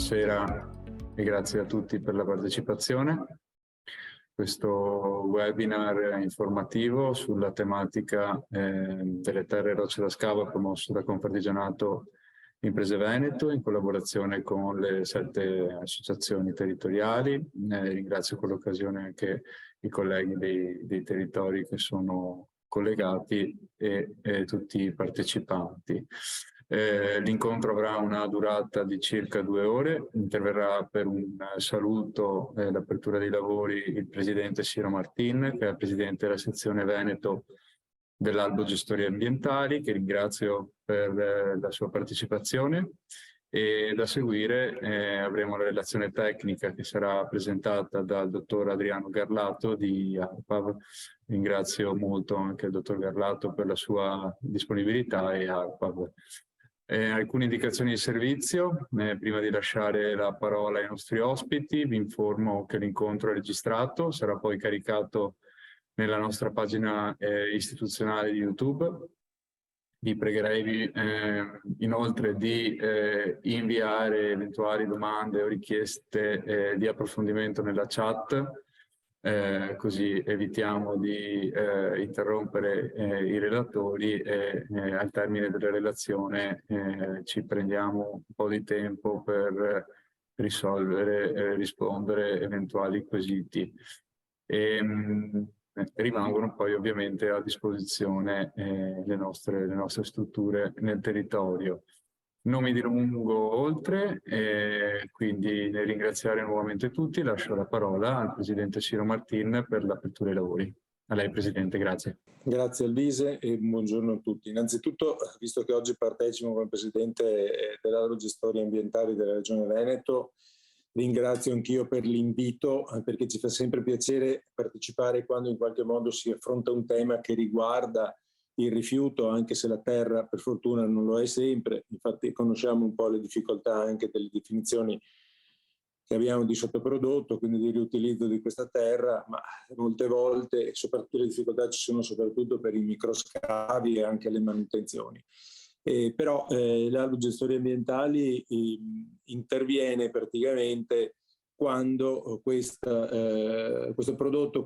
Buonasera e grazie a tutti per la partecipazione. Questo webinar informativo sulla tematica delle terre e rocce da scavo promosso da Confartigianato Imprese Veneto in collaborazione con le 7 associazioni territoriali. Ringrazio con l'occasione anche i colleghi dei territori che sono collegati e tutti i partecipanti. L'incontro avrà una durata di circa 2 ore, interverrà per un saluto e l'apertura dei lavori il presidente Ciro Martin, che è il presidente della sezione Veneto dell'Albo Gestori Ambientali, che ringrazio per la sua partecipazione. E da seguire avremo la relazione tecnica che sarà presentata dal dottor Adriano Garlato di ARPAV. Ringrazio molto anche il dottor Garlato per la sua disponibilità e ARPAV. Alcune indicazioni di servizio. Prima di lasciare la parola ai nostri ospiti, vi informo che l'incontro è registrato, sarà poi caricato nella nostra pagina istituzionale di YouTube. Vi pregherei inoltre di inviare eventuali domande o richieste di approfondimento nella chat, così evitiamo di interrompere i relatori e al termine della relazione ci prendiamo un po' di tempo per rispondere eventuali quesiti. Rimangono poi ovviamente a disposizione le nostre strutture nel territorio. Non mi dilungo oltre, quindi nel ringraziare nuovamente tutti lascio la parola al Presidente Ciro Martin per l'apertura dei lavori. A lei Presidente, grazie. Grazie Alvise e buongiorno a tutti. Innanzitutto, visto che oggi partecipo come Presidente dell'Albo Gestori Ambientali della Regione Veneto, ringrazio anch'io per l'invito, perché ci fa sempre piacere partecipare quando in qualche modo si affronta un tema che riguarda il rifiuto, anche se la terra per fortuna non lo è sempre. Infatti conosciamo un po' le difficoltà anche delle definizioni che abbiamo di sottoprodotto, quindi di riutilizzo di questa terra, ma molte volte soprattutto le difficoltà ci sono soprattutto per i microscavi e anche le manutenzioni. Però l'Albo Gestori Ambientali interviene praticamente quando questo prodotto,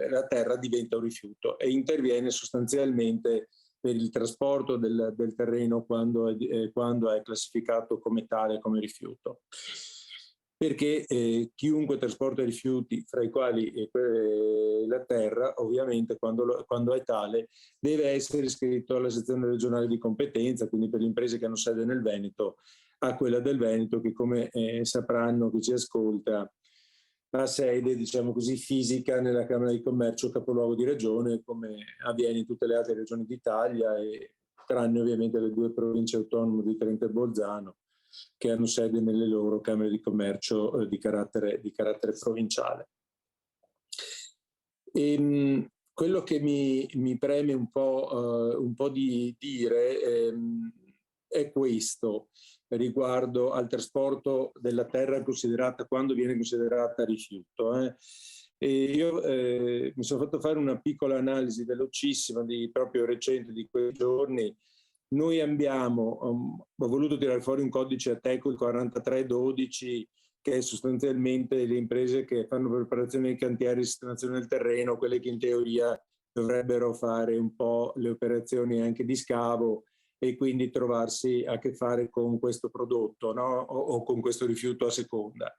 la terra diventa un rifiuto, e interviene sostanzialmente per il trasporto del terreno quando è classificato come tale, come rifiuto. Perché chiunque trasporta rifiuti, fra i quali la terra, ovviamente quando è tale deve essere iscritto alla sezione regionale di competenza, quindi per le imprese che hanno sede nel Veneto, a quella del Veneto, che come sapranno chi ci ascolta ha sede, diciamo così, fisica nella Camera di Commercio capoluogo di regione, come avviene in tutte le altre regioni d'Italia, e tranne ovviamente le 2 province autonome di Trento e Bolzano, che hanno sede nelle loro Camere di Commercio di carattere provinciale. Quello che mi preme un po' di dire è questo riguardo al trasporto della terra quando viene considerata rifiuto. Io mi sono fatto fare una piccola analisi velocissima proprio recente di quei giorni. Noi ho voluto tirare fuori un codice Ateco, il 4312, che è sostanzialmente le imprese che fanno preparazione dei cantieri, sistemazione del terreno, quelle che in teoria dovrebbero fare un po' le operazioni anche di scavo e quindi trovarsi a che fare con questo prodotto, no? o con questo rifiuto a seconda.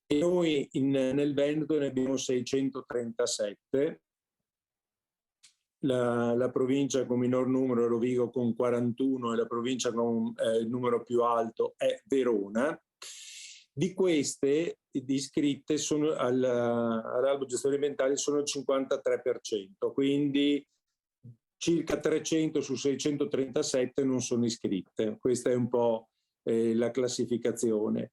E noi nel Veneto ne abbiamo 637. La provincia con minor numero è Rovigo con 41 e la provincia con il numero più alto è Verona. Di queste iscritte all'Albo Gestori Ambientali sono il 53%, quindi circa 300 su 637 non sono iscritte. Questa è un po' la classificazione.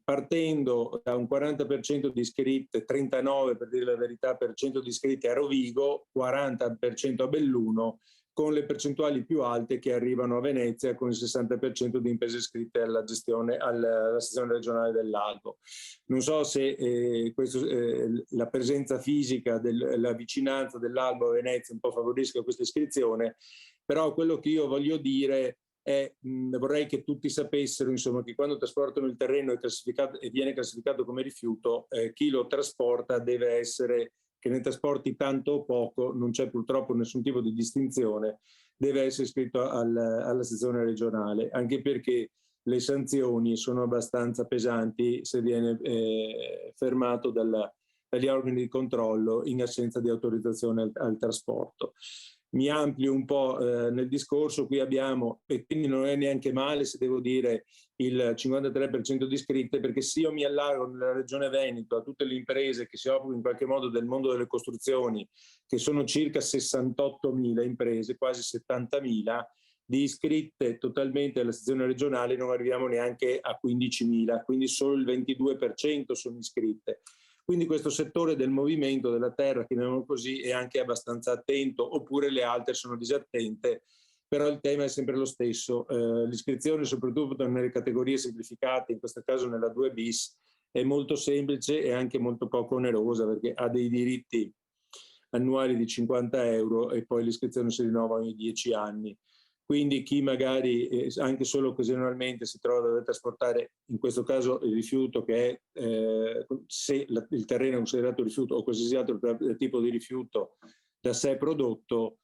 Partendo da un 40% di iscritte, 39 per dire la verità per cento di iscritti a Rovigo, 40% a Belluno, con le percentuali più alte che arrivano a Venezia con il 60% di imprese iscritte alla sezione regionale dell'Albo. Non so se la presenza fisica, la vicinanza dell'Albo a Venezia un po' favorisca questa iscrizione, però quello che io voglio dire vorrei che tutti sapessero, insomma, che quando trasportano il terreno e viene classificato come rifiuto, chi lo trasporta deve essere, che ne trasporti tanto o poco, non c'è purtroppo nessun tipo di distinzione, deve essere iscritto alla sezione regionale, anche perché le sanzioni sono abbastanza pesanti se viene fermato dagli organi di controllo in assenza di autorizzazione al trasporto. Mi amplio un po' nel discorso, qui abbiamo, e quindi non è neanche male se devo dire il 53% di iscritte, perché se io mi allargo nella regione Veneto a tutte le imprese che si occupano in qualche modo del mondo delle costruzioni, che sono circa 68.000 imprese, quasi 70.000, di iscritte totalmente alla sezione regionale non arriviamo neanche a 15.000, quindi solo il 22% sono iscritte. Quindi questo settore del movimento della terra, chiamiamolo così, è anche abbastanza attento, oppure le altre sono disattente, però il tema è sempre lo stesso. L'iscrizione, soprattutto nelle categorie semplificate, in questo caso nella 2 bis, è molto semplice e anche molto poco onerosa, perché ha dei diritti annuali di 50 euro e poi l'iscrizione si rinnova ogni 10 anni. Quindi chi magari anche solo occasionalmente si trova a dover trasportare, in questo caso il rifiuto, che è se il terreno è considerato rifiuto o qualsiasi altro tipo di rifiuto da sé prodotto,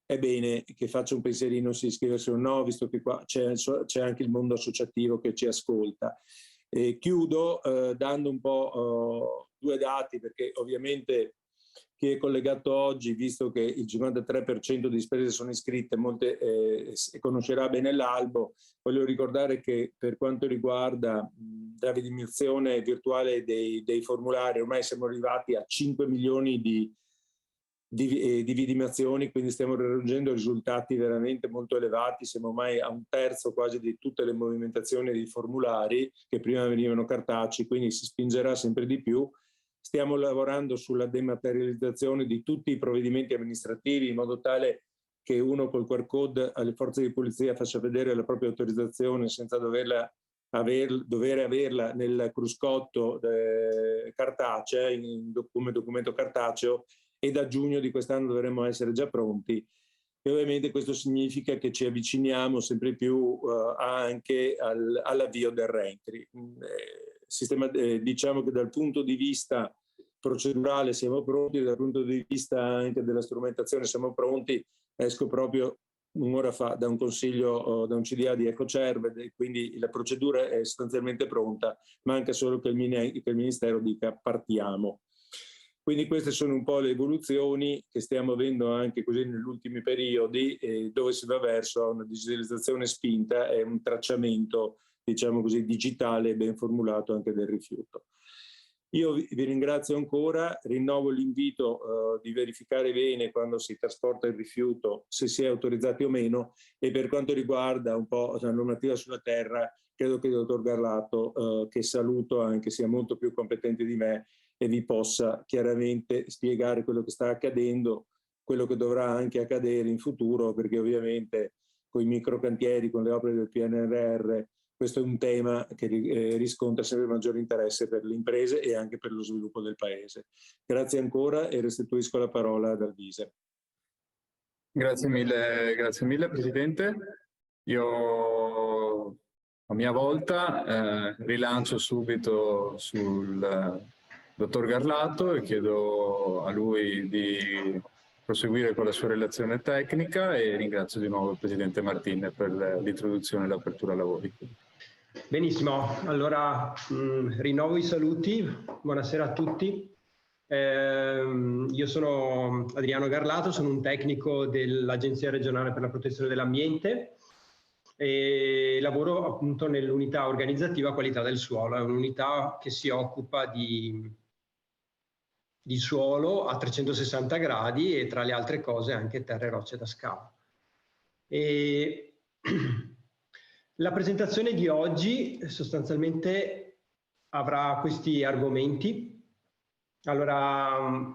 è bene che faccia un pensierino se iscriversi o no, visto che qua c'è anche il mondo associativo che ci ascolta. Chiudo dando un po' 2 dati, perché ovviamente chi è collegato oggi, visto che il 53% di spese sono iscritte, molte conoscerà bene l'albo, voglio ricordare che per quanto riguarda la vidimazione virtuale dei formulari, ormai siamo arrivati a 5 milioni di vidimazioni, quindi stiamo raggiungendo risultati veramente molto elevati, siamo ormai a 1/3 quasi di tutte le movimentazioni dei formulari che prima venivano cartacei, quindi si spingerà sempre di più. Stiamo lavorando sulla dematerializzazione di tutti i provvedimenti amministrativi in modo tale che uno col QR code alle forze di polizia faccia vedere la propria autorizzazione senza dover averla nel cruscotto cartacea, come documento cartaceo, e da giugno di quest'anno dovremmo essere già pronti. E ovviamente questo significa che ci avviciniamo sempre più anche all'avvio del reentry. Diciamo che dal punto di vista procedurale siamo pronti, dal punto di vista anche della strumentazione siamo pronti. Esco proprio un'ora fa da un consiglio, da un CDA di Ecocerved, quindi la procedura è sostanzialmente pronta, manca solo che il Ministero dica partiamo. Quindi queste sono un po' le evoluzioni che stiamo avendo anche così negli ultimi periodi, dove si va verso una digitalizzazione spinta e un tracciamento, diciamo così, digitale ben formulato anche del rifiuto. Io vi ringrazio ancora, rinnovo l'invito di verificare bene quando si trasporta il rifiuto se si è autorizzati o meno, e per quanto riguarda un po' la normativa sulla terra, credo che il dottor Garlato, che saluto anche, sia molto più competente di me e vi possa chiaramente spiegare quello che sta accadendo, quello che dovrà anche accadere in futuro, perché ovviamente con i microcantieri, con le opere del PNRR, questo è un tema che riscontra sempre maggiore interesse per le imprese e anche per lo sviluppo del Paese. Grazie ancora e restituisco la parola ad Alvise. Grazie mille Presidente. Io a mia volta rilancio subito sul dottor Garlato e chiedo a lui di proseguire con la sua relazione tecnica, e ringrazio di nuovo il Presidente Martin per l'introduzione e l'apertura lavori. Benissimo, allora rinnovo i saluti, buonasera a tutti. Io sono Adriano Garlato, sono un tecnico dell'Agenzia regionale per la protezione dell'ambiente e lavoro appunto nell'unità organizzativa qualità del suolo. È un'unità che si occupa di suolo a 360 gradi e tra le altre cose anche terre e rocce da scavo. La presentazione di oggi sostanzialmente avrà questi argomenti. Allora,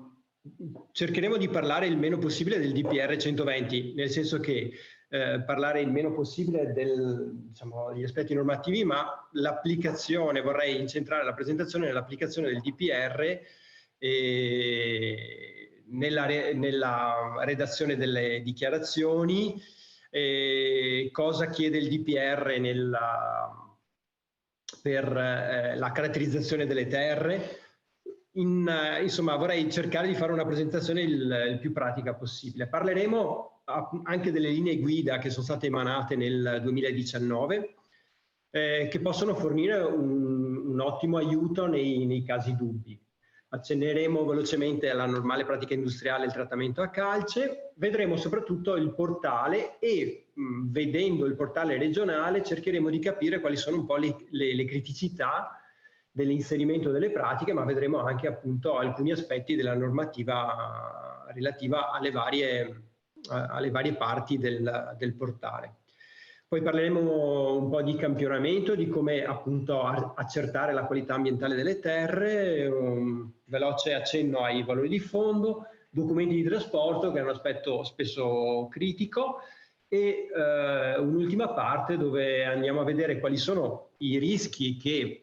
cercheremo di parlare il meno possibile del DPR 120, nel senso che parlare il meno possibile degli aspetti normativi, ma l'applicazione, vorrei incentrare la presentazione nell'applicazione del DPR nella redazione delle dichiarazioni, cosa chiede il DPR per la caratterizzazione delle terre. Insomma, vorrei cercare di fare una presentazione il più pratica possibile. Parleremo anche delle linee guida che sono state emanate nel 2019, che possono fornire un ottimo aiuto nei casi dubbi. Accenneremo velocemente alla normale pratica industriale il trattamento a calce, vedremo soprattutto il portale e vedendo il portale regionale cercheremo di capire quali sono un po' le criticità dell'inserimento delle pratiche, ma vedremo anche appunto alcuni aspetti della normativa relativa alle varie parti del portale. Poi parleremo un po' di campionamento, di come appunto accertare la qualità ambientale delle terre, un veloce accenno ai valori di fondo, documenti di trasporto, che è un aspetto spesso critico, e un'ultima parte dove andiamo a vedere quali sono i rischi che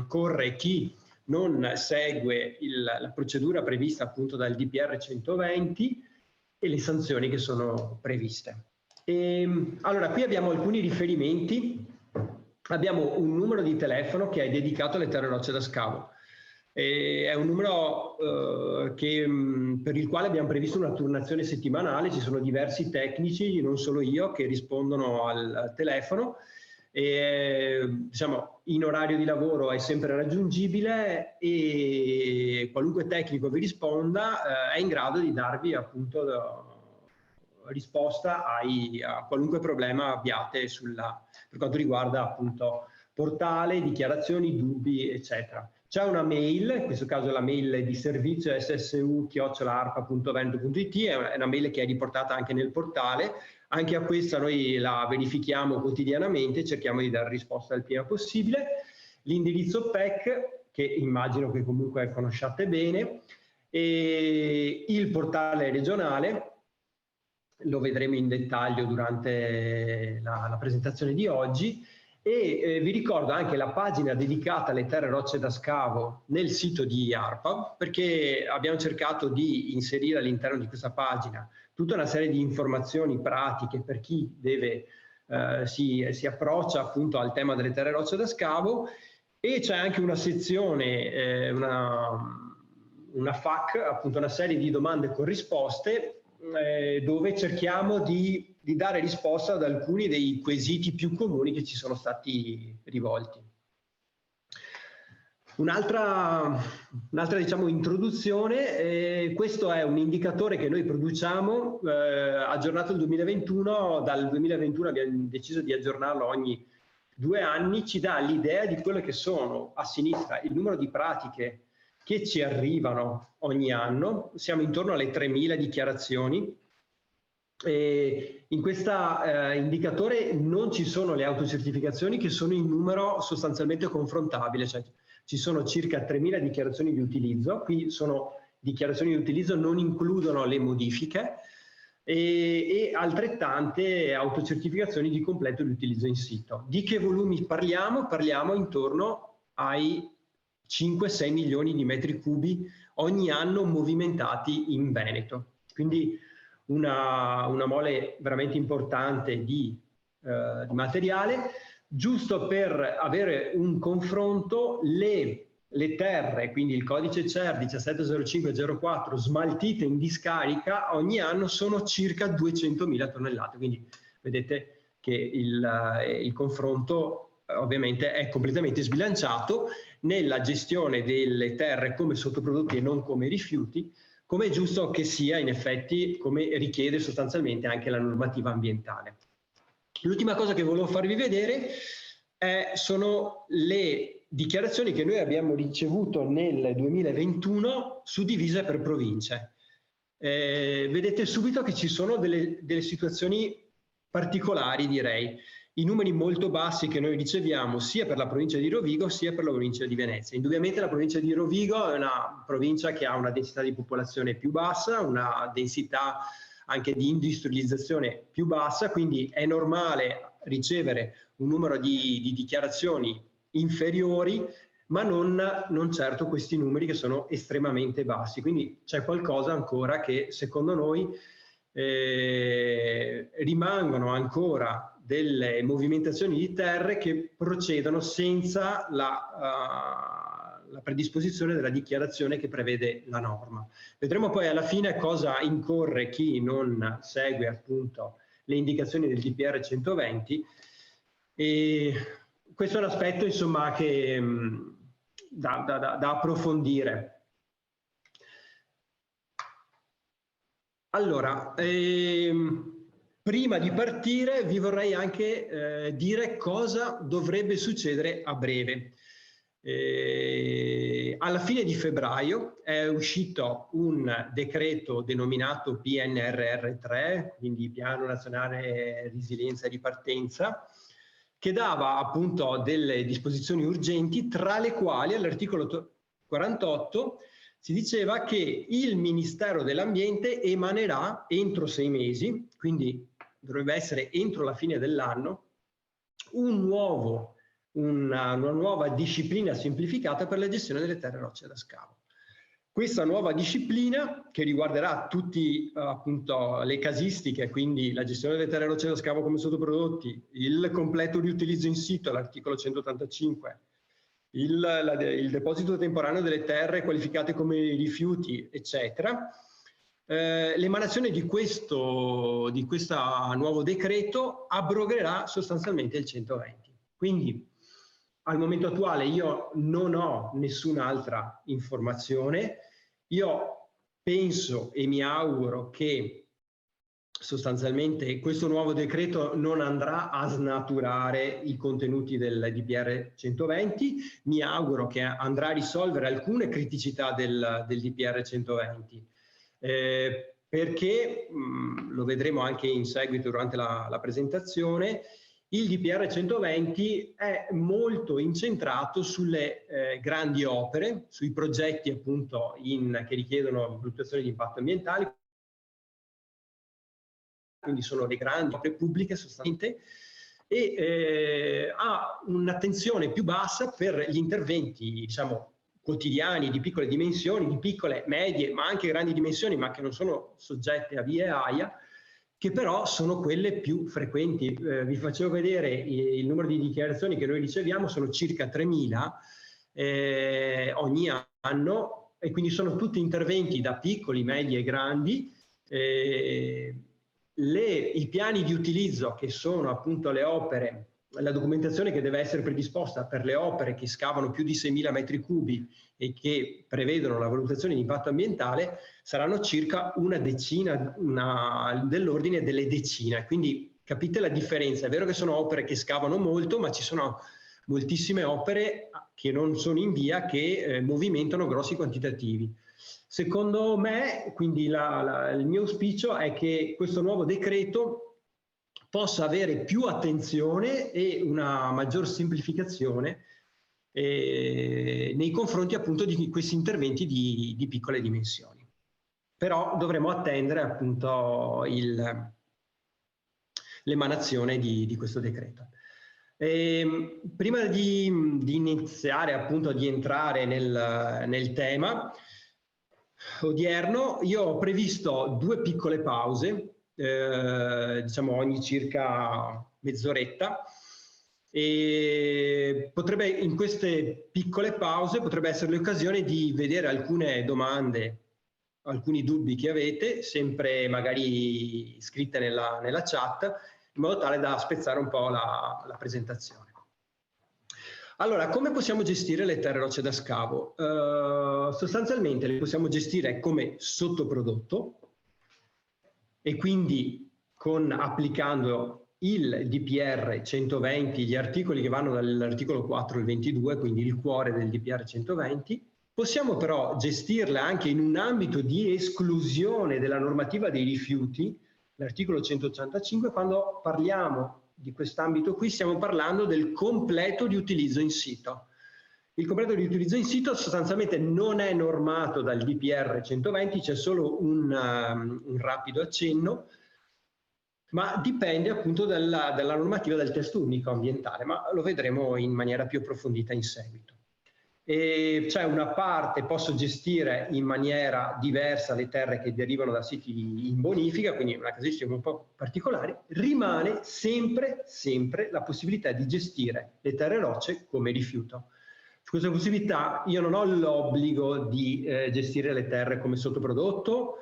corre chi non segue la procedura prevista appunto dal DPR 120 e le sanzioni che sono previste. Allora, qui abbiamo alcuni riferimenti. Abbiamo un numero di telefono che è dedicato alle terre rocce da scavo. È un numero per il quale abbiamo previsto una turnazione settimanale. Ci sono diversi tecnici, non solo io, che rispondono al telefono. Diciamo, in orario di lavoro è sempre raggiungibile e qualunque tecnico vi risponda è in grado di darvi appunto risposta a qualunque problema abbiate per quanto riguarda appunto portale, dichiarazioni, dubbi, eccetera. C'è una mail, in questo caso la mail di servizio ssu@arpa.veneto.it, è una mail che è riportata anche nel portale. Anche a questa noi la verifichiamo quotidianamente e cerchiamo di dare risposta il prima possibile. L'indirizzo PEC, che immagino che comunque conosciate bene, e il portale regionale, lo vedremo in dettaglio durante la presentazione di oggi, e vi ricordo anche la pagina dedicata alle terre rocce da scavo nel sito di ARPA, perché abbiamo cercato di inserire all'interno di questa pagina tutta una serie di informazioni pratiche per chi si approccia appunto al tema delle terre rocce da scavo, e c'è anche una sezione, una FAQ, appunto una serie di domande con risposte, dove cerchiamo di dare risposta ad alcuni dei quesiti più comuni che ci sono stati rivolti. Un'altra diciamo introduzione, questo è un indicatore che noi produciamo aggiornato il 2021, dal 2021 abbiamo deciso di aggiornarlo ogni 2 anni, ci dà l'idea di quello che sono a sinistra il numero di pratiche che ci arrivano ogni anno. Siamo intorno alle 3.000 dichiarazioni. E in questo indicatore non ci sono le autocertificazioni, che sono in numero sostanzialmente confrontabile, cioè ci sono circa 3.000 dichiarazioni di utilizzo. Qui sono dichiarazioni di utilizzo, non includono le modifiche, e altrettante autocertificazioni di completo di utilizzo in sito. Di che volumi parliamo? Parliamo intorno ai 5-6 milioni di metri cubi ogni anno movimentati in Veneto. Quindi una mole veramente importante di materiale. Giusto per avere un confronto, le terre, quindi il codice CER 170504 smaltite in discarica ogni anno sono circa 200.000 tonnellate. Quindi vedete che il confronto ovviamente è completamente sbilanciato nella gestione delle terre come sottoprodotti e non come rifiuti, come è giusto che sia in effetti, come richiede sostanzialmente anche la normativa ambientale. L'ultima cosa che volevo farvi vedere sono le dichiarazioni che noi abbiamo ricevuto nel 2021 suddivise per province. Vedete subito che ci sono delle situazioni particolari, direi. I numeri molto bassi che noi riceviamo sia per la provincia di Rovigo sia per la provincia di Venezia. Indubbiamente la provincia di Rovigo è una provincia che ha una densità di popolazione più bassa, una densità anche di industrializzazione più bassa, quindi è normale ricevere un numero di dichiarazioni inferiori, ma non certo questi numeri che sono estremamente bassi. Quindi c'è qualcosa ancora che secondo noi rimangono ancora delle movimentazioni di terre che procedono senza la predisposizione della dichiarazione che prevede la norma. Vedremo poi alla fine cosa incorre chi non segue appunto le indicazioni del DPR 120, e questo è un aspetto insomma che da approfondire. Allora, prima di partire vi vorrei anche dire cosa dovrebbe succedere a breve. Alla fine di febbraio è uscito un decreto denominato PNRR3, quindi Piano Nazionale Resilienza e Ripartenza, che dava appunto delle disposizioni urgenti, tra le quali all'articolo 48 si diceva che il Ministero dell'Ambiente emanerà entro 6 mesi, quindi dovrebbe essere entro la fine dell'anno, una nuova disciplina semplificata per la gestione delle terre e rocce da scavo. Questa nuova disciplina, che riguarderà tutte appunto le casistiche, quindi la gestione delle terre e rocce da scavo come sottoprodotti, il completo riutilizzo in sito all'articolo 185, il deposito temporaneo delle terre qualificate come rifiuti, eccetera. L'emanazione di questo nuovo decreto abrogherà sostanzialmente il 120. Quindi al momento attuale io non ho nessun'altra informazione. Io penso e mi auguro che sostanzialmente questo nuovo decreto non andrà a snaturare i contenuti del DPR 120, mi auguro che andrà a risolvere alcune criticità del DPR 120, perché, lo vedremo anche in seguito durante la presentazione, il DPR 120 è molto incentrato sulle grandi opere, sui progetti appunto che richiedono valutazione di impatto ambientale, quindi sono le grandi opere pubbliche sostanzialmente, e ha un'attenzione più bassa per gli interventi, diciamo, quotidiani di piccole dimensioni, di piccole, medie, ma anche grandi dimensioni, ma che non sono soggette a VIA e AIA, che però sono quelle più frequenti. Vi facevo vedere il numero di dichiarazioni che noi riceviamo, sono circa 3.000 ogni anno, e quindi sono tutti interventi da piccoli, medi e grandi. I piani di utilizzo, che sono appunto le opere, la documentazione che deve essere predisposta per le opere che scavano più di 6.000 metri cubi e che prevedono la valutazione di impatto ambientale, saranno circa una decina, dell'ordine delle decine. Quindi capite la differenza. È vero che sono opere che scavano molto, ma ci sono moltissime opere che non sono in via, che movimentano grossi quantitativi. Secondo me, quindi il mio auspicio è che questo nuovo decreto possa avere più attenzione e una maggior semplificazione nei confronti appunto di questi interventi di piccole dimensioni. Però dovremo attendere appunto l'emanazione di questo decreto. Prima di iniziare appunto di entrare nel tema odierno, io ho previsto 2 piccole pause, diciamo ogni circa mezz'oretta, e in queste piccole pause potrebbe essere l'occasione di vedere alcune domande, alcuni dubbi che avete, sempre magari scritte nella chat, in modo tale da spezzare un po' la presentazione. Allora, come possiamo gestire le terre rocce da scavo? Sostanzialmente le possiamo gestire come sottoprodotto, e quindi applicando il DPR 120, gli articoli che vanno dall'articolo 4 al 22, quindi il cuore del DPR 120. Possiamo però gestirle anche in un ambito di esclusione della normativa dei rifiuti, l'articolo 185. Quando parliamo di quest'ambito qui stiamo parlando del completo di utilizzo in sito. Il completo di utilizzo in sito sostanzialmente non è normato dal DPR 120, c'è solo un rapido accenno, ma dipende appunto dalla normativa del testo unico ambientale, ma lo vedremo in maniera più approfondita in seguito. E c'è una parte, posso gestire in maniera diversa le terre che derivano da siti in bonifica, quindi una casistica un po' particolare. Rimane sempre la possibilità di gestire le terre rocce come rifiuto. Su questa possibilità io non ho l'obbligo di gestire le terre come sottoprodotto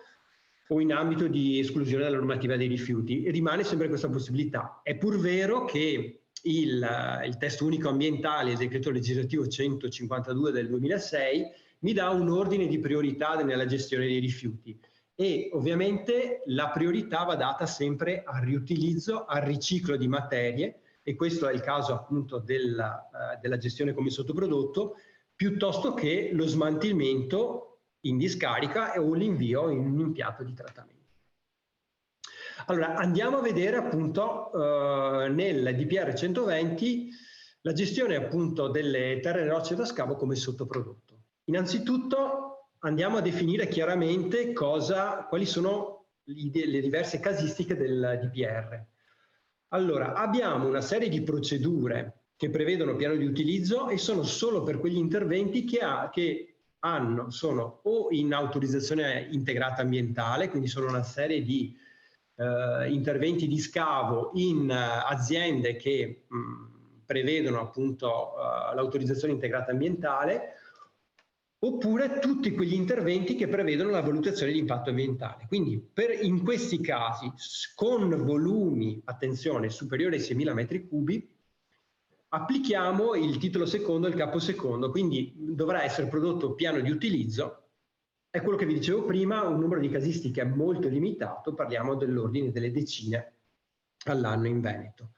o in ambito di esclusione dalla normativa dei rifiuti, rimane sempre questa possibilità. È pur vero che il testo unico ambientale, il decreto legislativo 152 del 2006, mi dà un ordine di priorità nella gestione dei rifiuti e ovviamente la priorità va data sempre al riutilizzo, al riciclo di materie, e questo è il caso appunto della gestione come sottoprodotto, piuttosto che lo smantellamento in discarica o l'invio in un impianto di trattamento. Allora, andiamo a vedere appunto nel DPR 120 la gestione appunto delle terre e rocce da scavo come sottoprodotto. Innanzitutto andiamo a definire chiaramente quali sono le diverse casistiche del DPR. Allora, abbiamo una serie di procedure che prevedono piano di utilizzo e sono solo per quegli interventi che sono o in autorizzazione integrata ambientale, quindi sono una serie di interventi di scavo in aziende che prevedono appunto l'autorizzazione integrata ambientale, oppure tutti quegli interventi che prevedono la valutazione di impatto ambientale. Quindi in questi casi, con volumi, attenzione, superiori ai 6.000 metri cubi, applichiamo il titolo secondo e il capo secondo, quindi dovrà essere prodotto piano di utilizzo. È quello che vi dicevo prima, un numero di casistiche molto limitato, parliamo dell'ordine delle decine all'anno in Veneto.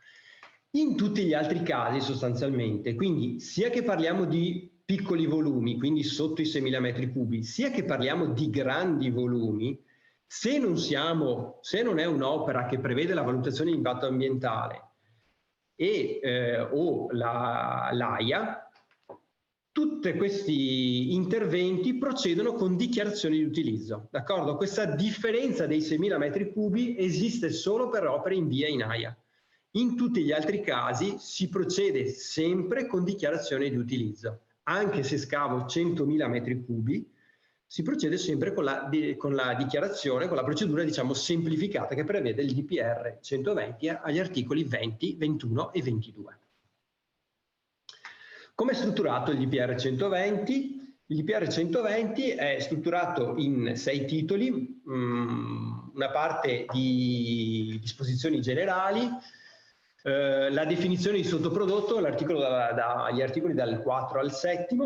In tutti gli altri casi sostanzialmente, quindi sia che parliamo di piccoli volumi, quindi sotto i 6.000 metri cubi, sia che parliamo di grandi volumi, se non è un'opera che prevede la valutazione di impatto ambientale o l'AIA, tutti questi interventi procedono con dichiarazione di utilizzo. D'accordo? Questa differenza dei 6.000 metri cubi esiste solo per opere in VIA e in AIA. In tutti gli altri casi si procede sempre con dichiarazione di utilizzo. Anche se scavo 100.000 metri cubi, si procede sempre con la dichiarazione, con la procedura diciamo semplificata che prevede il DPR 120 agli articoli 20, 21 e 22. Come è strutturato il DPR 120? Il DPR 120 è strutturato in 6 titoli, una parte di disposizioni generali, la definizione di sottoprodotto, gli articoli dal 4 al 7,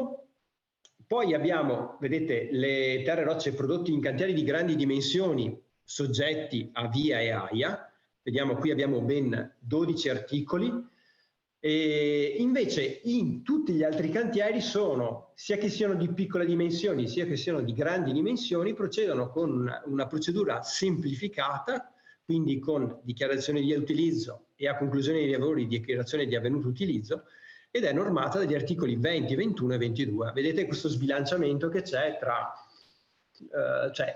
poi abbiamo, vedete, le terre e rocce prodotte in cantieri di grandi dimensioni soggetti a VIA e AIA, vediamo qui abbiamo ben 12 articoli, e invece in tutti gli altri cantieri sia che siano di piccole dimensioni sia che siano di grandi dimensioni, procedono con una procedura semplificata, quindi con dichiarazione di utilizzo e a conclusione dei lavori dichiarazione di avvenuto utilizzo, ed è normata dagli articoli 20, 21 e 22. Vedete questo sbilanciamento che c'è tra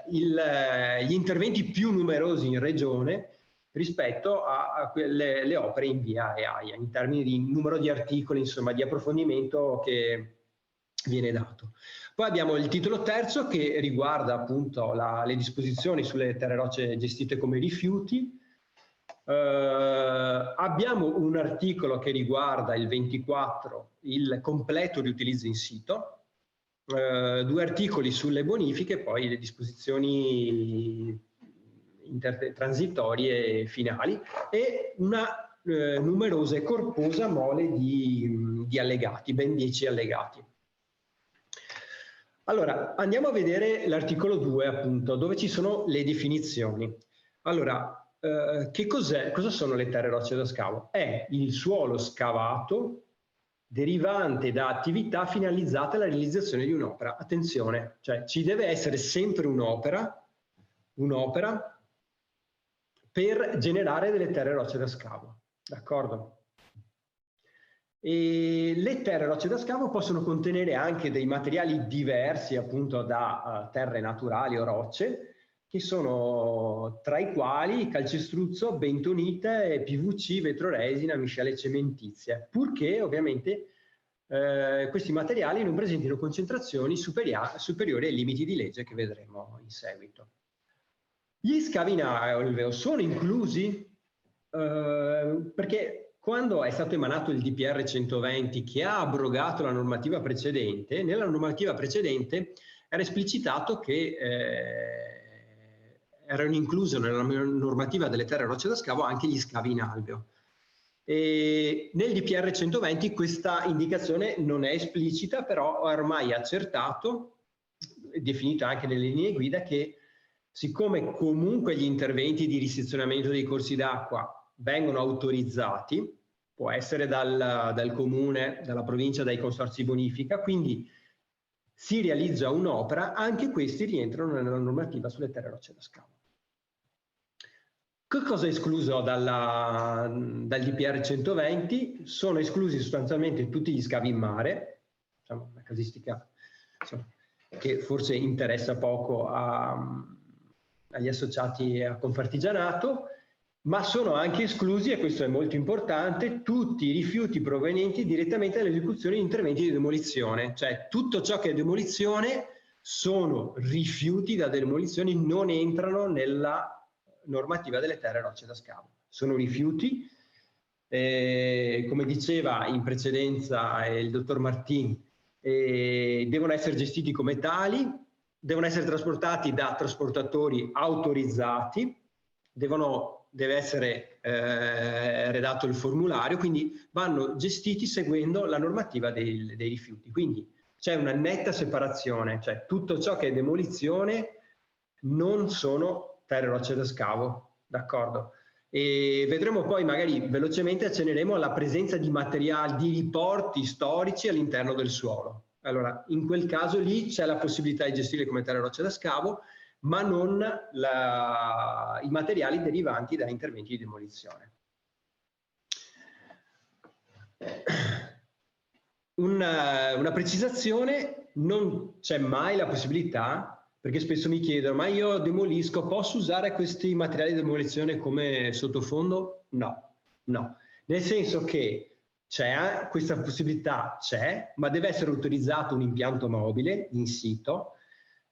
gli interventi più numerosi in regione rispetto a le opere in VIA e AIA, in termini di numero di articoli, insomma, di approfondimento che viene dato. Poi abbiamo il titolo terzo che riguarda appunto le disposizioni sulle terre rocce gestite come rifiuti. Abbiamo un articolo che riguarda il 24, il completo riutilizzo in sito, 2 articoli sulle bonifiche, poi le disposizioni transitorie e finali, e una numerosa e corposa mole di allegati, ben 10 allegati. Allora, andiamo a vedere l'articolo 2, appunto, dove ci sono le definizioni. Allora, cosa sono le terre rocce da scavo? È il suolo scavato derivante da attività finalizzate alla realizzazione di un'opera. Attenzione, cioè ci deve essere sempre un'opera per generare delle terre rocce da scavo, d'accordo? E le terre rocce da scavo possono contenere anche dei materiali diversi appunto da terre naturali o rocce, che sono tra i quali calcestruzzo, bentonite, PVC, vetroresina, miscele cementizie, purché ovviamente questi materiali non presentino concentrazioni superiori ai limiti di legge che vedremo in seguito. Gli scavi in alveo sono inclusi perché quando è stato emanato il DPR 120 che ha abrogato la normativa precedente, nella normativa precedente era esplicitato che erano inclusi nella normativa delle terre e rocce da scavo anche gli scavi in alveo. E nel DPR 120 questa indicazione non è esplicita, però ormai è accertato, definito anche nelle linee guida, che siccome comunque gli interventi di risezionamento dei corsi d'acqua vengono autorizzati, può essere dal comune, dalla provincia, dai consorzi bonifica, quindi si realizza un'opera, anche questi rientrano nella normativa sulle terre e rocce da scavo. Che cosa è escluso dal DPR 120? Sono esclusi sostanzialmente tutti gli scavi in mare, diciamo, una casistica insomma, che forse interessa poco agli associati a Confartigianato, ma sono anche esclusi, e questo è molto importante, tutti i rifiuti provenienti direttamente dall'esecuzione di interventi di demolizione, cioè tutto ciò che è demolizione sono rifiuti da demolizione, non entrano nella normativa delle terre e rocce da scavo. Sono rifiuti, come diceva in precedenza il dottor Martin, devono essere gestiti come tali, devono essere trasportati da trasportatori autorizzati, deve essere redatto il formulario, quindi vanno gestiti seguendo la normativa dei rifiuti. Quindi c'è una netta separazione, cioè tutto ciò che è demolizione non sono terre e rocce da scavo, d'accordo? E vedremo poi, magari velocemente accenneremo alla presenza di materiali, di riporti storici all'interno del suolo. Allora, in quel caso lì c'è la possibilità di gestire come terre e rocce da scavo, ma non i materiali derivanti da interventi di demolizione. Una precisazione: non c'è mai la possibilità, perché spesso mi chiedono, ma io demolisco, posso usare questi materiali di demolizione come sottofondo? No, no, nel senso che questa possibilità c'è, ma deve essere autorizzato un impianto mobile in sito,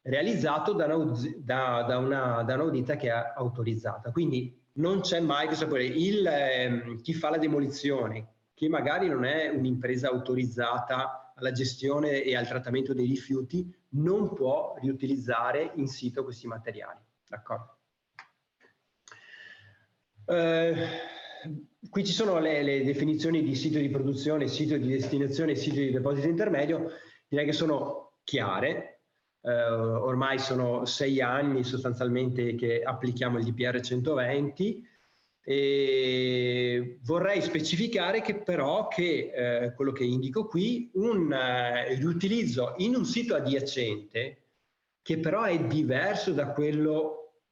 realizzato da una ditta che è autorizzata. Quindi non c'è mai questo problema. Chi fa la demolizione, che magari non è un'impresa autorizzata alla gestione e al trattamento dei rifiuti, non può riutilizzare in sito questi materiali. D'accordo? Qui ci sono le definizioni di sito di produzione, sito di destinazione e sito di deposito intermedio. Direi che sono chiare. Ormai sono 6 anni sostanzialmente che applichiamo il DPR 120 e vorrei specificare che però quello che indico qui, un riutilizzo in un sito adiacente che però è diverso da quello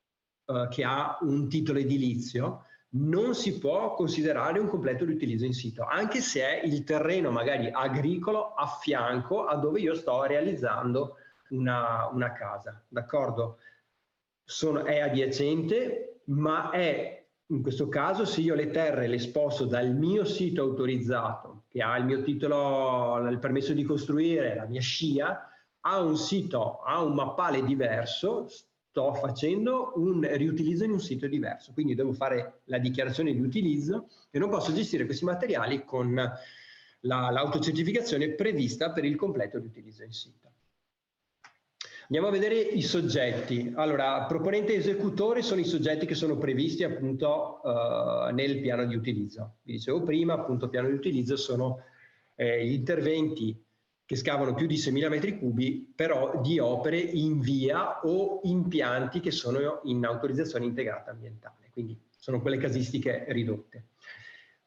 che ha un titolo edilizio, non si può considerare un completo riutilizzo in sito, anche se è il terreno magari agricolo a fianco a dove io sto realizzando una casa, d'accordo? È adiacente, ma in questo caso, se io le terre le sposto dal mio sito autorizzato, che ha il mio titolo, il permesso di costruire, la mia SCIA, a un sito, a un mappale diverso, sto facendo un riutilizzo in un sito diverso, quindi devo fare la dichiarazione di utilizzo e non posso gestire questi materiali con l'autocertificazione prevista per il completo riutilizzo in sito. Andiamo a vedere i soggetti. Allora, proponente e esecutore sono i soggetti che sono previsti appunto nel piano di utilizzo. Vi dicevo prima, appunto, piano di utilizzo sono gli interventi che scavano più di 6.000 metri cubi, però di opere in via o impianti che sono in autorizzazione integrata ambientale, quindi sono quelle casistiche ridotte.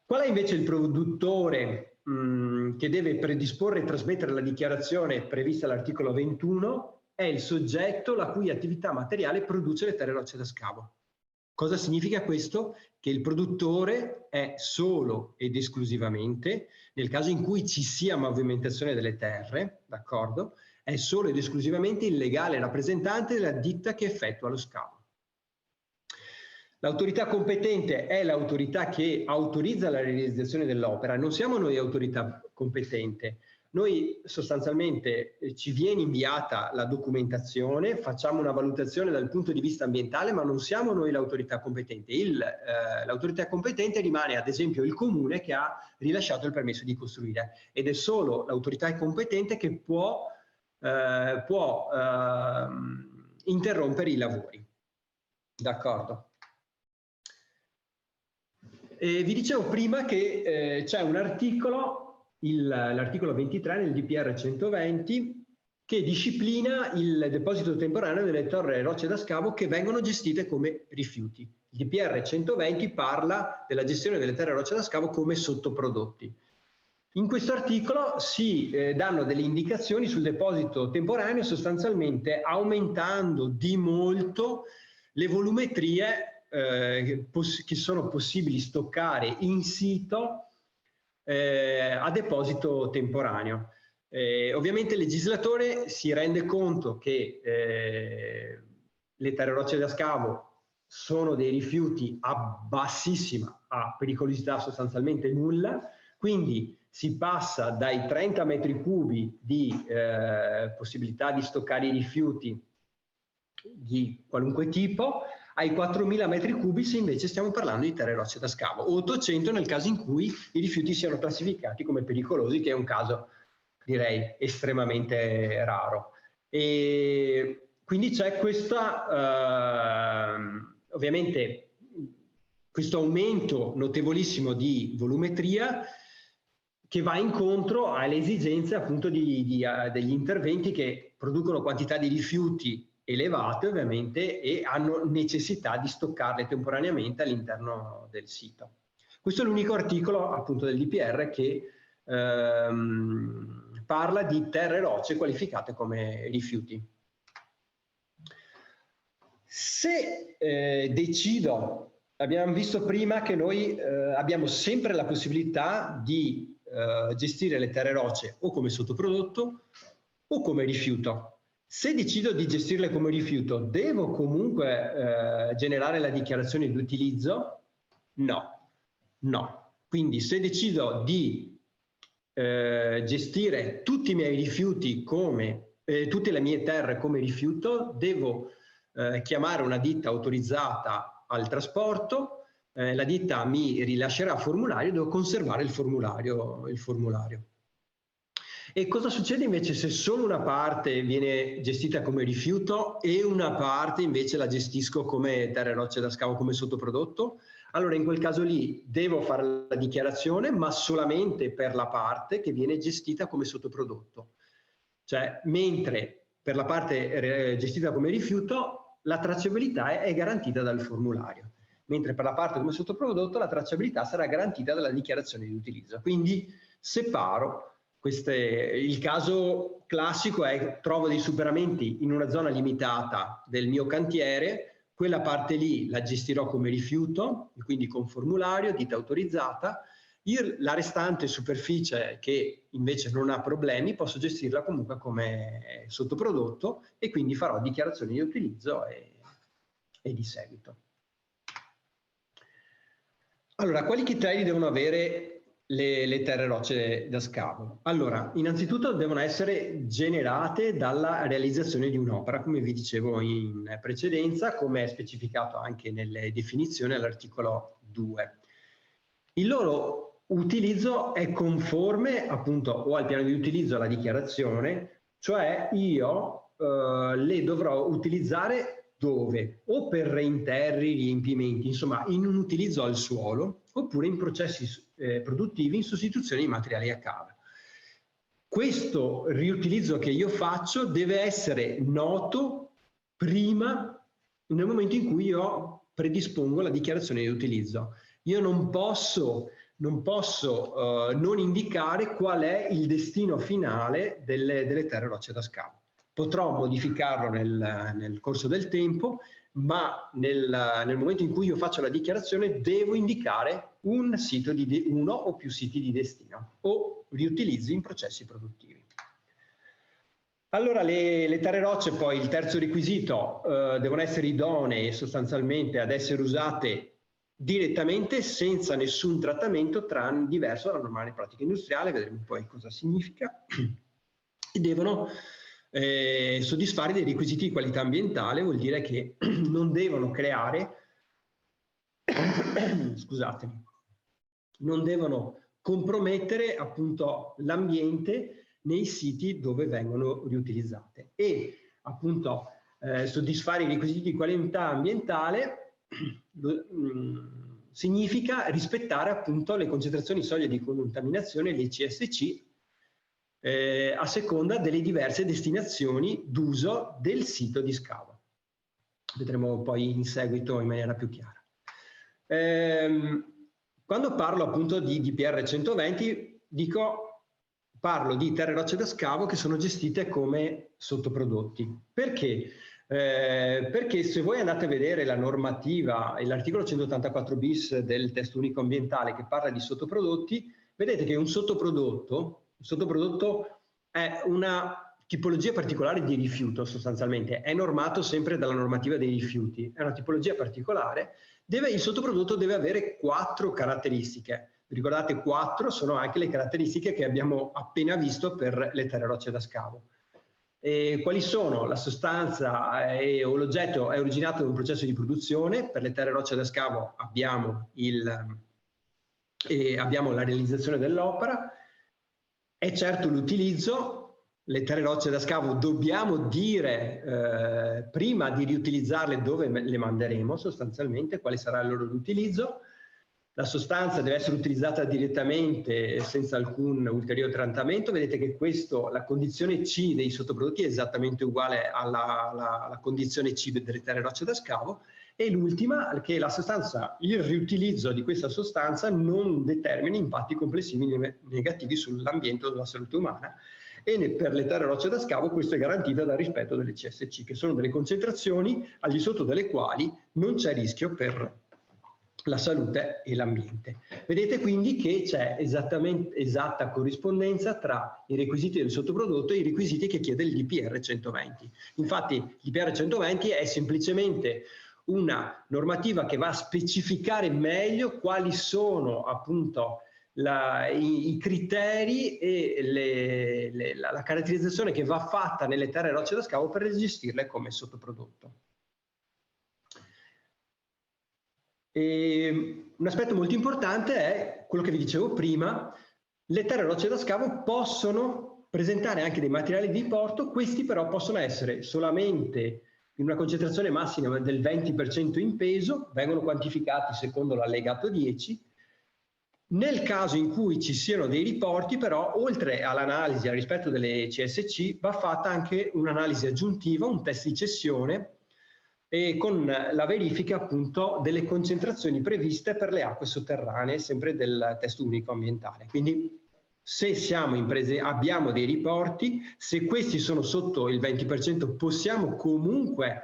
Qual è invece il produttore che deve predisporre e trasmettere la dichiarazione prevista all'articolo 21? È il soggetto la cui attività materiale produce le terre e rocce da scavo. Cosa significa questo? Che il produttore è solo ed esclusivamente, nel caso in cui ci sia movimentazione delle terre, d'accordo? È solo ed esclusivamente il legale rappresentante della ditta che effettua lo scavo. L'autorità competente è l'autorità che autorizza la realizzazione dell'opera. Non siamo noi autorità competente. Noi sostanzialmente ci viene inviata la documentazione, facciamo una valutazione dal punto di vista ambientale, ma non siamo noi l'autorità competente. L'autorità competente rimane ad esempio il comune che ha rilasciato il permesso di costruire, ed è solo l'autorità competente che può interrompere i lavori. D'accordo? Vi dicevo prima che c'è un articolo, l'articolo 23 nel DPR 120, che disciplina il deposito temporaneo delle terre rocce da scavo che vengono gestite come rifiuti. Il DPR 120 parla della gestione delle terre rocce da scavo come sottoprodotti. In questo articolo si danno delle indicazioni sul deposito temporaneo, sostanzialmente aumentando di molto le volumetrie che sono possibili stoccare in sito a deposito temporaneo. Ovviamente il legislatore si rende conto che le terre rocce da scavo sono dei rifiuti a bassissima, a pericolosità sostanzialmente nulla, quindi si passa dai 30 metri cubi di possibilità di stoccare i rifiuti di qualunque tipo ai 4.000 metri cubi se invece stiamo parlando di terre rocce da scavo, o 800 nel caso in cui i rifiuti siano classificati come pericolosi, che è un caso direi estremamente raro. E quindi c'è questa ovviamente questo aumento notevolissimo di volumetria che va incontro alle esigenze appunto degli interventi che producono quantità di rifiuti elevate ovviamente e hanno necessità di stoccarle temporaneamente all'interno del sito. Questo è l'unico articolo appunto del DPR che parla di terre e rocce qualificate come rifiuti. Se decido, abbiamo visto prima che noi abbiamo sempre la possibilità di gestire le terre rocce o come sottoprodotto o come rifiuto. Se decido di gestirle come rifiuto, devo comunque generare la dichiarazione di utilizzo? No, no. Quindi se decido di gestire tutti i miei rifiuti come, tutte le mie terre come rifiuto, devo chiamare una ditta autorizzata al trasporto, la ditta mi rilascerà formulario, devo conservare il formulario. E cosa succede invece se solo una parte viene gestita come rifiuto e una parte invece la gestisco come terre rocce da scavo, come sottoprodotto? Allora in quel caso lì devo fare la dichiarazione, ma solamente per la parte che viene gestita come sottoprodotto. Cioè, mentre per la parte gestita come rifiuto la tracciabilità è garantita dal formulario, mentre per la parte come sottoprodotto la tracciabilità sarà garantita dalla dichiarazione di utilizzo. Quindi separo. Il caso classico è: trovo dei superamenti in una zona limitata del mio cantiere, quella parte lì la gestirò come rifiuto, quindi con formulario, ditta autorizzata. La restante superficie che invece non ha problemi posso gestirla comunque come sottoprodotto e quindi farò dichiarazioni di utilizzo e di seguito. Allora, quali criteri devono avere le terre rocce da scavo? Allora, innanzitutto devono essere generate dalla realizzazione di un'opera, come vi dicevo in precedenza, come è specificato anche nelle definizioni all'articolo 2. Il loro utilizzo è conforme appunto o al piano di utilizzo alla dichiarazione, cioè io le dovrò utilizzare dove? O per reinterri, riempimenti, insomma in un utilizzo al suolo, oppure in processi produttivi in sostituzione di materiali a cava. Questo riutilizzo che io faccio deve essere noto prima, nel momento in cui io predispongo la dichiarazione di utilizzo. Io non posso non indicare qual è il destino finale delle terre rocce da scavo. Potrò modificarlo nel corso del tempo, ma nel momento in cui io faccio la dichiarazione devo indicare un sito uno o più siti di destino o riutilizzi in processi produttivi. Allora le terre rocce, poi il terzo requisito, devono essere idonee sostanzialmente ad essere usate direttamente senza nessun trattamento diverso dalla normale pratica industriale, vedremo poi cosa significa, e devono soddisfare dei requisiti di qualità ambientale, vuol dire che non devono creare, scusatemi, non devono compromettere appunto l'ambiente nei siti dove vengono riutilizzate, e appunto soddisfare i requisiti di qualità ambientale significa rispettare appunto le concentrazioni soglie di contaminazione, le CSC, a seconda delle diverse destinazioni d'uso del sito di scavo. Vedremo poi in seguito in maniera più chiara. Quando parlo appunto di DPR 120, parlo di terre e rocce da scavo che sono gestite come sottoprodotti. Perché? Perché se voi andate a vedere la normativa e l'articolo 184 bis del testo unico ambientale che parla di sottoprodotti, vedete che un sottoprodotto è una tipologia particolare di rifiuto, sostanzialmente è normato sempre dalla normativa dei rifiuti, è una tipologia particolare. Il sottoprodotto deve avere 4 caratteristiche. Vi ricordate, 4 sono anche le caratteristiche che abbiamo appena visto per le terre e rocce da scavo. Quali sono? La sostanza o l'oggetto è originato da un processo di produzione. Per le terre e rocce da scavo abbiamo la realizzazione dell'opera. È certo l'utilizzo. Le terre e rocce da scavo dobbiamo dire prima di riutilizzarle dove le manderemo, sostanzialmente, quale sarà il loro utilizzo. La sostanza deve essere utilizzata direttamente senza alcun ulteriore trattamento. Vedete che la condizione C dei sottoprodotti è esattamente uguale alla condizione C delle terre e rocce da scavo. E l'ultima, che il riutilizzo di questa sostanza non determina impatti complessivi negativi sull'ambiente o sulla salute umana. E per le terre e rocce da scavo questo è garantito dal rispetto delle CSC, che sono delle concentrazioni al di sotto delle quali non c'è rischio per la salute e l'ambiente. Vedete quindi che c'è esatta corrispondenza tra i requisiti del sottoprodotto e i requisiti che chiede il DPR 120. Infatti il DPR 120 è semplicemente una normativa che va a specificare meglio quali sono appunto i criteri e la caratterizzazione che va fatta nelle terre e rocce da scavo per gestirle come sottoprodotto. E un aspetto molto importante è quello che vi dicevo prima: le terre e rocce da scavo possono presentare anche dei materiali di porto, questi però possono essere solamente in una concentrazione massima del 20% in peso, vengono quantificati secondo l'allegato 10. Nel caso in cui ci siano dei riporti, però, oltre all'analisi al rispetto delle CSC, va fatta anche un'analisi aggiuntiva, un test di cessione, e con la verifica appunto delle concentrazioni previste per le acque sotterranee, sempre del testo unico ambientale. Quindi se siamo imprese, abbiamo dei riporti, se questi sono sotto il 20% possiamo comunque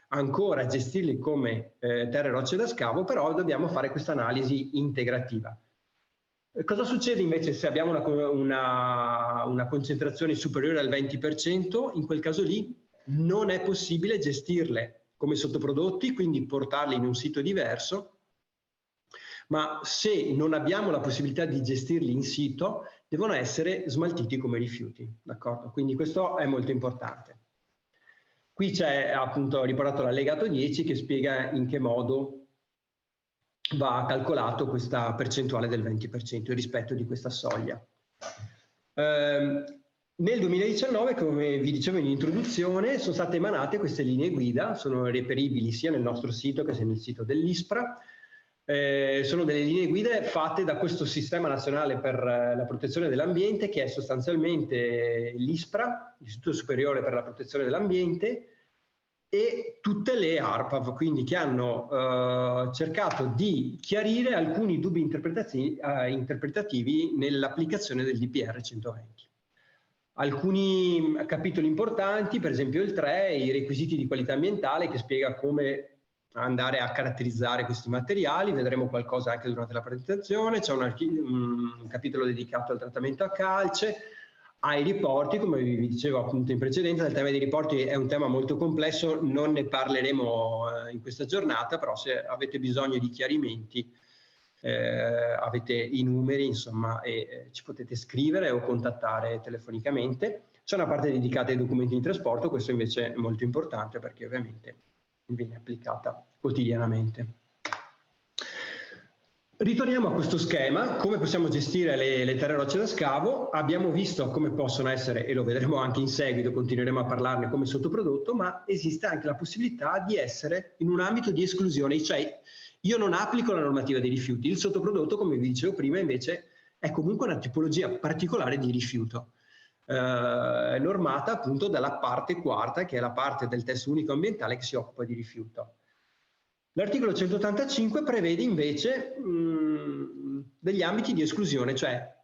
ancora gestirli come terre e rocce da scavo, però dobbiamo fare questa analisi integrativa. Cosa succede invece se abbiamo una concentrazione superiore al 20%? In quel caso lì non è possibile gestirle come sottoprodotti, quindi portarli in un sito diverso, ma se non abbiamo la possibilità di gestirli in sito, devono essere smaltiti come rifiuti, d'accordo? Quindi questo è molto importante. Qui c'è appunto riportato l'allegato 10 che spiega in che modo va calcolato questa percentuale del 20%, il rispetto di questa soglia. Nel 2019, come vi dicevo in introduzione, sono state emanate queste linee guida, sono reperibili sia nel nostro sito che nel sito dell'ISPRA. Sono delle linee guida fatte da questo Sistema Nazionale per la Protezione dell'Ambiente, che è sostanzialmente l'ISPRA, l'Istituto Superiore per la Protezione dell'Ambiente, e tutte le ARPAV, quindi che hanno cercato di chiarire alcuni dubbi interpretativi nell'applicazione del DPR 120. Alcuni capitoli importanti, per esempio il 3, i requisiti di qualità ambientale, che spiega come andare a caratterizzare questi materiali, vedremo qualcosa anche durante la presentazione. C'è un capitolo dedicato al trattamento a calce, ai riporti, come vi dicevo appunto in precedenza. Il tema dei riporti è un tema molto complesso, non ne parleremo in questa giornata, però se avete bisogno di chiarimenti avete i numeri, insomma, e ci potete scrivere o contattare telefonicamente. C'è una parte dedicata ai documenti di trasporto, questo invece è molto importante perché ovviamente viene applicata quotidianamente. Ritorniamo a questo schema, come possiamo gestire le terre rocce da scavo. Abbiamo visto come possono essere, e lo vedremo anche in seguito, continueremo a parlarne come sottoprodotto, ma esiste anche la possibilità di essere in un ambito di esclusione, cioè io non applico la normativa dei rifiuti. Il sottoprodotto, come vi dicevo prima, invece è comunque una tipologia particolare di rifiuto, normata appunto dalla parte quarta, che è la parte del testo unico ambientale che si occupa di rifiuto. L'articolo 185 prevede invece degli ambiti di esclusione, cioè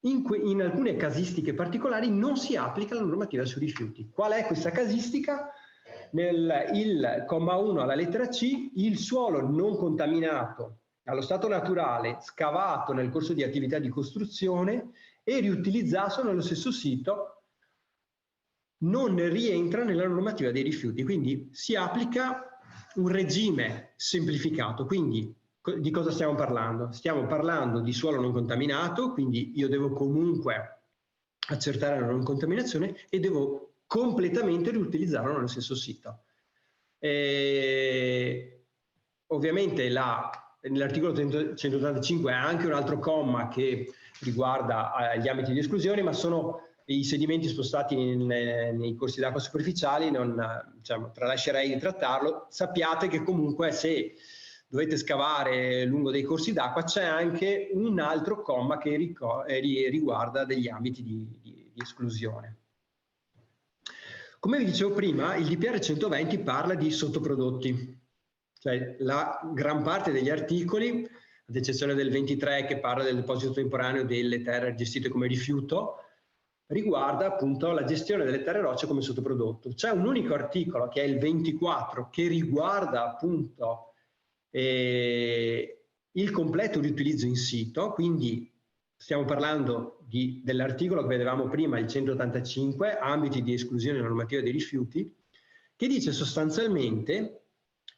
in alcune casistiche particolari non si applica la normativa sui rifiuti. Qual è questa casistica? Il comma 1 alla lettera C, il suolo non contaminato allo stato naturale, scavato nel corso di attività di costruzione e riutilizzato nello stesso sito, non rientra nella normativa dei rifiuti. Quindi si applica un regime semplificato. Quindi di cosa stiamo parlando? Stiamo parlando di suolo non contaminato, quindi io devo comunque accertare la non contaminazione e devo completamente riutilizzarlo nello stesso sito. Ovviamente nell'articolo 185 ha anche un altro comma che riguarda gli ambiti di esclusione, ma sono i sedimenti spostati nei corsi d'acqua superficiali, diciamo, tralascerei di trattarlo. Sappiate che comunque se dovete scavare lungo dei corsi d'acqua c'è anche un altro comma che riguarda degli ambiti di esclusione. Come vi dicevo prima, il DPR 120 parla di sottoprodotti, cioè la gran parte degli articoli, ad eccezione del 23 che parla del deposito temporaneo delle terre gestite come rifiuto, riguarda appunto la gestione delle terre rocce come sottoprodotto. C'è un unico articolo che è il 24 che riguarda appunto il completo riutilizzo in sito, quindi stiamo parlando dell'articolo che vedevamo prima, il 185, ambiti di esclusione normativa dei rifiuti, che dice sostanzialmente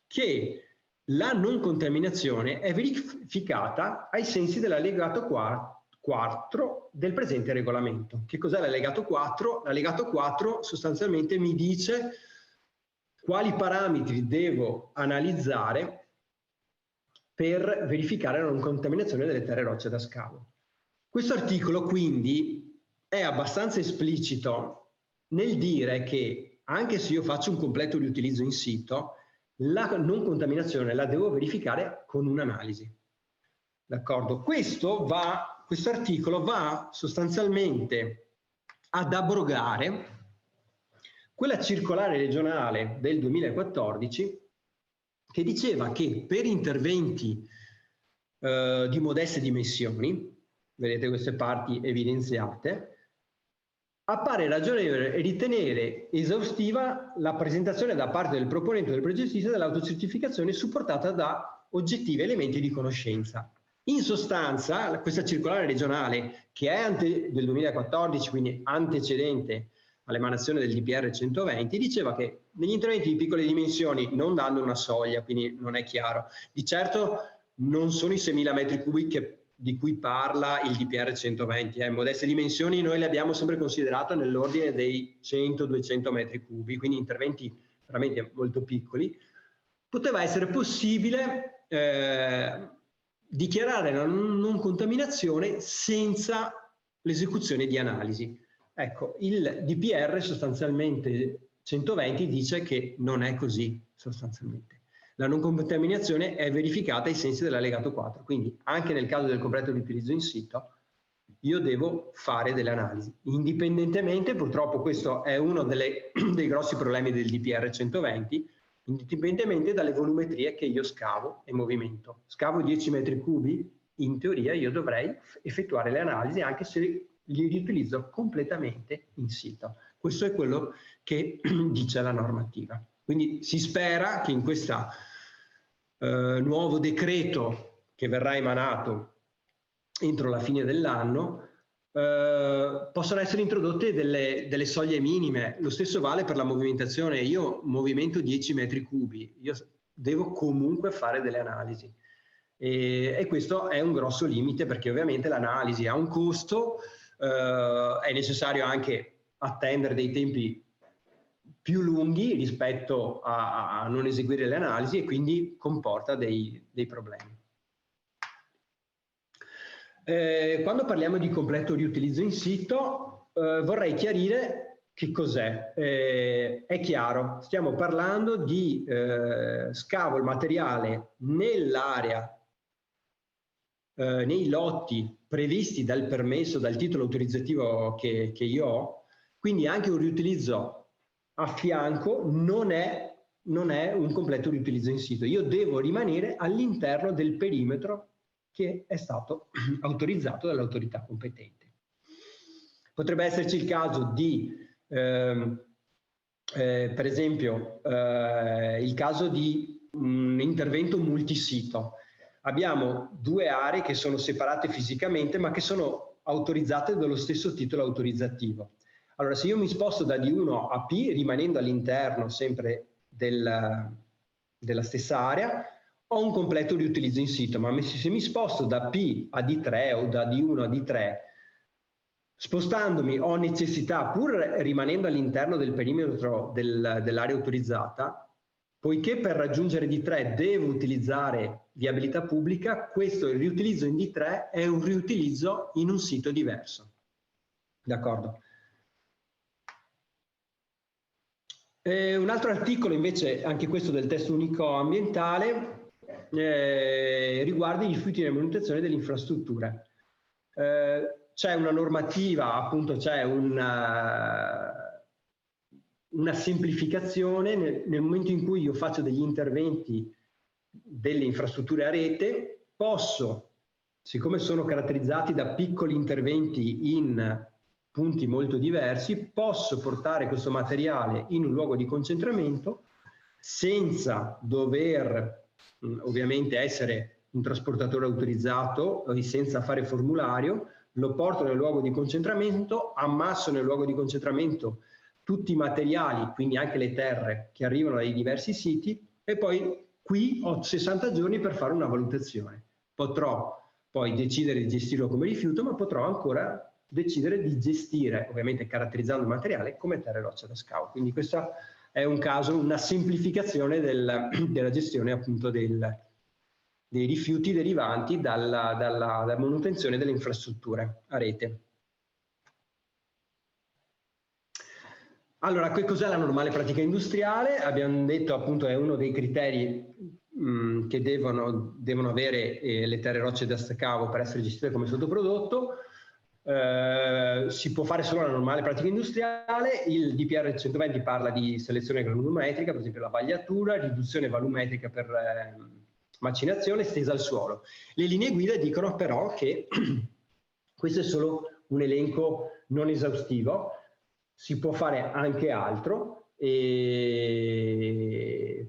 che la non contaminazione è verificata ai sensi dell'allegato 4 del presente regolamento. Che cos'è l'allegato 4? L'allegato 4 sostanzialmente mi dice quali parametri devo analizzare per verificare la non contaminazione delle terre rocce da scavo. Questo articolo quindi è abbastanza esplicito nel dire che anche se io faccio un completo riutilizzo in sito, la non contaminazione la devo verificare con un'analisi. D'accordo? Questo articolo va sostanzialmente ad abrogare quella circolare regionale del 2014 che diceva che per interventi di modeste dimensioni, vedete queste parti evidenziate, appare ragionevole ritenere esaustiva la presentazione da parte del proponente o del progettista dell'autocertificazione supportata da oggettivi elementi di conoscenza. In sostanza, questa circolare regionale, che è del 2014, quindi antecedente all'emanazione del DPR 120, diceva che negli interventi di piccole dimensioni, non dando una soglia, quindi non è chiaro, di certo non sono i 6.000 metri cubi di cui parla il DPR 120. Modeste dimensioni noi le abbiamo sempre considerato nell'ordine dei 100-200 metri cubi, quindi interventi veramente molto piccoli. Poteva essere possibile dichiarare la non contaminazione senza l'esecuzione di analisi. Ecco, il DPR sostanzialmente 120 dice che non è così sostanzialmente. La non contaminazione è verificata ai sensi dell'allegato 4, quindi anche nel caso del completo riutilizzo in sito io devo fare delle analisi. Indipendentemente, purtroppo questo è uno dei grossi problemi del DPR 120, indipendentemente dalle volumetrie che io scavo e movimento. Scavo 10 metri cubi, in teoria io dovrei effettuare le analisi anche se li riutilizzo completamente in sito. Questo è quello che dice la normativa. Quindi si spera che in questo nuovo decreto che verrà emanato entro la fine dell'anno possono essere introdotte delle soglie minime. Lo stesso vale per la movimentazione. Io movimento 10 metri cubi, io devo comunque fare delle analisi. E questo è un grosso limite, perché ovviamente l'analisi ha un costo, è necessario anche attendere dei tempi più lunghi rispetto a non eseguire le analisi, e quindi comporta dei problemi. Quando parliamo di completo riutilizzo in sito, vorrei chiarire che cos'è. È chiaro, stiamo parlando di scavo il materiale nell'area, nei lotti previsti dal permesso, dal titolo autorizzativo che io ho, quindi anche un riutilizzo a fianco non è un completo riutilizzo in sito. Io devo rimanere all'interno del perimetro che è stato autorizzato dall'autorità competente. Potrebbe esserci il caso di, per esempio, il caso di un intervento multisito. Abbiamo due aree che sono separate fisicamente, ma che sono autorizzate dallo stesso titolo autorizzativo. Allora, se io mi sposto da D1 a P, rimanendo all'interno sempre della stessa area, ho un completo riutilizzo in sito, ma se mi sposto da P a D3 o da D1 a D3, spostandomi ho necessità, pur rimanendo all'interno del perimetro dell'area autorizzata, poiché per raggiungere D3 devo utilizzare viabilità pubblica, questo, il riutilizzo in D3 è un riutilizzo in un sito diverso. D'accordo? Un altro articolo invece, anche questo del testo unico ambientale, riguarda i rifiuti e la manutenzione delle infrastrutture. C'è una normativa, appunto c'è una semplificazione nel momento in cui io faccio degli interventi delle infrastrutture a rete, posso, siccome sono caratterizzati da piccoli interventi in punti molto diversi, posso portare questo materiale in un luogo di concentramento senza dover ovviamente essere un trasportatore autorizzato e senza fare formulario. Lo porto nel luogo di concentramento, ammasso nel luogo di concentramento tutti i materiali, quindi anche le terre che arrivano dai diversi siti, e poi qui ho 60 giorni per fare una valutazione. Potrò poi decidere di gestirlo come rifiuto, ma potrò ancora decidere di gestire, ovviamente caratterizzando il materiale, come terra e roccia da scavo. Quindi questo è un caso, una semplificazione della gestione appunto dei rifiuti derivanti dalla manutenzione delle infrastrutture a rete. Allora, che cos'è la normale pratica industriale? Abbiamo detto appunto è uno dei criteri che devono avere le terre e rocce da scavo per essere gestite come sottoprodotto. Si può fare solo la normale pratica industriale. Il DPR 120 parla di selezione granulometrica, per esempio la vagliatura, riduzione volumetrica per macinazione estesa al suolo. Le linee guida dicono però che questo è solo un elenco non esaustivo, si può fare anche altro,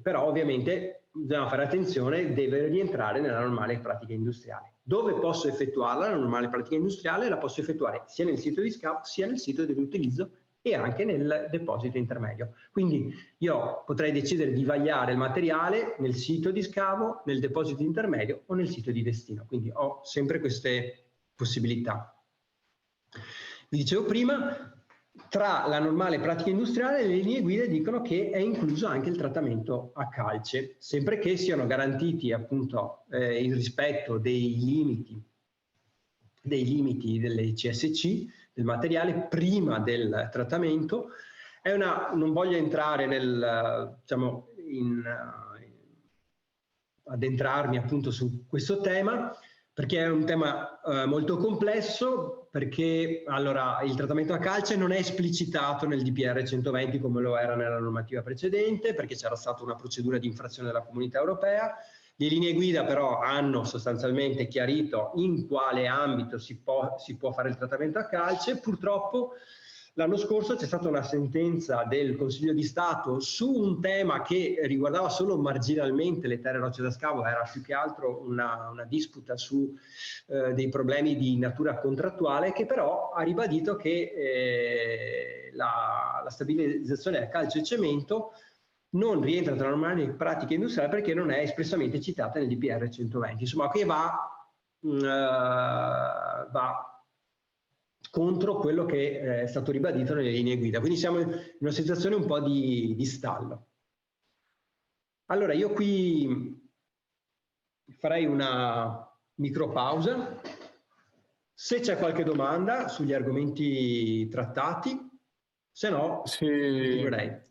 però ovviamente bisogna fare attenzione, deve rientrare nella normale pratica industriale. Dove posso effettuarla, la normale pratica industriale? La posso effettuare sia nel sito di scavo, sia nel sito di riutilizzo e anche nel deposito intermedio. Quindi io potrei decidere di vagliare il materiale nel sito di scavo, nel deposito intermedio o nel sito di destino. Quindi ho sempre queste possibilità. Vi dicevo prima, tra la normale pratica industriale le linee guida dicono che è incluso anche il trattamento a calce, sempre che siano garantiti appunto il rispetto dei limiti delle CSC, del materiale prima del trattamento. Non voglio entrare addentrarmi appunto su questo tema, perché è un tema molto complesso, perché allora il trattamento a calce non è esplicitato nel DPR 120 come lo era nella normativa precedente, perché c'era stata una procedura di infrazione della Comunità Europea. Le linee guida però hanno sostanzialmente chiarito in quale ambito si può fare il trattamento a calce. Purtroppo l'anno scorso c'è stata una sentenza del Consiglio di Stato su un tema che riguardava solo marginalmente le terre e rocce da scavo, era più che altro una disputa su dei problemi di natura contrattuale, che però ha ribadito che la stabilizzazione a calce e cemento non rientra tra le normali pratiche industriali perché non è espressamente citata nel DPR 120. Insomma, che va contro quello che è stato ribadito nelle linee guida. Quindi siamo in una situazione un po' di stallo. Allora, io qui farei una micropausa. Se c'è qualche domanda sugli argomenti trattati, se no, continuerei.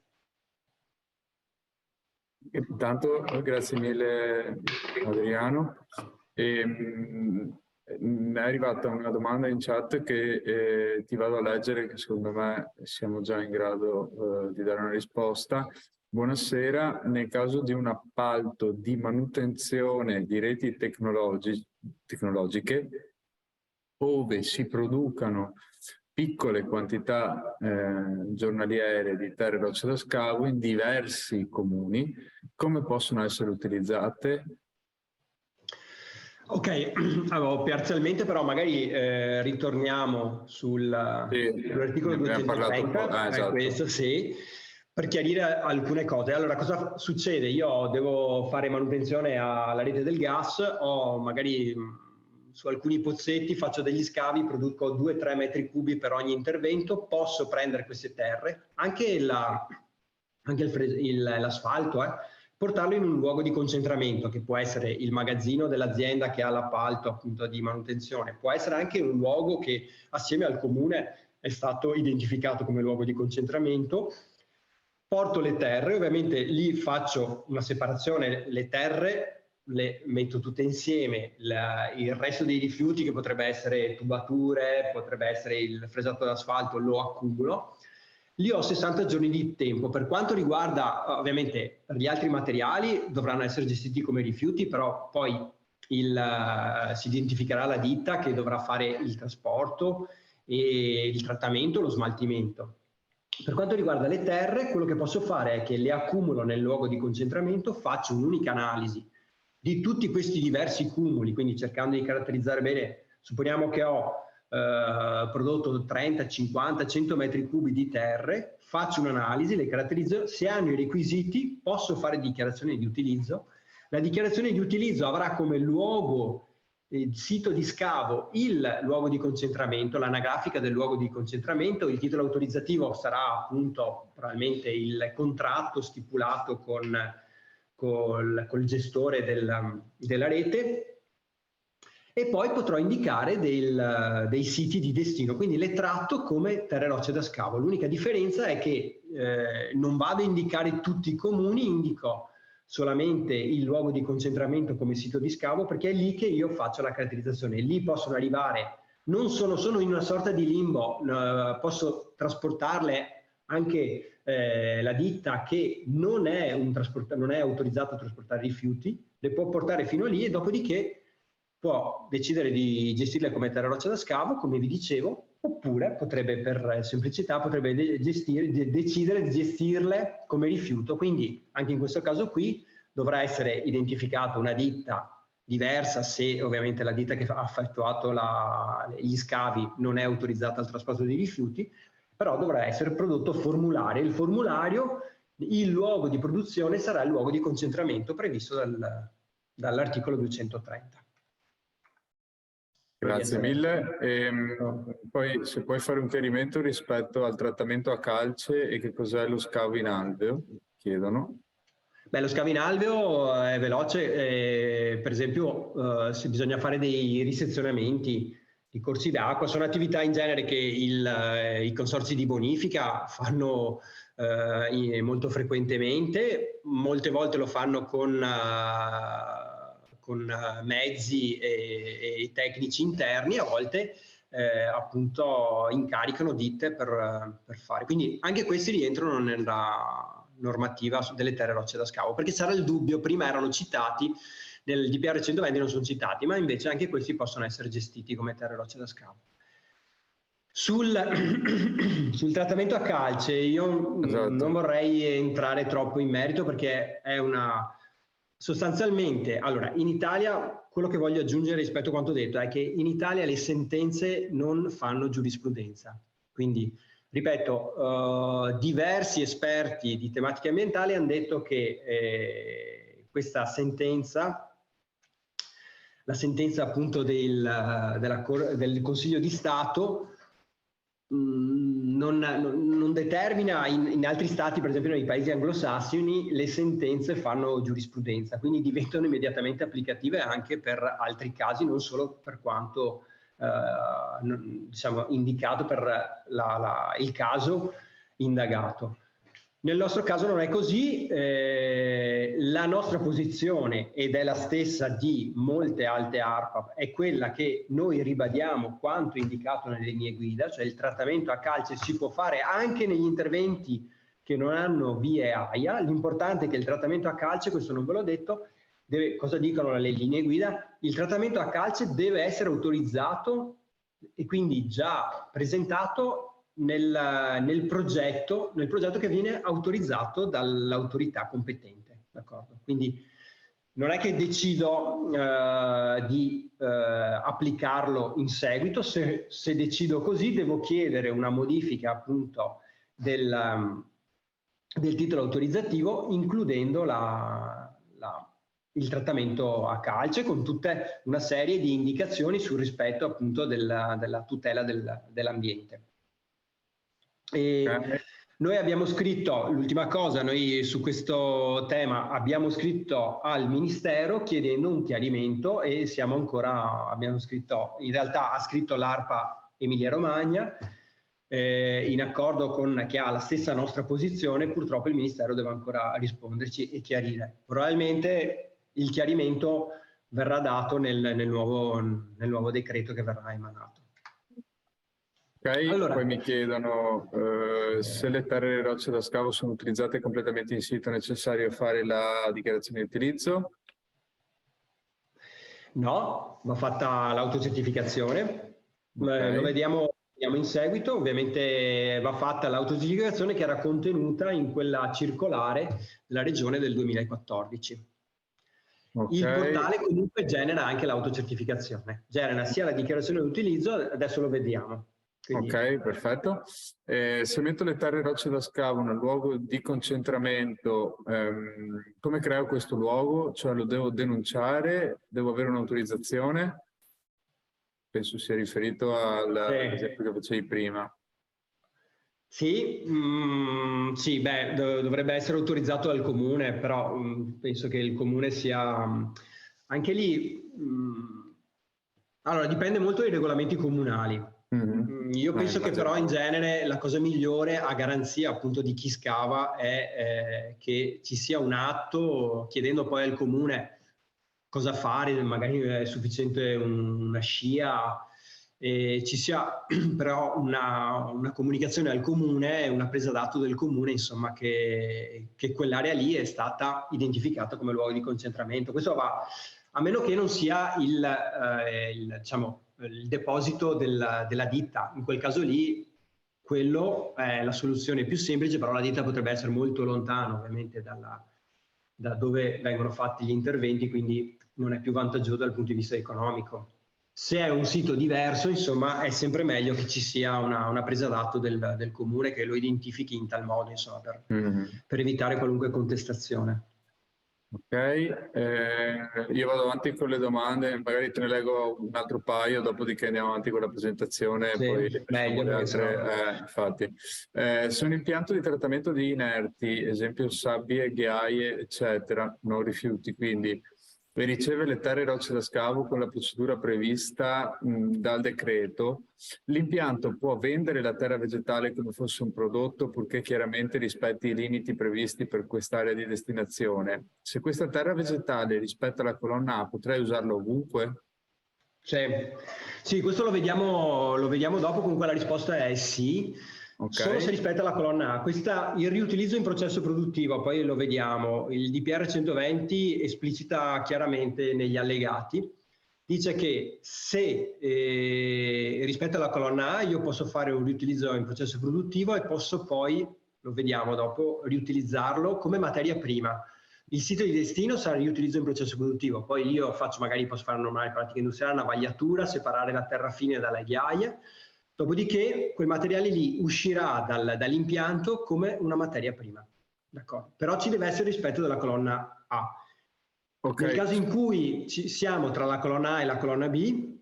Intanto, grazie mille Adriano. È arrivata una domanda in chat che ti vado a leggere, che secondo me siamo già in grado di dare una risposta. Buonasera, nel caso di un appalto di manutenzione di reti tecnologiche, ove si producano piccole quantità giornaliere di terre e rocce da scavo in diversi comuni, come possono essere utilizzate? Ok, allora, parzialmente però magari ritorniamo sull'articolo 230, esatto. Questo sì, per chiarire alcune cose. Allora, cosa succede? Io devo fare manutenzione alla rete del gas, o magari su alcuni pozzetti faccio degli scavi, produco 2-3 metri cubi per ogni intervento, posso prendere queste terre, anche l'asfalto, portarlo in un luogo di concentramento, che può essere il magazzino dell'azienda che ha l'appalto appunto di manutenzione, può essere anche un luogo che assieme al comune è stato identificato come luogo di concentramento. Porto le terre, ovviamente lì faccio una separazione, le terre le metto tutte insieme, il resto dei rifiuti, che potrebbe essere tubature, potrebbe essere il fresato d'asfalto, lo accumulo. Lì ho 60 giorni di tempo. Per quanto riguarda ovviamente gli altri materiali, dovranno essere gestiti come rifiuti, però poi si identificherà la ditta che dovrà fare il trasporto e il trattamento, lo smaltimento. Per quanto riguarda le terre, quello che posso fare è che le accumulo nel luogo di concentramento, faccio un'unica analisi di tutti questi diversi cumuli, quindi cercando di caratterizzare bene. Supponiamo che ho prodotto 30, 50, 100 metri cubi di terre, faccio un'analisi, le caratterizzo, se hanno i requisiti posso fare dichiarazione di utilizzo. La dichiarazione di utilizzo avrà come luogo, sito di scavo, il luogo di concentramento, l'anagrafica del luogo di concentramento. Il titolo autorizzativo sarà appunto probabilmente il contratto stipulato col gestore della rete, e poi potrò indicare dei siti di destino, quindi le tratto come terre e rocce da scavo. L'unica differenza è che non vado a indicare tutti i comuni, indico solamente il luogo di concentramento come sito di scavo, perché è lì che io faccio la caratterizzazione. Lì possono arrivare, sono in una sorta di limbo, posso trasportarle anche la ditta che non è autorizzata a trasportare rifiuti, le può portare fino lì, e dopodiché può decidere di gestirle come terra roccia da scavo, come vi dicevo, oppure potrebbe, per semplicità, potrebbe decidere di gestirle come rifiuto. Quindi anche in questo caso qui dovrà essere identificata una ditta diversa, se ovviamente la ditta che ha effettuato gli scavi non è autorizzata al trasporto di rifiuti, però dovrà essere prodotto formulario. Il formulario, il luogo di produzione sarà il luogo di concentramento previsto dall'articolo 230. Grazie mille. Poi se puoi fare un chiarimento rispetto al trattamento a calce e che cos'è lo scavo in alveo, chiedono. Beh, lo scavo in alveo è veloce, per esempio se bisogna fare dei risezionamenti di corsi d'acqua, sono attività in genere che i consorzi di bonifica fanno molto frequentemente, molte volte lo fanno con mezzi e tecnici interni, a volte appunto incaricano ditte per fare. Quindi anche questi rientrano nella normativa delle terre e rocce da scavo, perché c'era il dubbio, prima erano citati, nel DPR 120 non sono citati, ma invece anche questi possono essere gestiti come terre e rocce da scavo. Sul trattamento a calce io Esatto. non vorrei entrare troppo in merito, perché è sostanzialmente, allora, in Italia, quello che voglio aggiungere rispetto a quanto detto è che in Italia le sentenze non fanno giurisprudenza. Quindi, ripeto, diversi esperti di tematiche ambientali hanno detto che questa sentenza, la sentenza appunto del Consiglio di Stato, non determina in altri stati, per esempio nei paesi anglosassoni, le sentenze fanno giurisprudenza, quindi diventano immediatamente applicative anche per altri casi, non solo per quanto diciamo indicato per il caso indagato. Nel nostro caso non è così, la nostra posizione, ed è la stessa di molte altre ARPA, è quella che noi ribadiamo quanto indicato nelle linee guida, cioè il trattamento a calce si può fare anche negli interventi che non hanno vie AIA. L'importante è che il trattamento a calce, questo non ve l'ho detto, cosa dicono le linee guida? Il trattamento a calce deve essere autorizzato e quindi già presentato nel progetto che viene autorizzato dall'autorità competente, d'accordo? Quindi non è che decido di applicarlo in seguito. Se decido così, devo chiedere una modifica appunto del titolo autorizzativo, includendo il trattamento a calce, con tutta una serie di indicazioni sul rispetto appunto della tutela dell'ambiente. Noi abbiamo scritto, l'ultima cosa, noi su questo tema abbiamo scritto al Ministero chiedendo un chiarimento, e abbiamo scritto, in realtà ha scritto l'ARPA Emilia Romagna, in accordo che ha la stessa nostra posizione. Purtroppo il Ministero deve ancora risponderci e chiarire. Probabilmente il chiarimento verrà dato nel nuovo decreto che verrà emanato. Ok, allora, poi mi chiedono se le terre e le rocce da scavo sono utilizzate completamente in sito, è necessario fare la dichiarazione di utilizzo? No, va fatta l'autocertificazione, Okay. lo vediamo in seguito. Ovviamente va fatta l'autocertificazione che era contenuta in quella circolare della Regione del 2014. Okay. Il portale comunque genera anche l'autocertificazione, genera sia la dichiarazione di utilizzo, adesso lo vediamo. Quindi... Ok, perfetto. Se metto le terre e rocce da scavo nel luogo di concentramento, come creo questo luogo? Cioè lo devo denunciare? Devo avere un'autorizzazione? Penso sia riferito all'esempio che facevi prima. Sì, sì, beh, dovrebbe essere autorizzato dal comune, però penso che il comune sia anche lì. Allora, dipende molto dai regolamenti comunali. Io penso che però in genere la cosa migliore, a garanzia appunto di chi scava, è che ci sia un atto chiedendo poi al comune cosa fare, magari è sufficiente una scia, e ci sia però una comunicazione al comune, una presa d'atto del comune, insomma, che quell'area lì è stata identificata come luogo di concentramento. Questo va, a meno che non sia diciamo, il deposito della ditta. In quel caso lì, quello è la soluzione più semplice, però la ditta potrebbe essere molto lontana ovviamente da dove vengono fatti gli interventi, quindi non è più vantaggioso dal punto di vista economico. Se è un sito diverso, insomma, è sempre meglio che ci sia una presa d'atto del comune che lo identifichi in tal modo, insomma, per evitare qualunque contestazione. Ok, io vado avanti con le domande, magari te ne leggo un altro paio, dopodiché andiamo avanti con la presentazione, sì, poi le meglio, le altre. Infatti. Sono impianto di trattamento di inerti, esempio sabbie, ghiaie, eccetera, non rifiuti, quindi e riceve le terre e rocce da scavo con la procedura prevista dal decreto. L'impianto può vendere la terra vegetale come fosse un prodotto, purché chiaramente rispetti i limiti previsti per quest'area di destinazione. Se questa terra vegetale rispetta la colonna A, potrei usarla ovunque? Sì, questo lo vediamo dopo. Comunque la risposta è sì. Okay. Solo se rispetta la colonna A. Il riutilizzo in processo produttivo, poi lo vediamo, il DPR 120 esplicita chiaramente negli allegati, dice che se rispetto alla colonna A io posso fare un riutilizzo in processo produttivo e posso poi, lo vediamo dopo, riutilizzarlo come materia prima. Il sito di destino sarà riutilizzo in processo produttivo, poi io posso fare una normale pratica industriale, una vagliatura, separare la terra fine dalle ghiaie, dopodiché quel materiale lì uscirà dall'impianto come una materia prima. D'accordo? Però ci deve essere rispetto della colonna A. Nel caso in cui siamo tra la colonna A e la colonna B,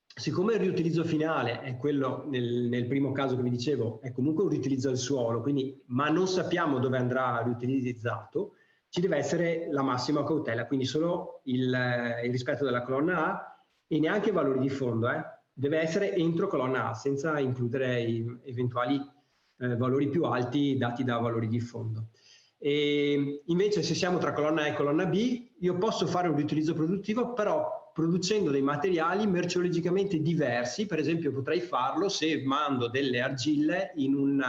siccome il riutilizzo finale è quello, nel primo caso che vi dicevo, è comunque un riutilizzo del suolo, quindi, ma non sappiamo dove andrà riutilizzato, ci deve essere la massima cautela, quindi solo il rispetto della colonna A e neanche valori di fondo, deve essere entro colonna A, senza includere i eventuali valori più alti dati da valori di fondo. E invece se siamo tra colonna A e colonna B, io posso fare un riutilizzo produttivo, però producendo dei materiali merceologicamente diversi. Per esempio potrei farlo se mando delle argille in un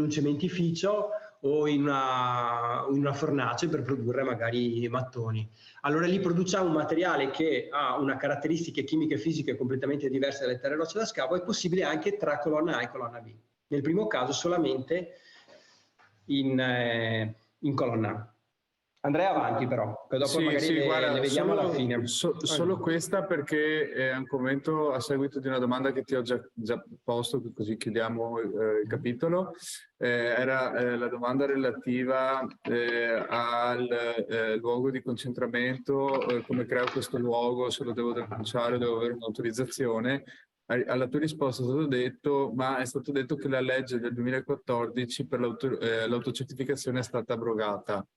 cementificio o in una fornace per produrre magari mattoni. Allora lì produciamo un materiale che ha una caratteristiche chimiche e fisiche completamente diverse dalle terre e rocce da scavo. È possibile anche tra colonna A e colonna B. Nel primo caso solamente in colonna A. Andrei avanti però, che dopo magari le vediamo alla fine. Solo questa, perché è un commento a seguito di una domanda che ti ho già posto, così chiudiamo il capitolo. Era la domanda relativa al luogo di concentramento, come creo questo luogo, se lo devo denunciare, devo avere un'autorizzazione. Alla tua risposta è stato detto che la legge del 2014 per l'autocertificazione è stata abrogata.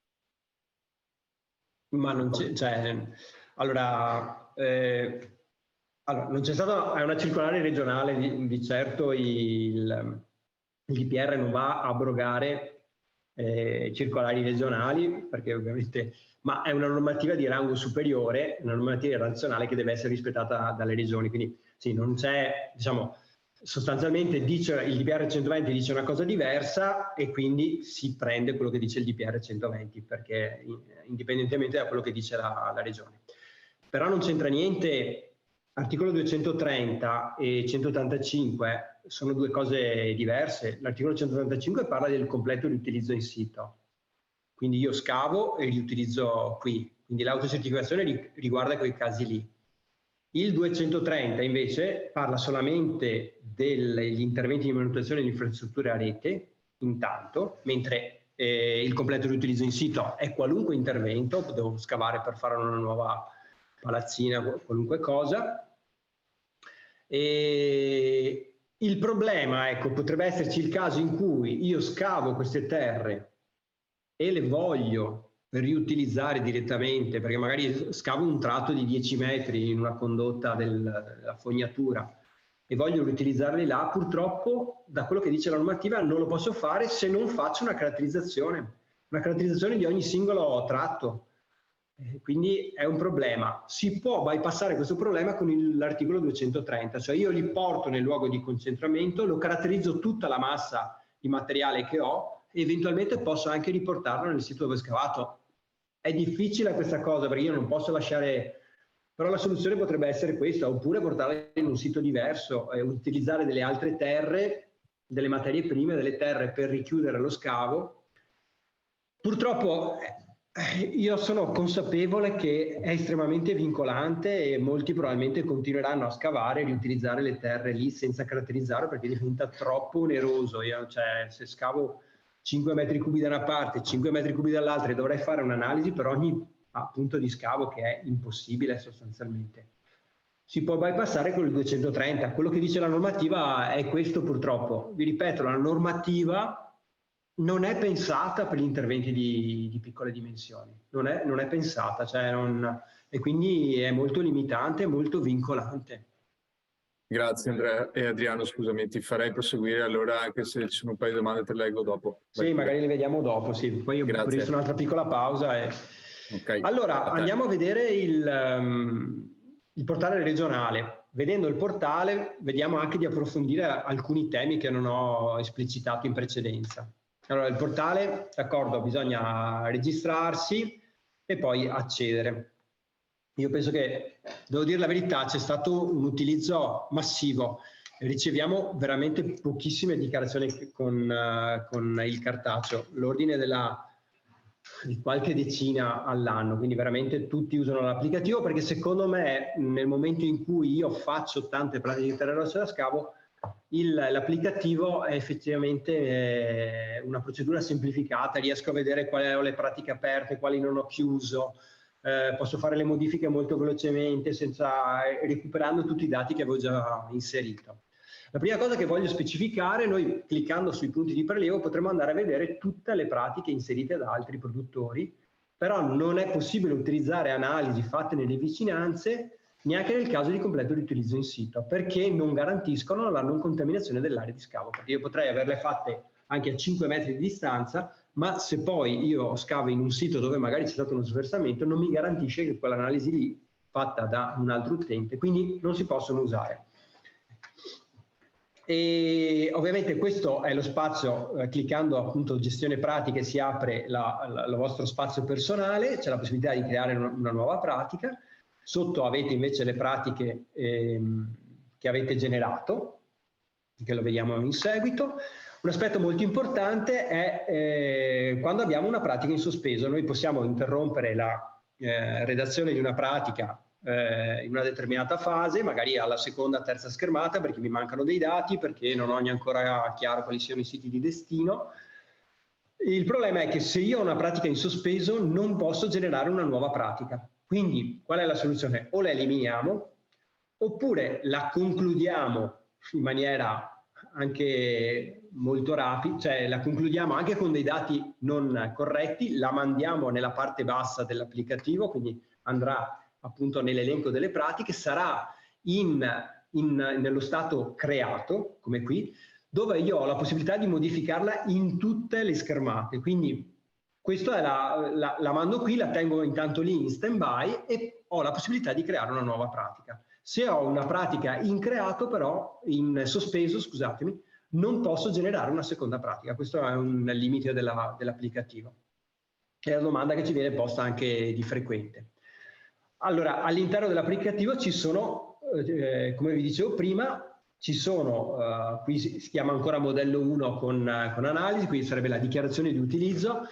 Ma non c'è, allora non c'è stata, è una circolare regionale, di certo il DPR non va a abrogare circolari regionali, perché ovviamente, ma è una normativa di rango superiore, una normativa nazionale che deve essere rispettata dalle regioni, quindi sì, non c'è, diciamo, sostanzialmente il DPR 120 dice una cosa diversa e quindi si prende quello che dice il DPR 120, perché indipendentemente da quello che dice la regione. Però non c'entra niente, articolo 230 e 185 sono due cose diverse. L'articolo 185 parla del completo riutilizzo in sito, quindi io scavo e riutilizzo qui, quindi l'autocertificazione riguarda quei casi lì. Il 230 invece parla solamente degli interventi di manutenzione di infrastrutture a rete, intanto, mentre il completo riutilizzo in sito è qualunque intervento, devo scavare per fare una nuova palazzina, qualunque cosa. E il problema, ecco, potrebbe esserci il caso in cui io scavo queste terre e le voglio riutilizzare direttamente, perché magari scavo un tratto di 10 metri in una condotta della fognatura e voglio riutilizzarli là. Purtroppo, da quello che dice la normativa, non lo posso fare se non faccio una caratterizzazione di ogni singolo tratto. Quindi è un problema. Si può bypassare questo problema con l'articolo 230, cioè io li porto nel luogo di concentramento, lo caratterizzo tutta la massa di materiale che ho e eventualmente posso anche riportarlo nel sito dove ho scavato. È difficile questa cosa perché io non posso lasciare, però la soluzione potrebbe essere questa, oppure portarla in un sito diverso e utilizzare delle altre terre, delle materie prime, delle terre per richiudere lo scavo. Purtroppo io sono consapevole che è estremamente vincolante e molti probabilmente continueranno a scavare e riutilizzare le terre lì senza caratterizzare, perché diventa troppo oneroso. Cioè, se scavo 5 metri cubi da una parte, 5 metri cubi dall'altra e dovrei fare un'analisi per ogni punto di scavo, che è impossibile sostanzialmente. Si può bypassare con il 230. Quello che dice la normativa è questo, purtroppo. Vi ripeto, la normativa non è pensata per gli interventi di piccole dimensioni, non è pensata, cioè e quindi è molto limitante, molto vincolante. Grazie Andrea e Adriano, scusami, ti farei proseguire allora, anche se ci sono un paio di domande te le leggo dopo. Sì, magari le vediamo dopo, sì. Poi io preso un'altra piccola pausa. Okay. Allora, andiamo a vedere il portale regionale. Vedendo il portale, vediamo anche di approfondire alcuni temi che non ho esplicitato in precedenza. Allora, il portale, d'accordo, bisogna registrarsi e poi accedere. io penso che, devo dire la verità, c'è stato un utilizzo massivo. Riceviamo veramente pochissime dichiarazioni con il cartaceo, l'ordine di qualche decina all'anno, quindi veramente tutti usano l'applicativo, perché secondo me nel momento in cui io faccio tante pratiche di terra rossa da scavo, l'applicativo è effettivamente una procedura semplificata, riesco a vedere quali ho le pratiche aperte, quali non ho chiuso, posso fare le modifiche molto velocemente recuperando tutti i dati che avevo già inserito. La prima cosa che voglio specificare, noi cliccando sui punti di prelievo potremo andare a vedere tutte le pratiche inserite da altri produttori, però non è possibile utilizzare analisi fatte nelle vicinanze neanche nel caso di completo riutilizzo in sito, perché non garantiscono la non contaminazione dell'area di scavo, perché io potrei averle fatte anche a 5 metri di distanza, ma se poi io scavo in un sito dove magari c'è stato uno sversamento, non mi garantisce che quell'analisi lì fatta da un altro utente, quindi non si possono usare. E ovviamente questo è lo spazio, cliccando appunto gestione pratiche si apre il vostro spazio personale, c'è la possibilità di creare una nuova pratica, sotto avete invece le pratiche che avete generato, che lo vediamo in seguito. Un aspetto molto importante è quando abbiamo una pratica in sospeso, noi possiamo interrompere la redazione di una pratica in una determinata fase, magari alla seconda, terza schermata, perché mi mancano dei dati, perché non ho ancora chiaro quali siano i siti di destino. Il problema è che se io ho una pratica in sospeso non posso generare una nuova pratica. Quindi qual è la soluzione? O la eliminiamo, oppure la concludiamo in maniera anche molto rapida, cioè la concludiamo anche con dei dati non corretti, la mandiamo nella parte bassa dell'applicativo, quindi andrà appunto nell'elenco delle pratiche, sarà nello stato creato, come qui, dove io ho la possibilità di modificarla in tutte le schermate. Quindi questo è la mando qui, la tengo intanto lì in stand-by e ho la possibilità di creare una nuova pratica. Se ho una pratica in creato, però, in sospeso, scusatemi, non posso generare una seconda pratica. Questo è un limite dell'applicativo. È una domanda che ci viene posta anche di frequente. Allora, all'interno dell'applicativo ci sono, come vi dicevo prima, ci sono, qui si chiama ancora modello 1 con analisi, quindi sarebbe la dichiarazione di utilizzo.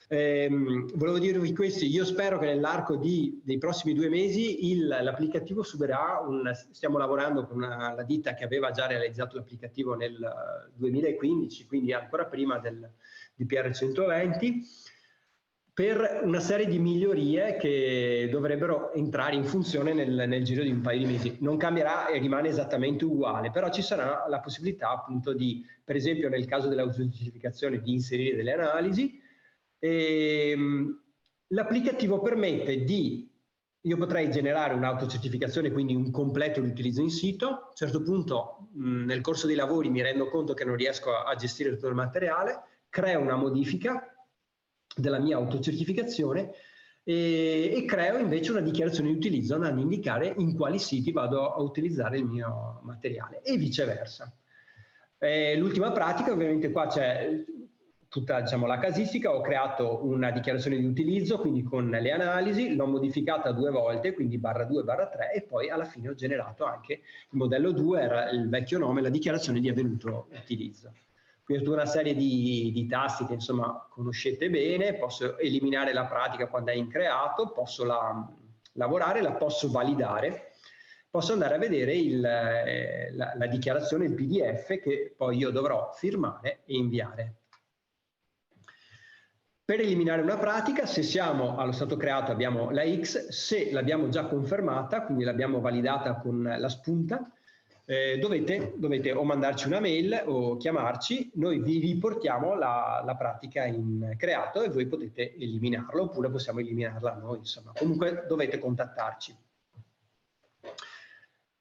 Volevo dirvi questi, io spero che nell'arco dei prossimi 2 mesi l'applicativo subirà stiamo lavorando con la ditta che aveva già realizzato l'applicativo nel 2015, quindi ancora prima del DPR 120, per una serie di migliorie che dovrebbero entrare in funzione nel giro di un paio di mesi. Non cambierà e rimane esattamente uguale, però ci sarà la possibilità appunto di, per esempio nel caso dell'autocertificazione, di inserire delle analisi. L'applicativo permette io potrei generare un'autocertificazione, quindi un completo riutilizzo in sito. A un certo punto nel corso dei lavori mi rendo conto che non riesco a gestire tutto il materiale, creo una modifica della mia autocertificazione e creo invece una dichiarazione di utilizzo andando a indicare in quali siti vado a utilizzare il mio materiale e viceversa. L'ultima pratica, ovviamente qua c'è tutta, diciamo, la casistica. Ho creato una dichiarazione di utilizzo, quindi con le analisi, l'ho modificata 2 volte, quindi /2 /3, e poi alla fine ho generato anche il modello 2, era il vecchio nome, la dichiarazione di avvenuto utilizzo. Quindi tutta una serie di tasti che insomma conoscete bene. Posso eliminare la pratica quando è in creato, posso lavorare, la posso validare, posso andare a vedere la dichiarazione, il PDF, che poi io dovrò firmare e inviare. Per eliminare una pratica, se siamo allo stato creato abbiamo la X, se l'abbiamo già confermata, quindi l'abbiamo validata con la spunta, dovete o mandarci una mail o chiamarci, noi vi riportiamo la pratica in creato e voi potete eliminarla, oppure possiamo eliminarla noi, insomma. Comunque dovete contattarci.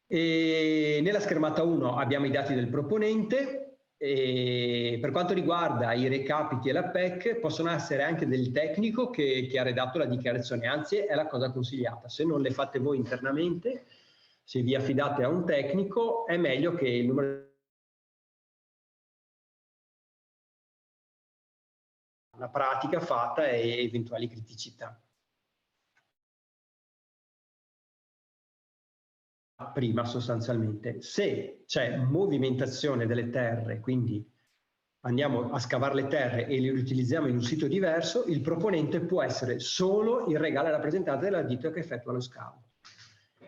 E nella schermata 1 abbiamo i dati del proponente. E per quanto riguarda i recapiti e la PEC, possono essere anche del tecnico che ha redatto la dichiarazione, anzi è la cosa consigliata. Se non le fate voi internamente, se vi affidate a un tecnico, è meglio che il numero la pratica fatta e eventuali criticità. prima sostanzialmente. Se c'è movimentazione delle terre, quindi andiamo a scavare le terre e le riutilizziamo in un sito diverso, il proponente può essere solo il regale rappresentante della ditta che effettua lo scavo.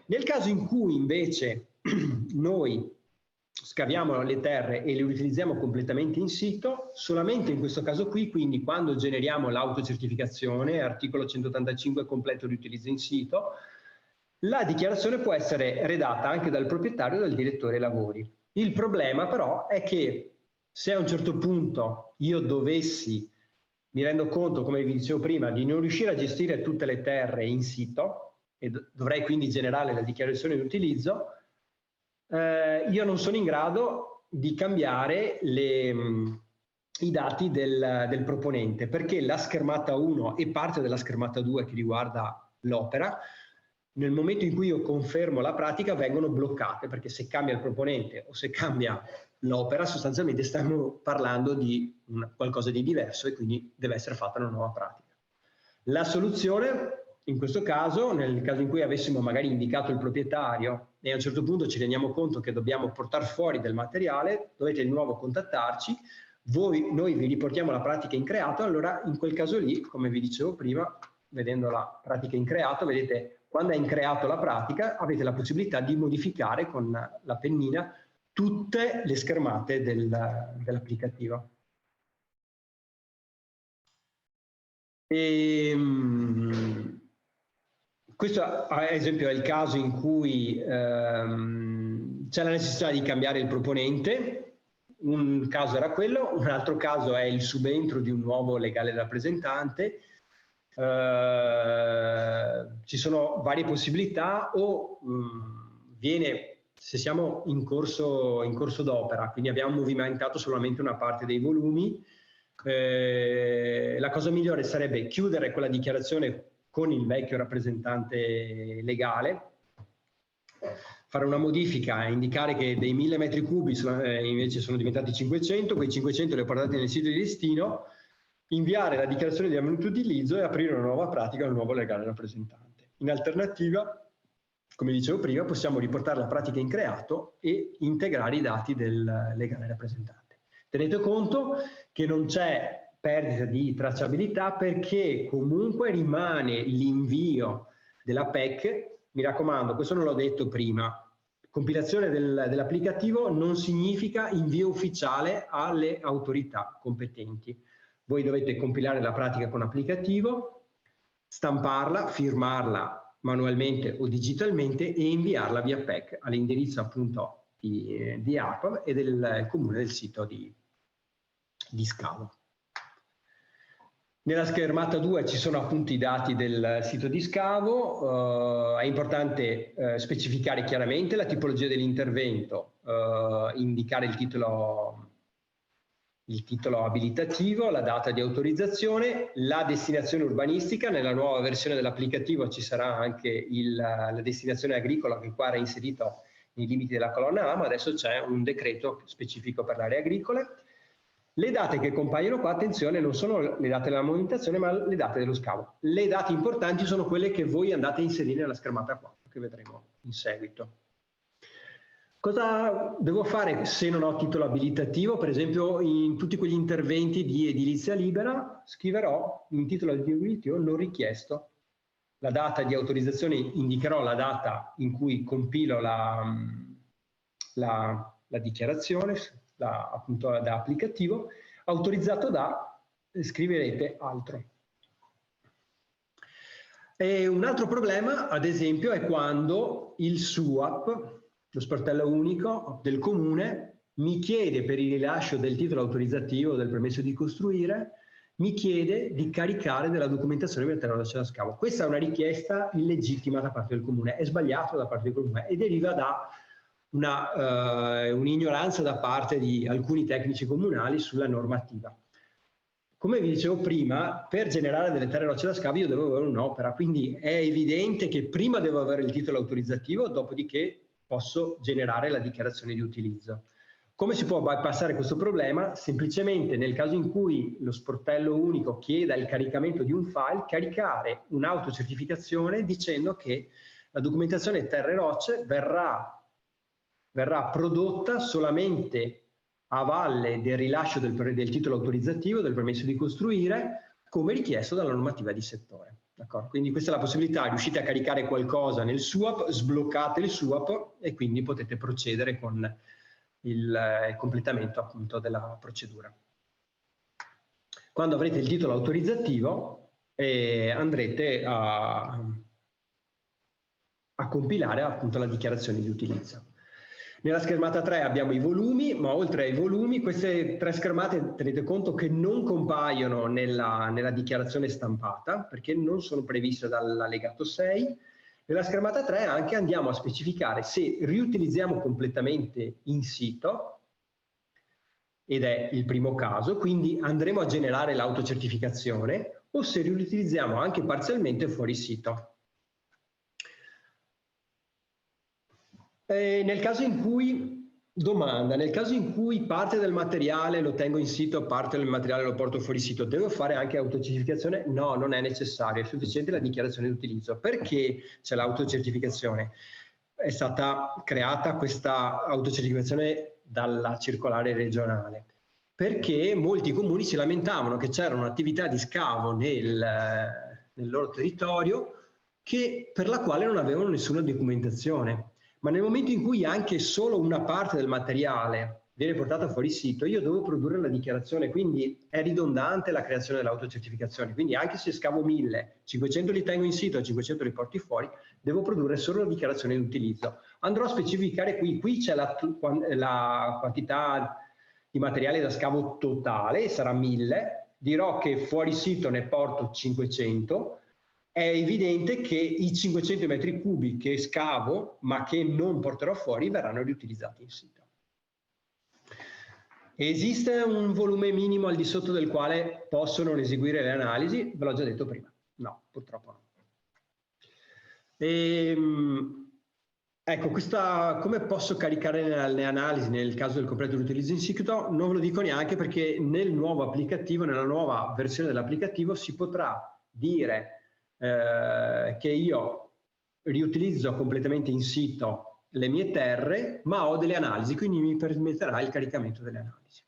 Nel caso in cui invece noi scaviamo le terre e le utilizziamo completamente in sito, solamente in questo caso qui, quindi quando generiamo l'autocertificazione, articolo 185 completo di utilizzo in sito, la dichiarazione può essere redatta anche dal proprietario e dal direttore lavori. Il problema però è che se a un certo punto io dovessi, mi rendo conto, come vi dicevo prima, di non riuscire a gestire tutte le terre in sito e dovrei quindi generare la dichiarazione di utilizzo, io non sono in grado di cambiare i dati del proponente, perché la schermata 1 e parte della schermata 2 che riguarda l'opera, nel momento in cui io confermo la pratica vengono bloccate, perché se cambia il proponente o se cambia l'opera sostanzialmente stiamo parlando di qualcosa di diverso e quindi deve essere fatta una nuova pratica. La soluzione in questo caso, nel caso in cui avessimo magari indicato il proprietario e a un certo punto ci rendiamo conto che dobbiamo portare fuori del materiale, dovete di nuovo contattarci, noi vi riportiamo la pratica in creato, allora in quel caso lì, come vi dicevo prima, vedendo la pratica in creato, vedete quando è in creato la pratica avete la possibilità di modificare con la pennina tutte le schermate dell'applicativo. Questo ad esempio è il caso in cui c'è la necessità di cambiare il proponente. Un caso era quello, un altro caso è il subentro di un nuovo legale rappresentante. Ci sono varie possibilità o se siamo in corso d'opera, quindi abbiamo movimentato solamente una parte dei volumi, la cosa migliore sarebbe chiudere quella dichiarazione con il vecchio rappresentante legale, fare una modifica e indicare che dei 1000 metri cubi invece sono diventati 500, quei 500 li ho portati nel sito di destino, inviare la dichiarazione di avvenuto utilizzo e aprire una nuova pratica al nuovo legale rappresentante. In alternativa, come dicevo prima, possiamo riportare la pratica in creato e integrare i dati del legale rappresentante. Tenete conto che non c'è perdita di tracciabilità perché comunque rimane l'invio della PEC. Mi raccomando, questo non l'ho detto prima, compilazione dell'applicativo non significa invio ufficiale alle autorità competenti. Voi dovete compilare la pratica con applicativo, stamparla, firmarla manualmente o digitalmente e inviarla via PEC all'indirizzo appunto di ARPAV e del comune del sito di scavo. Nella schermata 2 ci sono appunto i dati del sito di scavo, è importante specificare chiaramente la tipologia dell'intervento, indicare il titolo abilitativo, la data di autorizzazione, la destinazione urbanistica. Nella nuova versione dell'applicativo ci sarà anche la destinazione agricola che qua era inserito nei limiti della colonna A, ma adesso c'è un decreto specifico per le aree agricole. Le date che compaiono qua, attenzione, non sono le date della movimentazione, ma le date dello scavo. Le date importanti sono quelle che voi andate a inserire nella schermata 4, che vedremo in seguito. Cosa devo fare se non ho titolo abilitativo? Per esempio, in tutti quegli interventi di edilizia libera, scriverò in titolo abilitativo non richiesto. La data di autorizzazione indicherò la data in cui compilo la dichiarazione, appunto da applicativo, autorizzato da, scriverete altro. E un altro problema, ad esempio, è quando il SUAP, lo sportello unico del comune, mi chiede per il rilascio del titolo autorizzativo del permesso di costruire, mi chiede di caricare della documentazione per terra da scavo. Questa è una richiesta illegittima da parte del comune, è sbagliato da parte del comune e deriva da un'ignoranza da parte di alcuni tecnici comunali sulla normativa. Come vi dicevo prima, per generare delle terre rocce da scavo io devo avere un'opera, quindi è evidente che prima devo avere il titolo autorizzativo, dopodiché posso generare la dichiarazione di utilizzo. Come si può bypassare questo problema? Semplicemente nel caso in cui lo sportello unico chieda il caricamento di un file, caricare un'autocertificazione dicendo che La documentazione terre e rocce verrà prodotta solamente a valle del rilascio del titolo autorizzativo, del permesso di costruire, come richiesto dalla normativa di settore. Quindi questa è la possibilità, riuscite a caricare qualcosa nel SUAP, sbloccate il SUAP e quindi potete procedere con il completamento appunto della procedura. Quando avrete il titolo autorizzativo andrete a compilare appunto la dichiarazione di utilizzo. Nella schermata 3 abbiamo i volumi, ma oltre ai volumi, queste 3 schermate tenete conto che non compaiono nella dichiarazione stampata, perché non sono previste dall'allegato 6. Nella schermata 3 anche andiamo a specificare se riutilizziamo completamente in sito, ed è il primo caso, quindi andremo a generare l'autocertificazione, o se riutilizziamo anche parzialmente fuori sito. Nel caso in cui, nel caso in cui parte del materiale lo tengo in sito, parte del materiale lo porto fuori sito, devo fare anche autocertificazione? No, non è necessario, è sufficiente la dichiarazione di utilizzo. Perché c'è l'autocertificazione? È stata creata questa autocertificazione dalla circolare regionale, perché molti comuni si lamentavano che c'era un'attività di scavo nel loro territorio per la quale non avevano nessuna documentazione. Ma nel momento in cui anche solo una parte del materiale viene portata fuori sito, io devo produrre la dichiarazione, quindi è ridondante la creazione dell'autocertificazione. Quindi anche se scavo 1000, 500 li tengo in sito e 500 li porti fuori, devo produrre solo la dichiarazione di utilizzo. Andrò a specificare qui c'è la quantità di materiale da scavo totale, sarà 1000, dirò che fuori sito ne porto 500, è evidente che i 500 metri cubi che scavo ma che non porterò fuori verranno riutilizzati in sito. Esiste un volume minimo al di sotto del quale possono eseguire le analisi? Ve l'ho già detto prima. No, purtroppo no. Ecco, come posso caricare le analisi nel caso del completo riutilizzo in sito? Non ve lo dico neanche, perché nel nuovo applicativo, nella nuova versione dell'applicativo, si potrà dire che io riutilizzo completamente in sito le mie terre, ma ho delle analisi, quindi mi permetterà il caricamento delle analisi.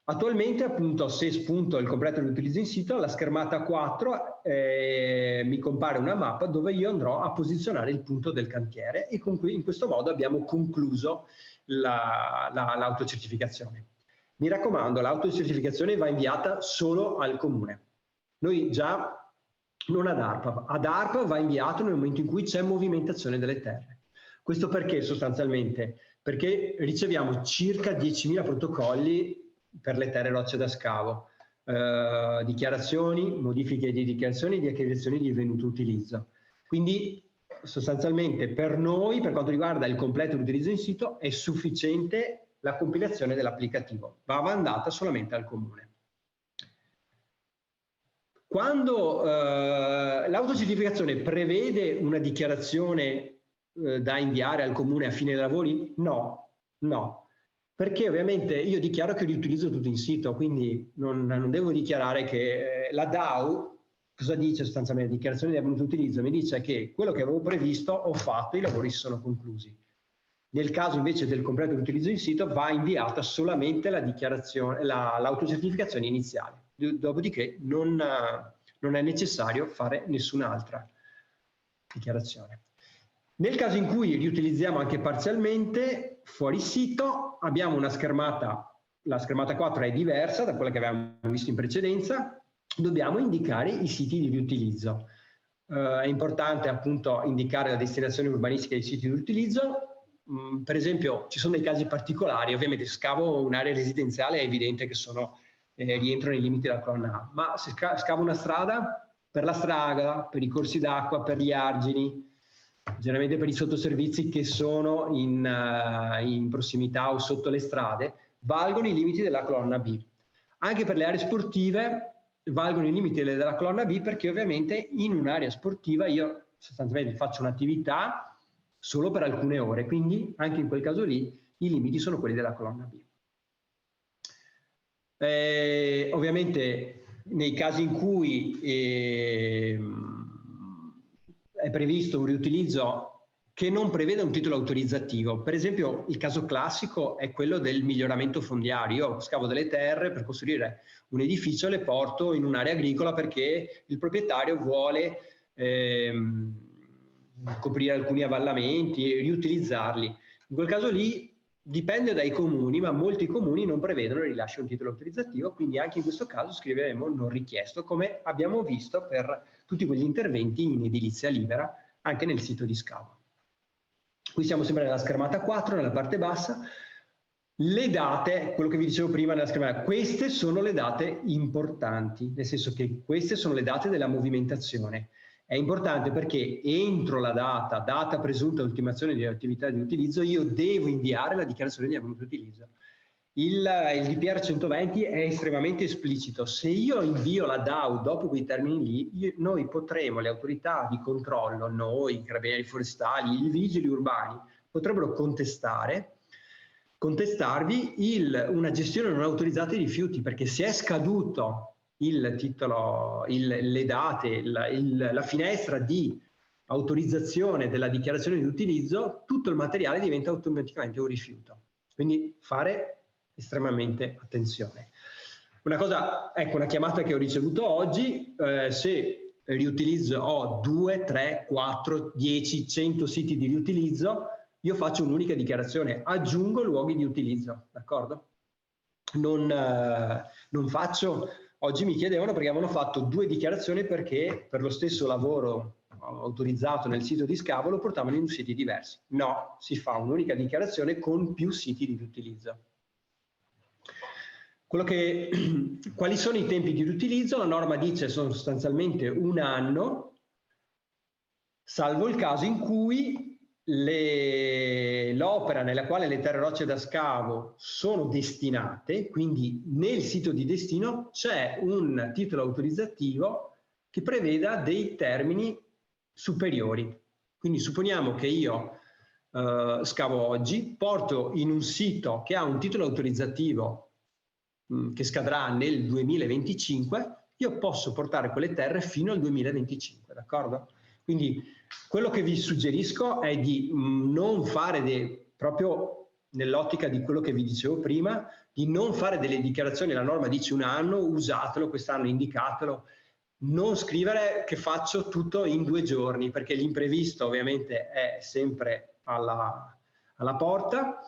Attualmente, appunto, se spunto il completo riutilizzo in sito, alla schermata 4 mi compare una mappa dove io andrò a posizionare il punto del cantiere, e in questo modo abbiamo concluso l'autocertificazione. Mi raccomando, l'autocertificazione va inviata solo al comune. Noi già non ad ARPA. Ad ARPA va inviato nel momento in cui c'è movimentazione delle terre. Questo perché sostanzialmente? Perché riceviamo circa 10.000 protocolli per le terre rocce da scavo, dichiarazioni, modifiche di dichiarazioni, di accreditazioni di venuto utilizzo. Quindi sostanzialmente per noi, per quanto riguarda il completo utilizzo in sito, è sufficiente la compilazione dell'applicativo, va mandata solamente al comune. Quando l'autocertificazione prevede una dichiarazione da inviare al comune a fine lavori? No, perché ovviamente io dichiaro che riutilizzo tutto in sito, quindi non devo dichiarare che la DAO, cosa dice sostanzialmente? Dichiarazione di avvenuto utilizzo, mi dice che quello che avevo previsto ho fatto, i lavori si sono conclusi. Nel caso invece del completo riutilizzo in sito va inviata solamente la dichiarazione, l'autocertificazione iniziale. Dopodiché non è necessario fare nessun'altra dichiarazione. Nel caso in cui riutilizziamo anche parzialmente fuori sito, abbiamo una schermata, la schermata 4 è diversa da quella che avevamo visto in precedenza, dobbiamo indicare i siti di riutilizzo. È importante appunto indicare la destinazione urbanistica dei siti di riutilizzo. Per esempio ci sono dei casi particolari, ovviamente se scavo un'area residenziale è evidente che rientro nei limiti della colonna A, ma se scavo una strada, per la strada, per i corsi d'acqua, per gli argini, generalmente per i sottoservizi che sono in prossimità o sotto le strade, valgono i limiti della colonna B. Anche per le aree sportive valgono i limiti della colonna B, perché ovviamente in un'area sportiva io sostanzialmente faccio un'attività solo per alcune ore, quindi anche in quel caso lì i limiti sono quelli della colonna B. Ovviamente nei casi in cui è previsto un riutilizzo che non prevede un titolo autorizzativo. Per esempio, il caso classico è quello del miglioramento fondiario. Io scavo delle terre per costruire un edificio, le porto in un'area agricola perché il proprietario vuole coprire alcuni avvallamenti e riutilizzarli. In quel caso lì dipende dai comuni, ma molti comuni non prevedono il rilascio di un titolo autorizzativo, quindi anche in questo caso scriveremo non richiesto, come abbiamo visto per tutti quegli interventi in edilizia libera, anche nel sito di scavo. Qui siamo sempre nella schermata 4, nella parte bassa. Le date, quello che vi dicevo prima nella schermata, queste sono le date importanti, nel senso che queste sono le date della movimentazione. È importante perché entro la data presunta di ultimazione di attività di utilizzo, io devo inviare la dichiarazione di avvenuto utilizzo. Il DPR 120 è estremamente esplicito. Se io invio la DAU dopo quei termini lì, noi potremo, le autorità di controllo, noi, i carabinieri forestali, i vigili urbani, potrebbero contestarvi una gestione non autorizzata di rifiuti, perché se è scaduto il titolo, le date, la finestra di autorizzazione della dichiarazione di utilizzo, tutto il materiale diventa automaticamente un rifiuto. Quindi fare estremamente attenzione. Una cosa, ecco, una chiamata che ho ricevuto oggi, se riutilizzo ho 2, 3, 4, 10, 100 siti di riutilizzo, io faccio un'unica dichiarazione, aggiungo luoghi di utilizzo, d'accordo? Non faccio, oggi mi chiedevano perché avevano fatto 2 dichiarazioni perché per lo stesso lavoro autorizzato nel sito di scavo lo portavano in siti diversi. No, si fa un'unica dichiarazione con più siti di riutilizzo. Quali sono i tempi di riutilizzo? La norma dice sono sostanzialmente 1 anno, salvo il caso in cui l'opera nella quale le terre rocce da scavo sono destinate, quindi nel sito di destino c'è un titolo autorizzativo che preveda dei termini superiori. Quindi supponiamo che io scavo oggi, porto in un sito che ha un titolo autorizzativo che scadrà nel 2025, io posso portare quelle terre fino al 2025, d'accordo? Quindi quello che vi suggerisco è di non fare, proprio nell'ottica di quello che vi dicevo prima, di non fare delle dichiarazioni, la norma dice 1 anno, usatelo, quest'anno indicatelo, non scrivere che faccio tutto in 2 giorni, perché l'imprevisto ovviamente è sempre alla porta,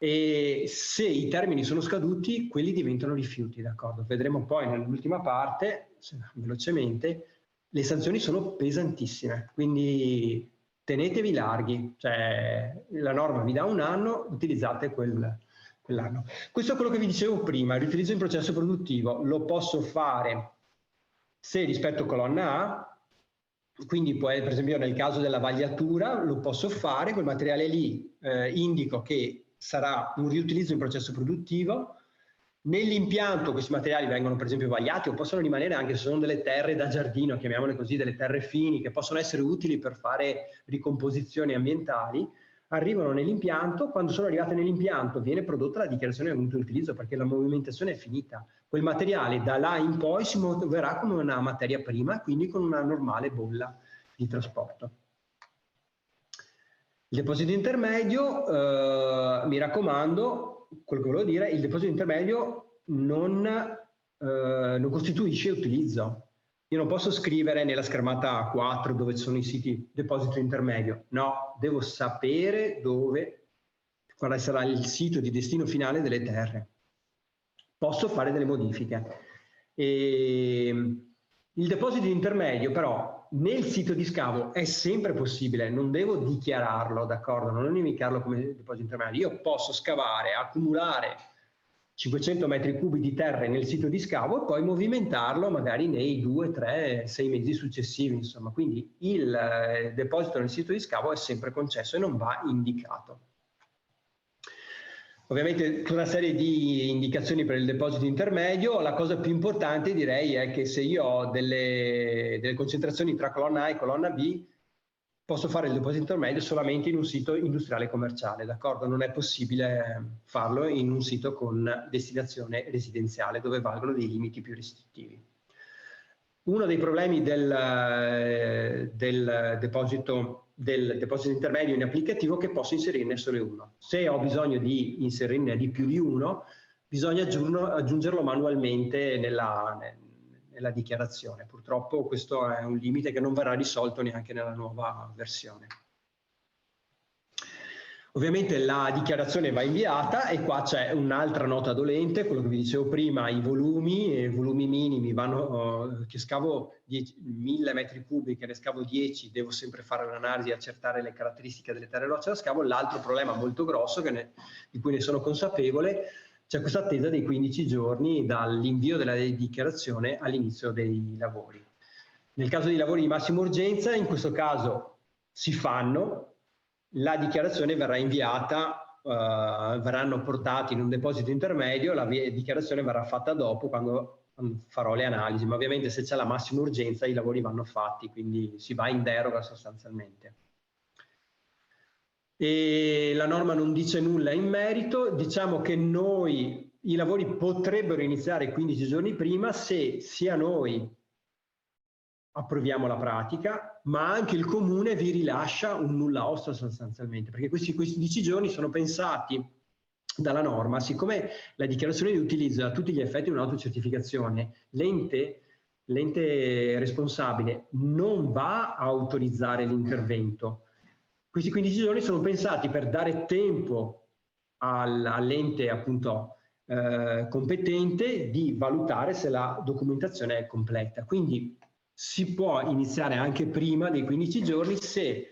e se i termini sono scaduti, quelli diventano rifiuti, d'accordo? Vedremo poi nell'ultima parte, velocemente, le sanzioni sono pesantissime, quindi tenetevi larghi, cioè la norma vi dà 1 anno, utilizzate quell'anno. Questo è quello che vi dicevo prima, il riutilizzo in processo produttivo, lo posso fare se rispetto colonna A, quindi poi per esempio nel caso della vagliatura lo posso fare, quel materiale lì indico che sarà un riutilizzo in processo produttivo. Nell'impianto questi materiali vengono per esempio vagliati o possono rimanere anche se sono delle terre da giardino, chiamiamole così, delle terre fini, che possono essere utili per fare ricomposizioni ambientali, arrivano nell'impianto, quando sono arrivate nell'impianto viene prodotta la dichiarazione di avvenuto utilizzo perché la movimentazione è finita. Quel materiale da là in poi si muoverà come una materia prima, quindi con una normale bolla di trasporto. Il deposito intermedio, mi raccomando, quello che volevo dire, il deposito intermedio non costituisce utilizzo. Io non posso scrivere nella schermata 4 dove ci sono i siti deposito intermedio, no, devo sapere quale sarà il sito di destino finale delle terre. Posso fare delle modifiche. Il deposito intermedio però nel sito di scavo è sempre possibile, non devo dichiararlo, d'accordo? Non devo indicarlo come deposito intermedio. Io posso scavare, accumulare 500 metri cubi di terra nel sito di scavo e poi movimentarlo magari nei 2, 3, 6 mesi successivi, insomma. Quindi il deposito nel sito di scavo è sempre concesso e non va indicato. Ovviamente tutta una serie di indicazioni per il deposito intermedio. La cosa più importante direi è che se io ho delle concentrazioni tra colonna A e colonna B, posso fare il deposito intermedio solamente in un sito industriale commerciale, d'accordo? Non è possibile farlo in un sito con destinazione residenziale dove valgono dei limiti più restrittivi. Uno dei problemi del deposito intermedio in applicativo è che posso inserirne solo uno. Se ho bisogno di inserirne di più di uno, bisogna aggiungerlo manualmente nella dichiarazione. Purtroppo questo è un limite che non verrà risolto neanche nella nuova versione. Ovviamente la dichiarazione va inviata e qua c'è un'altra nota dolente, quello che vi dicevo prima, i volumi minimi vanno, che scavo 1000 metri cubi, che ne scavo 10, devo sempre fare l'analisi e accertare le caratteristiche delle terre rocce da scavo. L'altro problema molto grosso, di cui ne sono consapevole, c'è questa attesa dei 15 giorni dall'invio della dichiarazione all'inizio dei lavori. Nel caso di lavori di massima urgenza, in questo caso si fanno, la dichiarazione verrà inviata, verranno portati in un deposito intermedio, la dichiarazione verrà fatta dopo quando farò le analisi, ma ovviamente se c'è la massima urgenza i lavori vanno fatti, quindi si va in deroga sostanzialmente. E la norma non dice nulla in merito, diciamo che i lavori potrebbero iniziare 15 giorni prima se sia noi approviamo la pratica, ma anche il comune vi rilascia un nulla osta sostanzialmente, perché questi 15 giorni sono pensati dalla norma, siccome la dichiarazione di utilizzo è a tutti gli effetti un'autocertificazione, l'ente responsabile non va a autorizzare l'intervento. Questi 15 giorni sono pensati per dare tempo all'ente appunto competente di valutare se la documentazione è completa. Quindi si può iniziare anche prima dei 15 giorni se,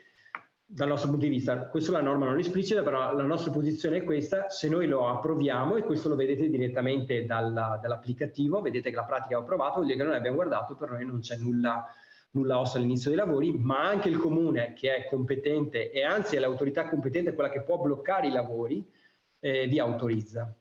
dal nostro punto di vista, questo la norma non esplicita, però la nostra posizione è questa: se noi lo approviamo, e questo lo vedete direttamente dall'applicativo, vedete che la pratica è approvata, vuol dire che noi abbiamo guardato, per noi non c'è nulla osta all'inizio dei lavori, ma anche il comune che è competente, e anzi è l'autorità competente, quella che può bloccare i lavori, vi autorizza.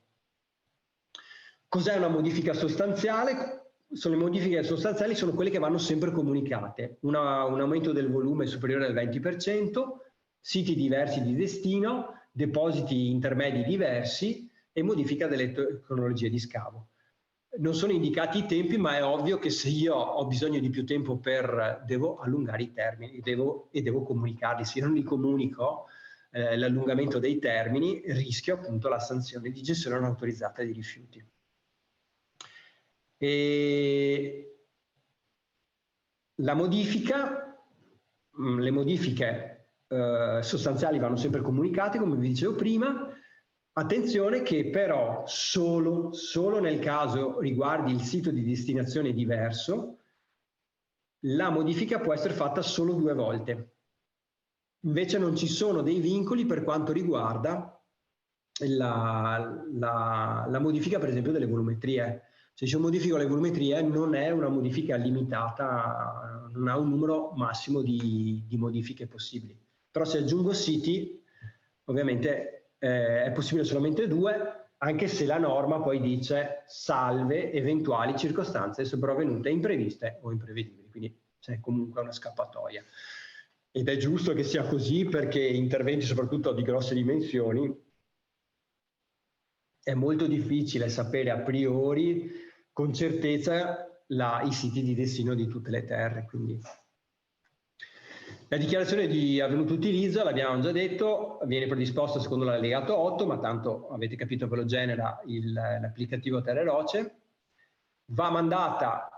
Cos'è una modifica sostanziale? Le modifiche sostanziali sono quelle che vanno sempre comunicate. Un aumento del volume superiore al 20%, siti diversi di destino, depositi intermedi diversi e modifica delle tecnologie di scavo. Non sono indicati i tempi, ma è ovvio che se io ho bisogno di più tempo devo allungare i termini e devo comunicarli. Se non li comunico, l'allungamento dei termini, rischio appunto la sanzione di gestione non autorizzata di rifiuti. E le modifiche sostanziali vanno sempre comunicate, come vi dicevo prima. Attenzione che però solo nel caso riguardi il sito di destinazione diverso, la modifica può essere fatta solo 2 volte. Invece non ci sono dei vincoli per quanto riguarda la modifica, per esempio, delle volumetrie. Se io modifico le volumetrie non è una modifica limitata, non ha un numero massimo di modifiche possibili. Però se aggiungo siti, ovviamente è possibile solamente 2, anche se la norma poi dice salve eventuali circostanze sopravvenute impreviste o imprevedibili, quindi c'è comunque una scappatoia. Ed è giusto che sia così, perché interventi soprattutto di grosse dimensioni è molto difficile sapere a priori con certezza i siti di destino di tutte le terre. Quindi la dichiarazione di avvenuto utilizzo, l'abbiamo già detto, viene predisposta secondo l'allegato 8, ma tanto avete capito che lo genera l'applicativo Terre Rocce, va mandata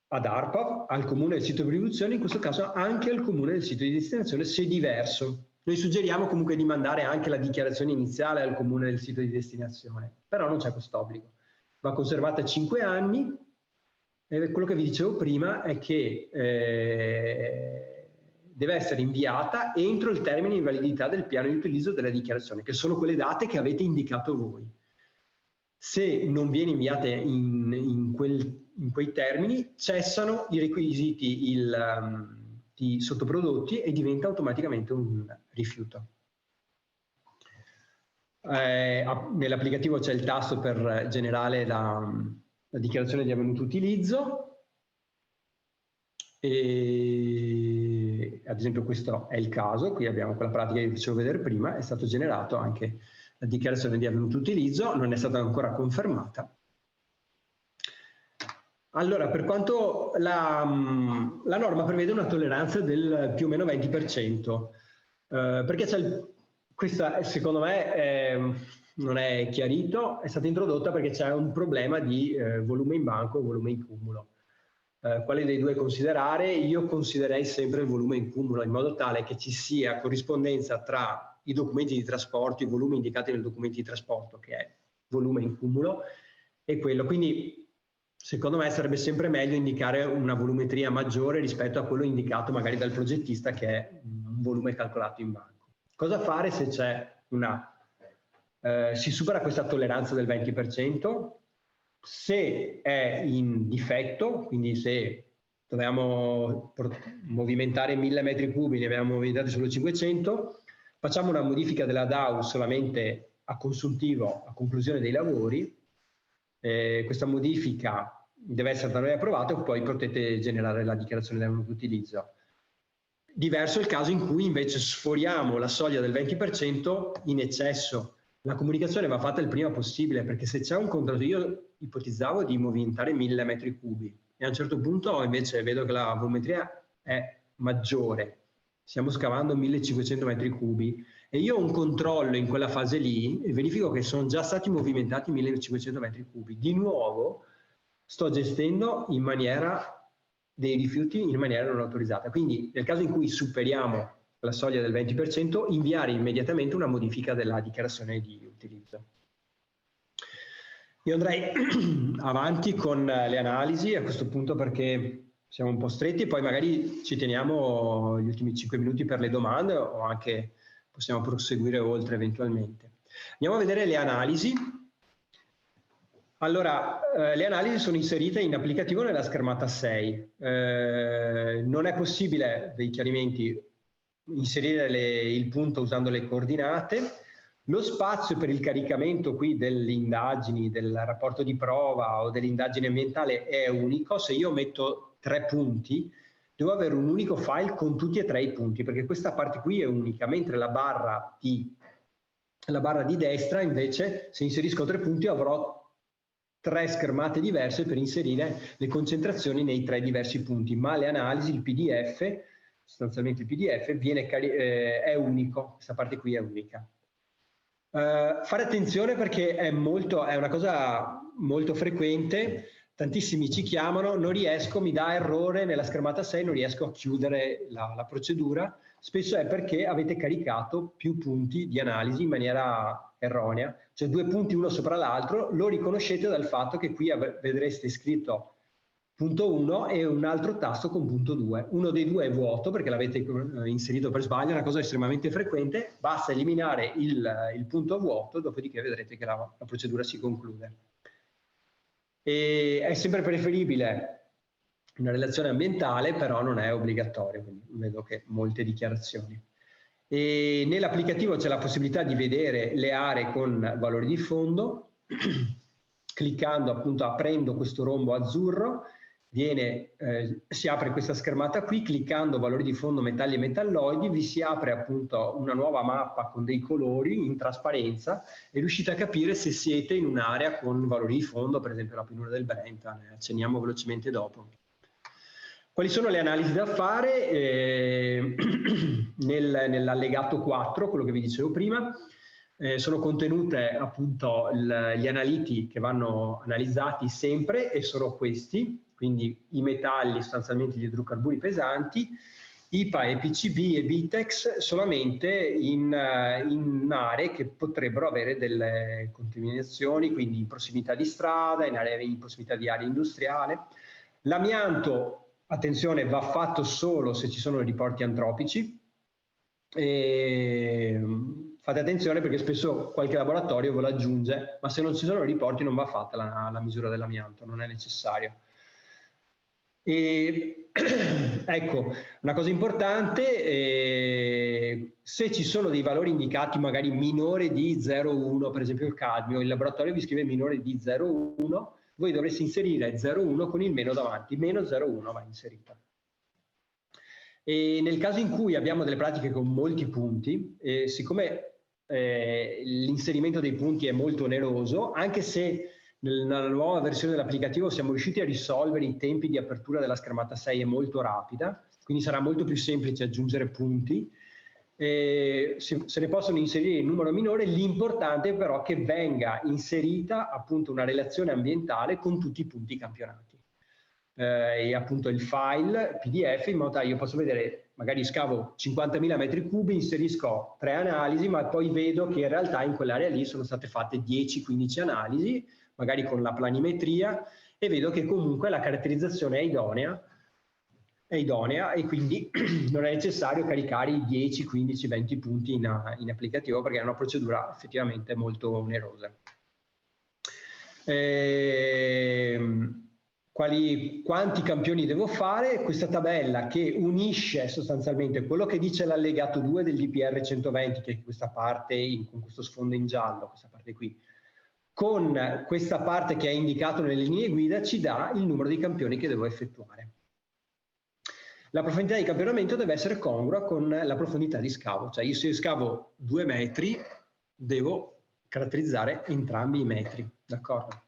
ad ARPA, al comune del sito di produzione, in questo caso anche al comune del sito di destinazione se diverso. Noi suggeriamo comunque di mandare anche la dichiarazione iniziale al comune del sito di destinazione, però non c'è questo obbligo. Va conservata 5 anni, e quello che vi dicevo prima è che deve essere inviata entro il termine di validità del piano di utilizzo della dichiarazione, che sono quelle date che avete indicato voi. Se non viene inviata in quei termini, cessano i requisiti di sottoprodotti e diventa automaticamente un rifiuto. Nell'applicativo c'è il tasto per generare la dichiarazione di avvenuto utilizzo, e ad esempio questo è il caso. Qui abbiamo quella pratica che vi facevo vedere prima, è stato generato anche la dichiarazione di avvenuto utilizzo, non è stata ancora confermata. Allora, per quanto la norma prevede una tolleranza del più o meno 20%, perché questa secondo me non è chiarito, è stata introdotta perché c'è un problema di volume in banco e volume in cumulo. Quale dei due considerare? Io considererei sempre il volume in cumulo, in modo tale che ci sia corrispondenza tra i documenti di trasporto, i volumi indicati nel documento di trasporto, che è volume in cumulo, e quello. Quindi secondo me sarebbe sempre meglio indicare una volumetria maggiore rispetto a quello indicato magari dal progettista, che è un volume calcolato in banco. Cosa fare se c'è si supera questa tolleranza del 20%? Se è in difetto, quindi se dovevamo movimentare 1000 metri cubi, ne abbiamo movimentati solo 500, facciamo una modifica della DAU solamente a consuntivo, a conclusione dei lavori. Questa modifica deve essere da noi approvata e poi potete generare la dichiarazione di non utilizzo. Diverso è il caso in cui invece sforiamo la soglia del 20% in eccesso. La comunicazione va fatta il prima possibile, perché se c'è un contratto, io ipotizzavo di movimentare 1000 metri cubi e a un certo punto invece vedo che la volumetria è maggiore, stiamo scavando 1500 metri cubi e io ho un controllo in quella fase lì e verifico che sono già stati movimentati 1500 metri cubi. Di nuovo sto gestendo in maniera dei rifiuti in maniera non autorizzata. Quindi nel caso in cui superiamo la soglia del 20%, inviare immediatamente una modifica della dichiarazione di utilizzo. Io andrei avanti con le analisi a questo punto perché siamo un po' stretti, poi magari ci teniamo gli ultimi 5 minuti per le domande o anche possiamo proseguire oltre eventualmente. Andiamo a vedere le analisi. Allora, le analisi sono inserite in applicativo nella schermata 6. Non è possibile, dei chiarimenti, inserire il punto usando le coordinate. Lo spazio per il caricamento qui delle indagini, del rapporto di prova o dell'indagine ambientale è unico. Se io metto 3 punti, devo avere un unico file con tutti e 3 i punti, perché questa parte qui è unica, mentre la barra di destra invece, se inserisco 3 punti avrò 3 schermate diverse per inserire le concentrazioni nei 3 diversi punti, ma le analisi, il PDF, sostanzialmente il PDF è unico, questa parte qui è unica. Fare attenzione perché è una cosa molto frequente, tantissimi ci chiamano, non riesco, mi dà errore nella schermata 6, non riesco a chiudere la procedura, spesso è perché avete caricato più punti di analisi in maniera erronea, cioè 2 punti uno sopra l'altro, lo riconoscete dal fatto che qui vedreste scritto punto 1 e un altro tasto con punto 2. Uno dei 2 è vuoto perché l'avete inserito per sbaglio, è una cosa estremamente frequente, basta eliminare il punto vuoto, dopodiché vedrete che la procedura si conclude. E è sempre preferibile una relazione ambientale, però non è obbligatorio, quindi vedo che molte dichiarazioni. E nell'applicativo c'è la possibilità di vedere le aree con valori di fondo, cliccando appunto, aprendo questo rombo azzurro, si apre questa schermata qui, cliccando valori di fondo metalli e metalloidi, vi si apre appunto una nuova mappa con dei colori in trasparenza e riuscite a capire se siete in un'area con valori di fondo, per esempio la pianura del Brenta, ne accenniamo velocemente dopo. Quali sono le analisi da fare? Nell'allegato 4, quello che vi dicevo prima, sono contenute appunto gli analiti che vanno analizzati sempre e sono questi, quindi i metalli, sostanzialmente gli idrocarburi pesanti, IPA e PCB e Vitex solamente in aree che potrebbero avere delle contaminazioni, quindi in prossimità di strada, in prossimità di area industriale. L'amianto, attenzione, va fatto solo se ci sono riporti antropici. Fate attenzione perché spesso qualche laboratorio ve lo aggiunge, ma se non ci sono riporti non va fatta la misura dell'amianto, non è necessario. E, ecco, una cosa importante, se ci sono dei valori indicati magari minore di 0,1, per esempio il cadmio, il laboratorio vi scrive minore di 0,1, voi dovreste inserire 0,1 con il meno davanti, meno 0,1 va inserita. E nel caso in cui abbiamo delle pratiche con molti punti, siccome l'inserimento dei punti è molto oneroso, anche se nella nuova versione dell'applicativo siamo riusciti a risolvere i tempi di apertura della schermata 6, è molto rapida, quindi sarà molto più semplice aggiungere punti. Se ne possono inserire in numero minore, l'importante è però che venga inserita appunto una relazione ambientale con tutti i punti campionati. E appunto il file PDF, in modo tale io posso vedere, magari scavo 50.000 metri cubi, inserisco 3 analisi, ma poi vedo che in realtà in quell'area lì sono state fatte 10-15 analisi, magari con la planimetria, e vedo che comunque la caratterizzazione è idonea e quindi non è necessario caricare i 10, 15, 20 punti in applicativo, perché è una procedura effettivamente molto onerosa. Quanti campioni devo fare? Questa tabella che unisce sostanzialmente quello che dice l'allegato 2 del DPR 120, che è questa parte con questo sfondo in giallo, questa parte qui, con questa parte che è indicato nelle linee guida, ci dà il numero di campioni che devo effettuare. La profondità di campionamento deve essere congrua con la profondità di scavo, cioè io se scavo 2 metri devo caratterizzare entrambi i metri, d'accordo?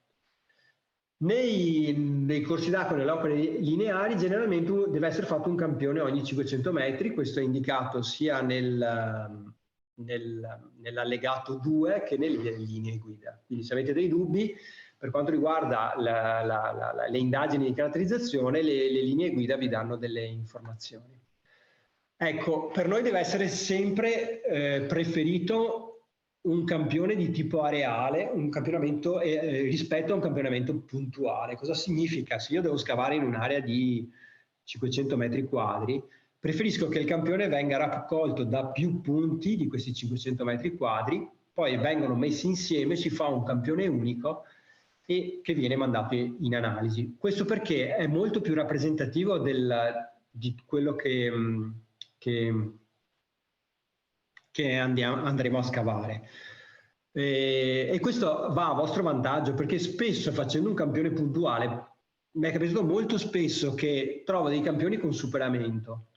Nei corsi d'acqua, nelle opere lineari, generalmente deve essere fatto un campione ogni 500 metri, questo è indicato sia nell'allegato 2 che nelle linee guida. Quindi se avete dei dubbi, per quanto riguarda le indagini di caratterizzazione, le linee guida vi danno delle informazioni. Ecco, per noi deve essere sempre preferito un campione di tipo areale, un campionamento rispetto a un campionamento puntuale. Cosa significa? Se io devo scavare in un'area di 500 metri quadri, preferisco che il campione venga raccolto da più punti di questi 500 metri quadri, poi vengono messi insieme, si fa un campione unico e che viene mandato in analisi. Questo perché è molto più rappresentativo di quello che andremo a scavare. E questo va a vostro vantaggio, perché spesso facendo un campione puntuale, mi è capitato molto spesso che trovo dei campioni con superamento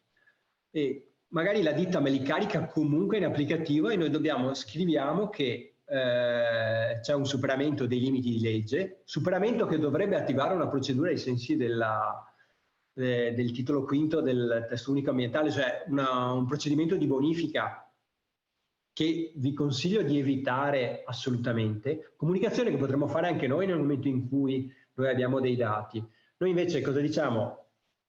e magari la ditta me li carica comunque in applicativo e noi scriviamo che c'è un superamento dei limiti di legge, superamento che dovrebbe attivare una procedura ai sensi del titolo quinto del testo unico ambientale, cioè un procedimento di bonifica che vi consiglio di evitare assolutamente. Comunicazione che potremmo fare anche noi nel momento in cui noi abbiamo dei dati. Noi invece cosa diciamo?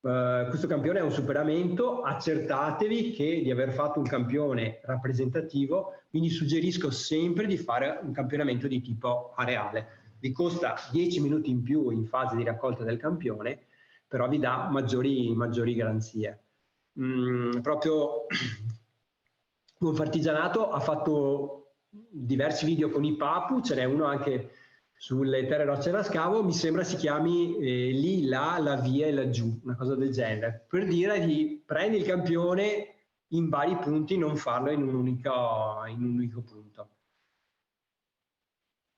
Questo campione è un superamento, accertatevi di aver fatto un campione rappresentativo, quindi suggerisco sempre di fare un campionamento di tipo areale. Vi costa 10 minuti in più in fase di raccolta del campione, però vi dà maggiori garanzie. Proprio Confartigianato ha fatto diversi video con i Papu, ce n'è uno anche sulle terre rocce da scavo, mi sembra si chiami lì, là, la via e laggiù, una cosa del genere, per dire di prendi il campione in vari punti, non farlo in un unico punto.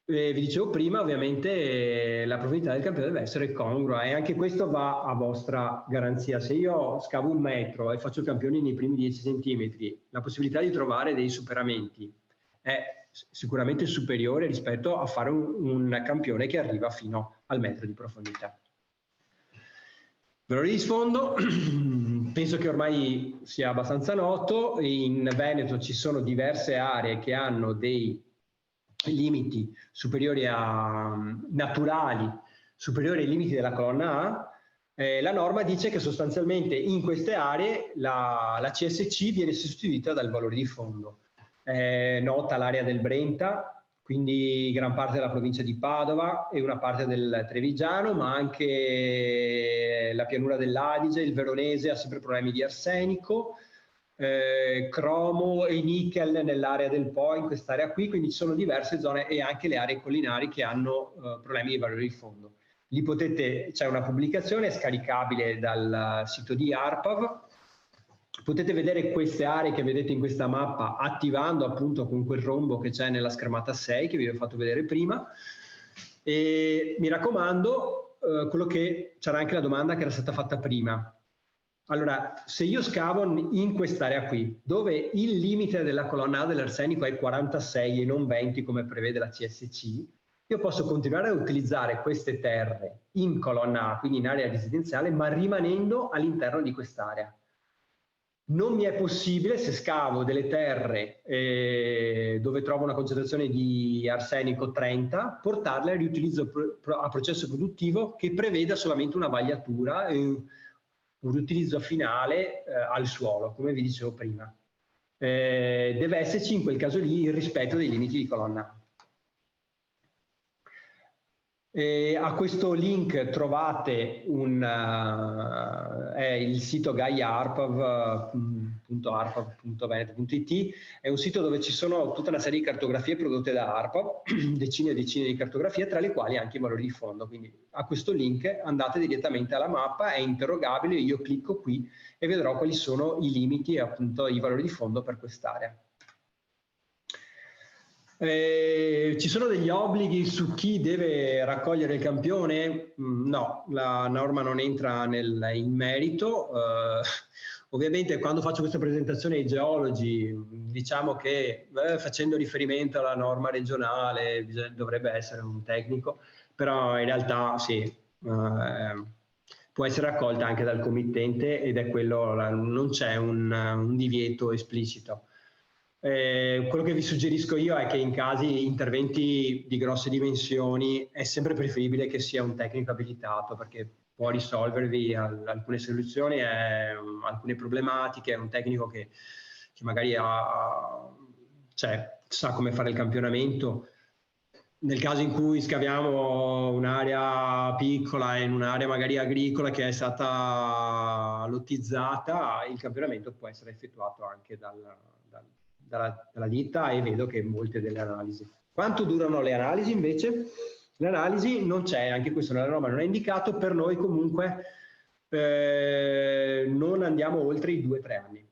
Vi dicevo prima, ovviamente la profondità del campione deve essere congrua e anche questo va a vostra garanzia. Se io scavo 1 metro e faccio il campione nei primi 10 centimetri, la possibilità di trovare dei superamenti è sicuramente superiore rispetto a fare un campione che arriva fino al metro di profondità. Ve lo rispondo, penso che ormai sia abbastanza noto, in Veneto ci sono diverse aree che hanno dei limiti superiori naturali, superiori ai limiti della colonna A. La norma dice che sostanzialmente in queste aree la CSC viene sostituita dal valore di fondo. Nota l'area del Brenta, quindi gran parte della provincia di Padova e una parte del Trevigiano, ma anche la pianura dell'Adige, il Veronese ha sempre problemi di arsenico, cromo e nickel nell'area del Po, in quest'area qui, quindi ci sono diverse zone e anche le aree collinari che hanno problemi di valore di fondo. Lì c'è una pubblicazione scaricabile dal sito di ARPAV. Potete vedere queste aree che vedete in questa mappa attivando appunto con quel rombo che c'è nella schermata 6 che vi ho fatto vedere prima. E mi raccomando, c'era anche la domanda che era stata fatta prima. Allora, se io scavo in quest'area qui, dove il limite della colonna A dell'arsenico è 46 e non 20 come prevede la CSC, io posso continuare a utilizzare queste terre in colonna A, quindi in area residenziale, ma rimanendo all'interno di quest'area. Non mi è possibile, se scavo delle terre dove trovo una concentrazione di arsenico 30, portarle a riutilizzo a processo produttivo che preveda solamente una vagliatura e un riutilizzo finale al suolo, come vi dicevo prima. Deve esserci in quel caso lì il rispetto dei limiti di colonna A. A questo link trovate il sito gaiaarpav.arpav.veneto.it. È un sito dove ci sono tutta una serie di cartografie prodotte da ARPAV, decine e decine di cartografie, tra le quali anche i valori di fondo. Quindi a questo link andate direttamente alla mappa, è interrogabile, io clicco qui e vedrò quali sono i limiti e appunto i valori di fondo per quest'area. Ci sono degli obblighi su chi deve raccogliere il campione? No, la norma non entra in merito. Ovviamente quando faccio questa presentazione ai geologi diciamo che facendo riferimento alla norma regionale dovrebbe essere un tecnico, però in realtà sì, può essere raccolta anche dal committente ed è quello, non c'è un divieto esplicito. Quello che vi suggerisco io è che in interventi di grosse dimensioni è sempre preferibile che sia un tecnico abilitato, perché può risolvervi alcune soluzioni, alcune problematiche. È un tecnico che magari sa come fare il campionamento. Nel caso in cui scaviamo un'area piccola in un'area magari agricola che è stata lottizzata, il campionamento può essere effettuato anche dalla ditta, e vedo che molte delle analisi. Quanto durano le analisi invece? L'analisi non c'è, anche questo nella norma non è indicato, per noi comunque non andiamo oltre i 2-3 anni.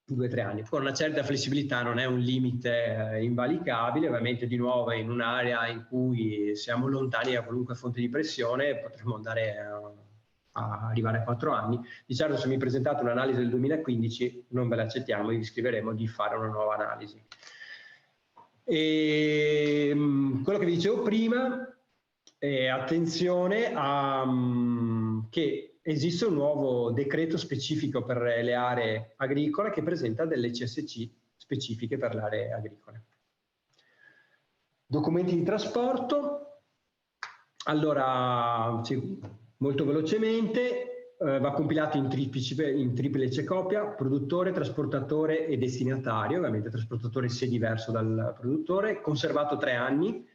2-3 anni, con una certa flessibilità, non è un limite invalicabile. Ovviamente di nuovo in un'area in cui siamo lontani da qualunque fonte di pressione potremmo andare a arrivare a 4 anni. Di certo se mi presentate un'analisi del 2015 non ve l'accettiamo e vi scriveremo di fare una nuova analisi. E quello che vi dicevo prima, attenzione che esiste un nuovo decreto specifico per le aree agricole che presenta delle CSC specifiche per le aree agricole. Documenti di trasporto. Allora, molto velocemente, va compilato in triplice copia, produttore, trasportatore e destinatario, ovviamente trasportatore se diverso dal produttore, conservato 3 anni,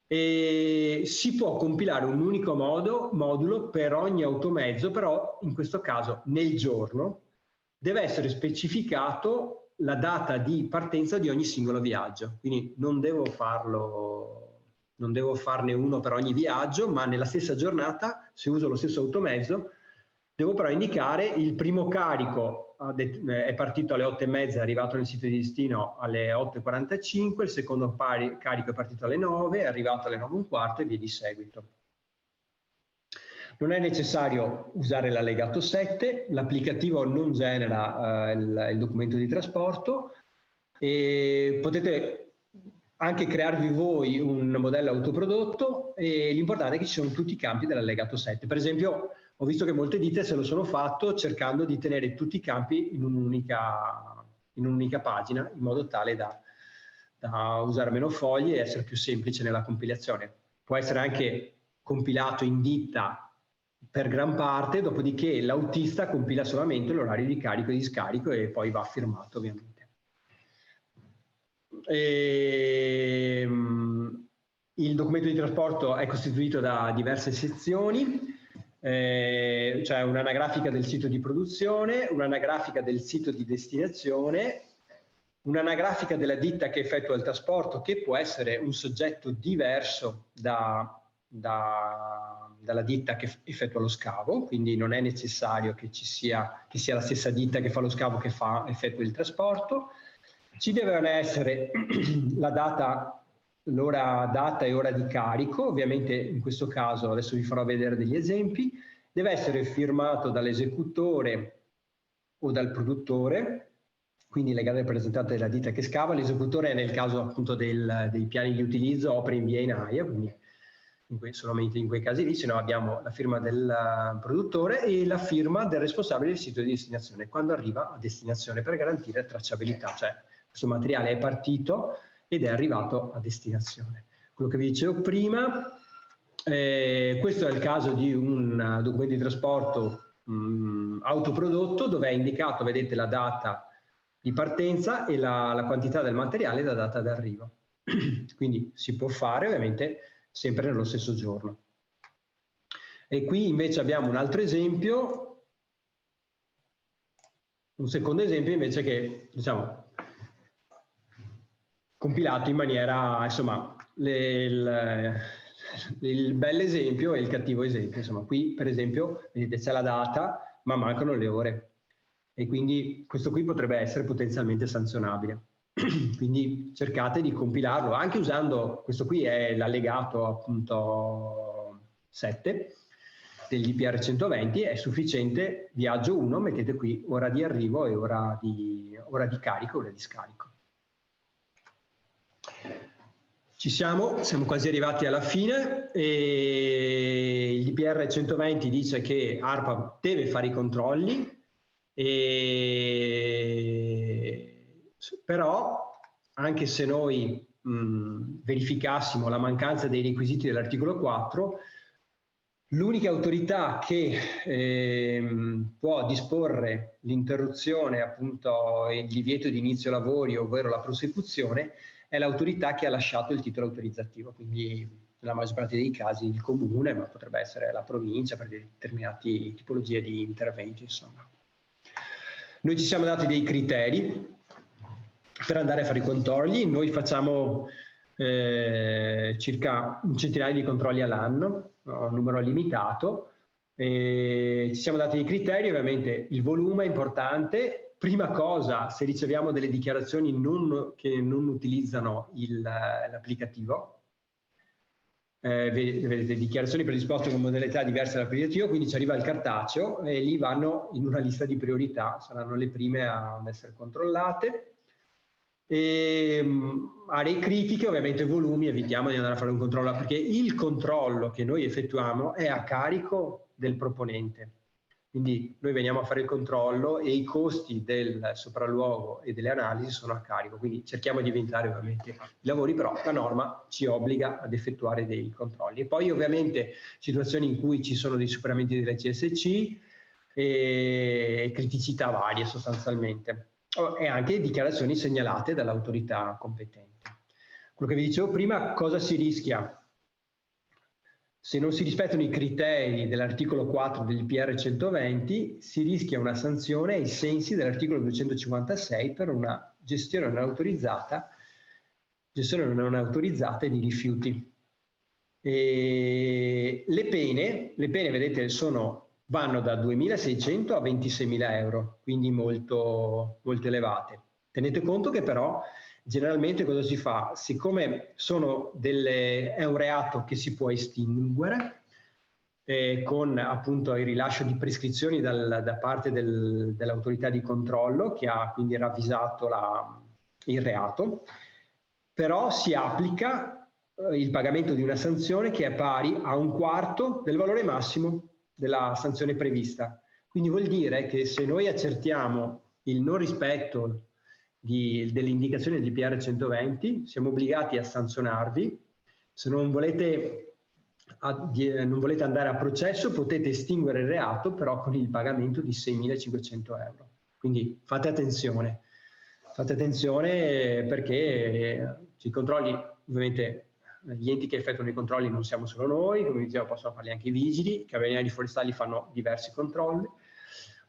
e si può compilare un unico modulo per ogni automezzo, però in questo caso nel giorno deve essere specificato la data di partenza di ogni singolo viaggio, quindi non devo farne uno per ogni viaggio, ma nella stessa giornata, se uso lo stesso automezzo, devo però indicare il primo carico è partito alle 8:30, è arrivato nel sito di destino alle 8:45, il secondo carico è partito alle 9, è arrivato alle 9:15 e via di seguito. Non è necessario usare l'allegato 7, l'applicativo non genera il documento di trasporto, e potete anche crearvi voi un modello autoprodotto, e l'importante è che ci sono tutti i campi dell'allegato 7. Per esempio, ho visto che molte ditte se lo sono fatto cercando di tenere tutti i campi in un'unica pagina, in modo tale da usare meno fogli e essere più semplice nella compilazione. Può essere anche compilato in ditta per gran parte, dopodiché l'autista compila solamente l'orario di carico e di scarico e poi va firmato ovviamente. Il documento di trasporto è costituito da diverse sezioni. Cioè un'anagrafica del sito di produzione, un'anagrafica del sito di destinazione, un'anagrafica della ditta che effettua il trasporto, che può essere un soggetto diverso dalla ditta che effettua lo scavo, quindi non è necessario che sia la stessa ditta che fa lo scavo che effettua il trasporto. Ci devono essere l'ora data e ora di carico, ovviamente in questo caso adesso vi farò vedere degli esempi. Deve essere firmato dall'esecutore o dal produttore, quindi le gare rappresentate dalla ditta che scava, l'esecutore è nel caso appunto dei piani di utilizzo, opere in via in AIA, quindi solamente in quei casi lì, se no abbiamo la firma del produttore e la firma del responsabile del sito di destinazione quando arriva a destinazione, per garantire tracciabilità, cioè questo materiale è partito ed è arrivato a destinazione. Quello che vi dicevo prima, questo è il caso di un documento di trasporto autoprodotto dove è indicato, vedete, la data di partenza e la quantità del materiale e la data d'arrivo. Quindi si può fare ovviamente sempre nello stesso giorno. E qui invece abbiamo un altro esempio, un secondo esempio invece che, diciamo, compilato in maniera, insomma, il bel esempio e il cattivo esempio. Insomma, qui per esempio, vedete, c'è la data, ma mancano le ore. E quindi questo qui potrebbe essere potenzialmente sanzionabile. Quindi cercate di compilarlo, anche usando, questo qui è l'allegato appunto 7 del DPR 120, è sufficiente viaggio 1, mettete qui ora di arrivo e ora di carico, ora di scarico. Siamo quasi arrivati alla fine e il DPR 120 dice che ARPA deve fare i controlli, però anche se noi verificassimo la mancanza dei requisiti dell'articolo 4, l'unica autorità che può disporre l'interruzione, appunto, e il divieto di inizio lavori, ovvero la prosecuzione, è l'autorità che ha lasciato il titolo autorizzativo, quindi nella maggior parte dei casi il comune, ma potrebbe essere la provincia per determinate tipologie di interventi, insomma. Noi ci siamo dati dei criteri per andare a fare i controlli, noi facciamo circa un centinaio di controlli all'anno, un numero limitato, ci siamo dati dei criteri, ovviamente il volume è importante. Prima cosa, se riceviamo delle dichiarazioni che non utilizzano l'applicativo, vedete, dichiarazioni predisposte con modalità diverse dall'applicativo, quindi ci arriva il cartaceo e lì vanno in una lista di priorità, saranno le prime ad essere controllate. E aree critiche, ovviamente volumi, evitiamo di andare a fare un controllo, perché il controllo che noi effettuiamo è a carico del proponente. Quindi noi veniamo a fare il controllo e i costi del sopralluogo e delle analisi sono a carico, quindi cerchiamo di evitare ovviamente i lavori, però la norma ci obbliga ad effettuare dei controlli. E poi ovviamente situazioni in cui ci sono dei superamenti delle CSC e criticità varie sostanzialmente, e anche dichiarazioni segnalate dall'autorità competente. Quello che vi dicevo prima, cosa si rischia? Se non si rispettano i criteri dell'articolo 4 del DPR 120, si rischia una sanzione ai sensi dell'articolo 256 per una gestione non autorizzata di rifiuti. E le pene, vedete, vanno da 2.600 a 26.000 euro, quindi molto, molto elevate. Tenete conto che però generalmente cosa si fa? Siccome è un reato che si può estinguere con appunto il rilascio di prescrizioni da parte dell'autorità di controllo che ha quindi ravvisato il reato, però si applica il pagamento di una sanzione che è pari a 1/4 del valore massimo della sanzione prevista. Quindi vuol dire che se noi accertiamo il non rispetto delle indicazioni del DPR 120, siamo obbligati a sanzionarvi. Se non volete andare a processo, potete estinguere il reato, però con il pagamento di 6.500 euro. Quindi fate attenzione perché i controlli, ovviamente gli enti che effettuano i controlli non siamo solo noi, come dicevo possono farli anche i vigili, i carabinieri forestali fanno diversi controlli.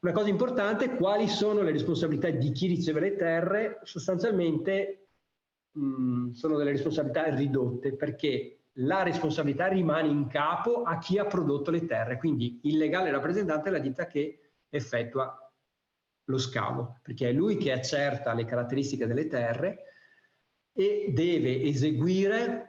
Una cosa importante, quali sono le responsabilità di chi riceve le terre? Sostanzialmente sono delle responsabilità ridotte, perché la responsabilità rimane in capo a chi ha prodotto le terre, quindi il legale rappresentante è la ditta che effettua lo scavo, perché è lui che accerta le caratteristiche delle terre e deve eseguire,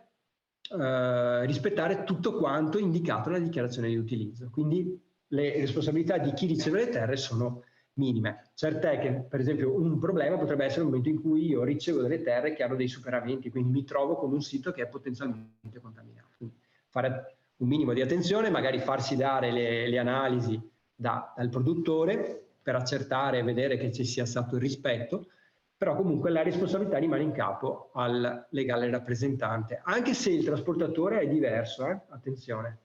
rispettare tutto quanto indicato nella dichiarazione di utilizzo. Quindi le responsabilità di chi riceve le terre sono minime. Certo è che, per esempio, un problema potrebbe essere il momento in cui io ricevo delle terre che hanno dei superamenti, quindi mi trovo con un sito che è potenzialmente contaminato. Quindi fare un minimo di attenzione, magari farsi dare le analisi dal produttore per accertare e vedere che ci sia stato il rispetto, però comunque la responsabilità rimane in capo al legale rappresentante, anche se il trasportatore è diverso, attenzione.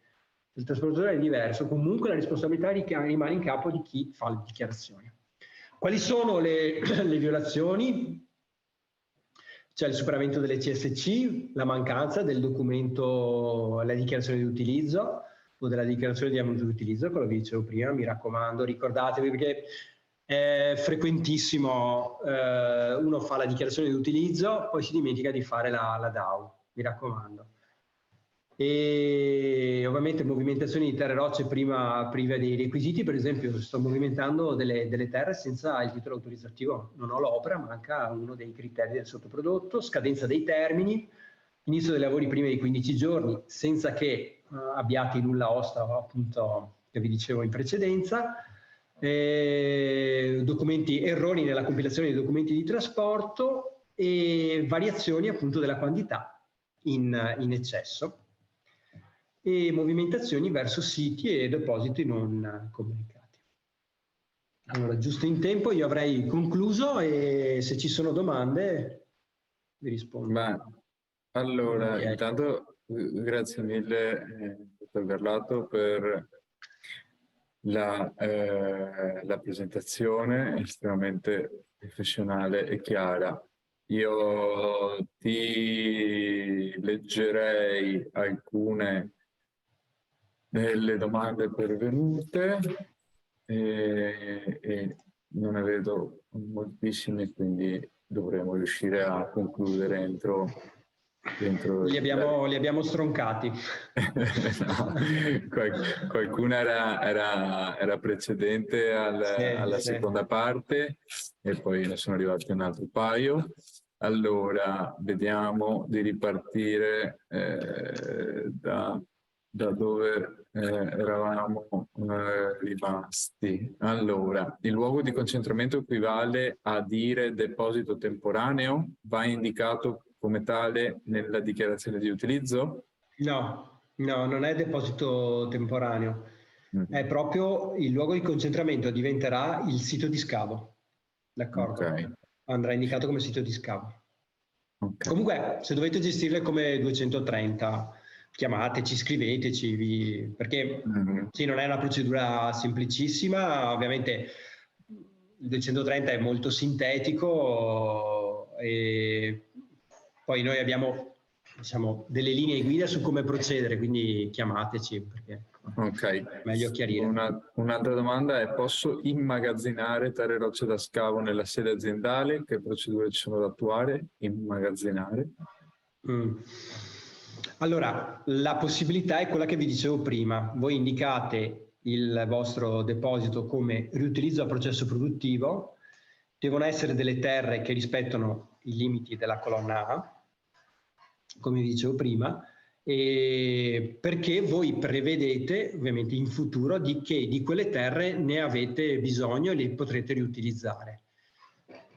Il trasportatore è diverso, comunque la responsabilità rimane in capo di chi fa le dichiarazioni. Quali sono le violazioni? C'è il superamento delle CSC, la mancanza del documento, la dichiarazione di utilizzo o della dichiarazione di aumento di utilizzo, come vi dicevo prima, mi raccomando, ricordatevi perché è frequentissimo, uno fa la dichiarazione di utilizzo, poi si dimentica di fare la DAO, mi raccomando. E ovviamente movimentazioni di terre e rocce prima prive dei requisiti, per esempio sto movimentando delle terre senza il titolo autorizzativo, non ho l'opera, manca uno dei criteri del sottoprodotto, scadenza dei termini, inizio dei lavori prima di 15 giorni senza che abbiate nulla osta, appunto, che vi dicevo in precedenza, errori nella compilazione dei documenti di trasporto e variazioni appunto della quantità in eccesso e movimentazioni verso siti e depositi non comunicati. Allora, giusto in tempo, io avrei concluso e se ci sono domande vi rispondo. Allora, intanto grazie mille, dottor Garlato, per la presentazione estremamente professionale e chiara. Io ti leggerei alcune delle domande pervenute e non ne vedo moltissime, quindi dovremo riuscire a concludere entro li abbiamo stroncati. No, qualcuna era precedente alla seconda parte e poi ne sono arrivati un altro paio. Allora, vediamo di ripartire da dove eravamo rimasti. Allora, il luogo di concentramento equivale a dire deposito temporaneo? Va indicato come tale nella dichiarazione di utilizzo? No, non è deposito temporaneo, è proprio il luogo di concentramento, diventerà il sito di scavo, d'accordo? Okay. Andrà indicato come sito di scavo. Okay. Comunque, se dovete gestirle come 230, chiamateci, scriveteci, perché sì, non è una procedura semplicissima, ovviamente il 230 è molto sintetico e poi noi abbiamo, diciamo, delle linee guida su come procedere, quindi chiamateci perché è meglio chiarire. Un'altra domanda è: posso immagazzinare terre e rocce da scavo nella sede aziendale? Che procedure ci sono da attuare? Immagazzinare? Allora, la possibilità è quella che vi dicevo prima. Voi indicate il vostro deposito come riutilizzo a processo produttivo, devono essere delle terre che rispettano i limiti della colonna A, come vi dicevo prima, perché voi prevedete ovviamente in futuro che di quelle terre ne avete bisogno e le potrete riutilizzare.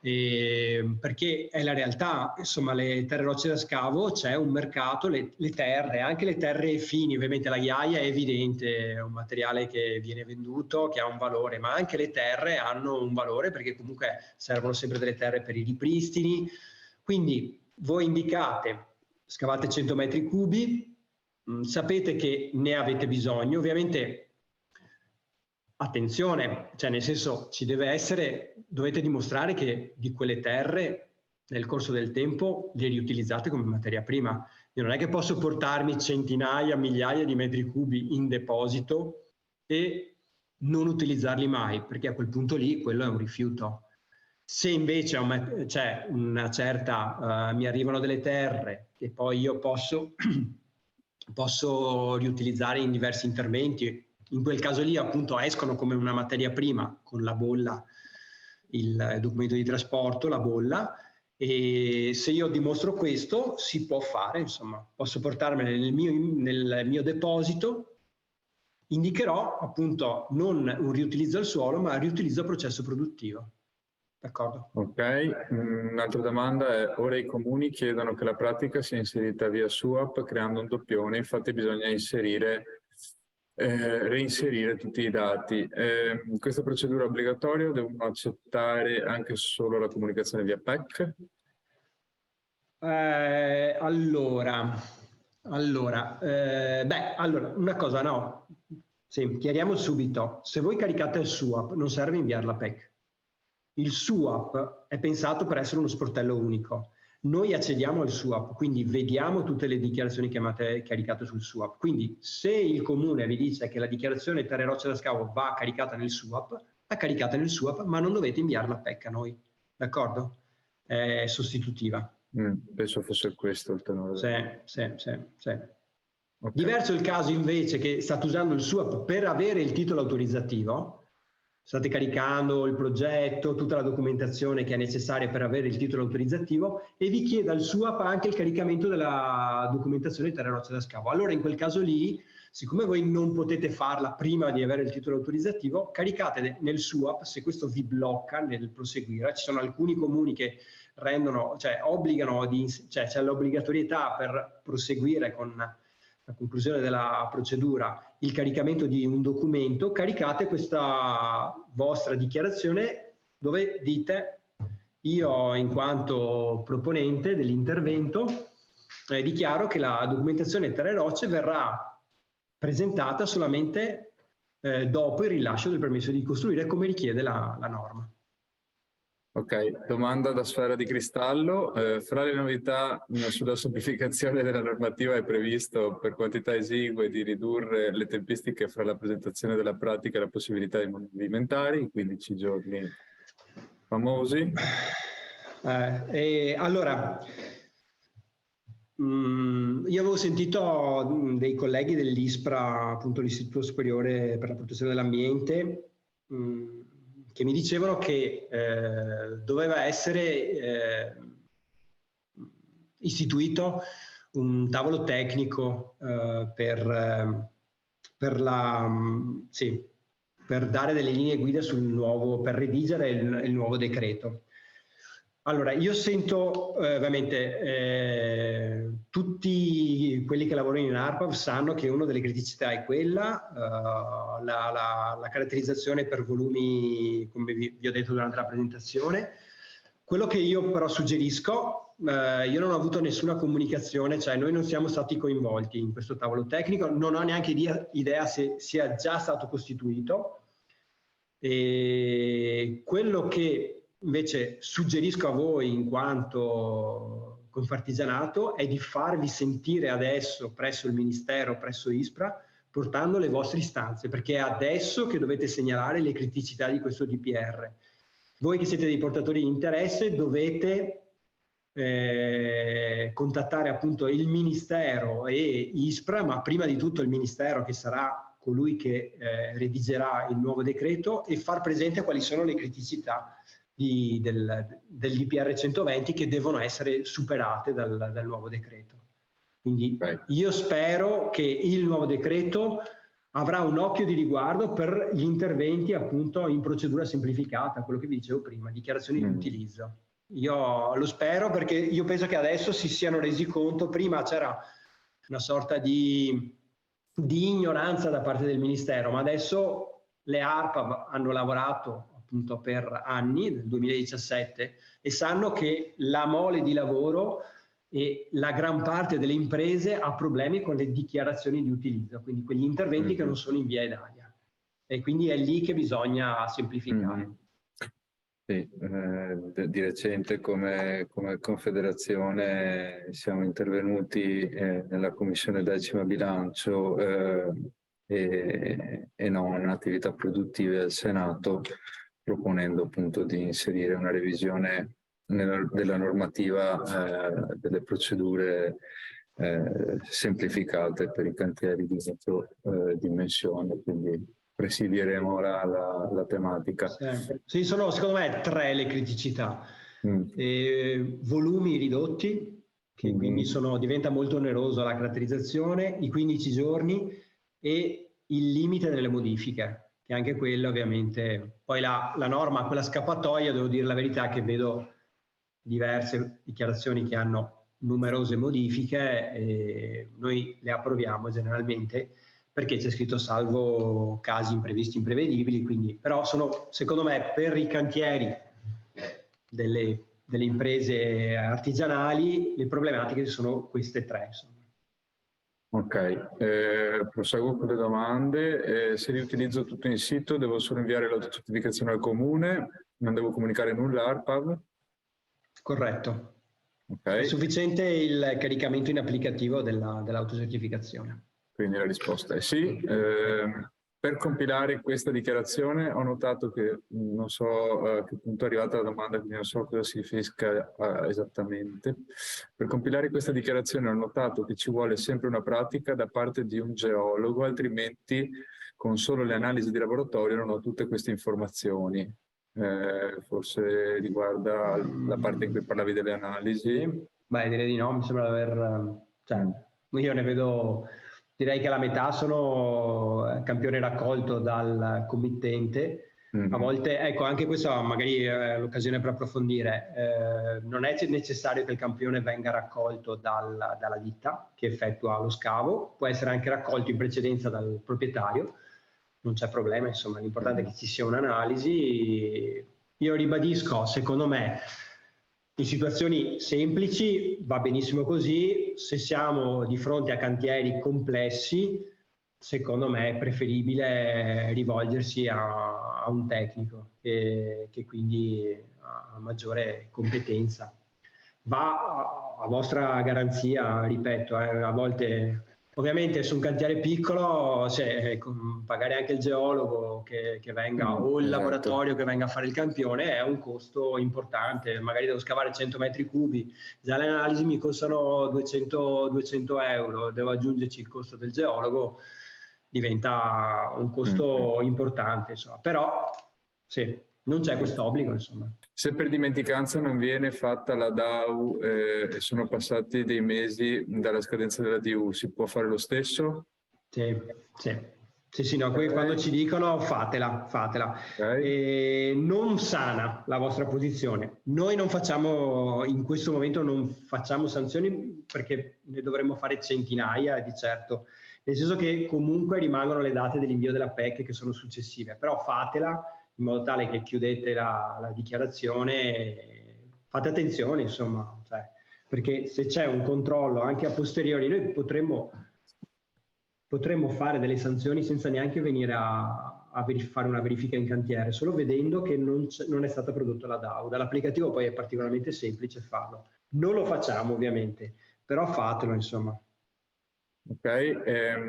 Perché è la realtà, insomma, le terre rocce da scavo, c'è un mercato, le terre, anche le terre fini, ovviamente la ghiaia è evidente, è un materiale che viene venduto, che ha un valore, ma anche le terre hanno un valore perché comunque servono sempre delle terre per i ripristini, quindi voi indicate, scavate 100 metri cubi, sapete che ne avete bisogno, ovviamente attenzione, cioè nel senso ci deve essere, dovete dimostrare che di quelle terre nel corso del tempo le riutilizzate come materia prima. Io non è che posso portarmi centinaia, migliaia di metri cubi in deposito e non utilizzarli mai, perché a quel punto lì quello è un rifiuto. Se invece c'è una certa, mi arrivano delle terre che poi io posso riutilizzare in diversi interventi, in quel caso lì appunto escono come una materia prima con la bolla, il documento di trasporto, la bolla, e se io dimostro questo si può fare, insomma, posso portarmene nel mio deposito indicherò appunto non un riutilizzo al suolo, ma un riutilizzo al processo produttivo. D'accordo? Ok, un'altra domanda è: ora i comuni chiedono che la pratica sia inserita via SUAP creando un doppione, infatti bisogna reinserire tutti i dati. Questa procedura è obbligatoria o devono accettare anche solo la comunicazione via PEC? Allora, una cosa no. Sì, chiariamo subito. Se voi caricate il SUAP, non serve inviare la PEC. Il SUAP è pensato per essere uno sportello unico. Noi accediamo al SUAP, quindi vediamo tutte le dichiarazioni che avete caricato sul SUAP. Quindi se il comune vi dice che la dichiarazione Terre Rocce da Scavo va caricata nel SUAP, la caricate nel SUAP, ma non dovete inviare la PEC a noi. D'accordo? È sostitutiva. Penso fosse questo il tenore. Sì. Okay. Diverso il caso invece che state usando il SUAP per avere il titolo autorizzativo, state caricando il progetto, tutta la documentazione che è necessaria per avere il titolo autorizzativo e vi chieda il SUAP anche il caricamento della documentazione di Terre Rocce da Scavo. Allora in quel caso lì, siccome voi non potete farla prima di avere il titolo autorizzativo, caricate nel SUAP, se questo vi blocca nel proseguire. Ci sono alcuni comuni che rendono, obbligano, c'è l'obbligatorietà per proseguire con la conclusione della procedura, il caricamento di un documento. Caricate questa vostra dichiarazione dove dite: io in quanto proponente dell'intervento dichiaro che la documentazione Terre Rocce verrà presentata solamente dopo il rilascio del permesso di costruire, come richiede la norma. Ok, domanda da sfera di cristallo. Fra le novità sulla semplificazione della normativa è previsto per quantità esigue di ridurre le tempistiche fra la presentazione della pratica e la possibilità di movimentari, i 15 giorni famosi. Allora, io avevo sentito dei colleghi dell'ISPRA, appunto l'Istituto Superiore per la Protezione dell'Ambiente, che mi dicevano che doveva essere istituito un tavolo tecnico per dare delle linee guida per redigere il nuovo decreto. Allora, io sento ovviamente tutti quelli che lavorano in ARPAV sanno che una delle criticità è quella, la caratterizzazione per volumi, come vi ho detto durante la presentazione. Quello che io però suggerisco, io non ho avuto nessuna comunicazione, cioè noi non siamo stati coinvolti in questo tavolo tecnico, non ho neanche idea se sia già stato costituito. E quello che invece suggerisco a voi in quanto Confartigianato è di farvi sentire adesso presso il Ministero, presso ISPRA, portando le vostre istanze, perché è adesso che dovete segnalare le criticità di questo DPR. Voi che siete dei portatori di interesse dovete contattare appunto il Ministero e ISPRA, ma prima di tutto il Ministero, che sarà colui che redigerà il nuovo decreto, e far presente quali sono le criticità del DPR 120 che devono essere superate dal nuovo decreto. Quindi io spero che il nuovo decreto avrà un occhio di riguardo per gli interventi appunto in procedura semplificata, quello che vi dicevo prima, dichiarazioni di utilizzo. Io lo spero, perché io penso che adesso si siano resi conto. Prima c'era una sorta di ignoranza da parte del Ministero, ma adesso le ARPA hanno lavorato appunto per anni, nel 2017, e sanno che la mole di lavoro e la gran parte delle imprese ha problemi con le dichiarazioni di utilizzo, quindi quegli interventi che non sono in via ed aria, e quindi è lì che bisogna semplificare. Sì, di recente come Confederazione siamo intervenuti nella Commissione 10ª Bilancio e non attività produttive al Senato, proponendo appunto di inserire una revisione della normativa delle procedure semplificate per i cantieri di metro dimensione, quindi presidieremo la tematica. Sì, sono secondo me 3 le criticità. Volumi ridotti, che quindi diventa molto oneroso la caratterizzazione, i 15 giorni e il limite delle modifiche, che anche quello ovviamente, poi la norma, quella scappatoia, devo dire la verità che vedo diverse dichiarazioni che hanno numerose modifiche e noi le approviamo generalmente perché c'è scritto salvo casi imprevisti imprevedibili, quindi però sono secondo me per i cantieri delle imprese artigianali le problematiche sono queste tre, insomma. Ok, proseguo con le domande. Se riutilizzo tutto in sito, devo solo inviare l'autocertificazione al comune, non devo comunicare nulla all'ARPAV? Corretto. Okay. È sufficiente il caricamento in applicativo dell'autocertificazione. Quindi la risposta è sì. Per compilare questa dichiarazione ho notato che non so a che punto è arrivata la domanda, quindi non so cosa si riferisca esattamente. Per compilare questa dichiarazione ho notato che ci vuole sempre una pratica da parte di un geologo, altrimenti con solo le analisi di laboratorio non ho tutte queste informazioni. Forse riguarda la parte in cui parlavi delle analisi. Beh, direi di no, mi sembra di aver... Cioè, io ne vedo... Direi che la metà sono campione raccolto dal committente. A volte, ecco, anche questa magari è l'occasione per approfondire. Non è necessario che il campione venga raccolto dalla ditta che effettua lo scavo, può essere anche raccolto in precedenza dal proprietario, non c'è problema, insomma, l'importante è che ci sia un'analisi. Io ribadisco, secondo me, in situazioni semplici va benissimo così, se siamo di fronte a cantieri complessi, secondo me è preferibile rivolgersi a un tecnico che quindi ha maggiore competenza. Va a vostra garanzia, ripeto, a volte ovviamente su un cantiere piccolo, pagare anche il geologo che venga o il laboratorio che venga a fare il campione è un costo importante, magari devo scavare 100 metri cubi, già le analisi mi costano 200 euro, devo aggiungerci il costo del geologo, diventa un costo importante, insomma. Però sì, non c'è questo obbligo, insomma. Se per dimenticanza non viene fatta la DAU e sono passati dei mesi dalla scadenza della DU, si può fare lo stesso? Sì, no, quando ci dicono fatela. Okay. Non sana la vostra posizione. Noi non facciamo, in questo momento non facciamo sanzioni perché ne dovremmo fare centinaia di certo, nel senso che comunque rimangono le date dell'invio della PEC che sono successive, però fatela in modo tale che chiudete la dichiarazione e fate attenzione, insomma, perché se c'è un controllo anche a posteriori, noi potremmo fare delle sanzioni senza neanche venire a fare una verifica in cantiere, solo vedendo che non è stata prodotta la DAU. Dall'applicativo poi è particolarmente semplice farlo. Non lo facciamo ovviamente, però fatelo, insomma. Ok,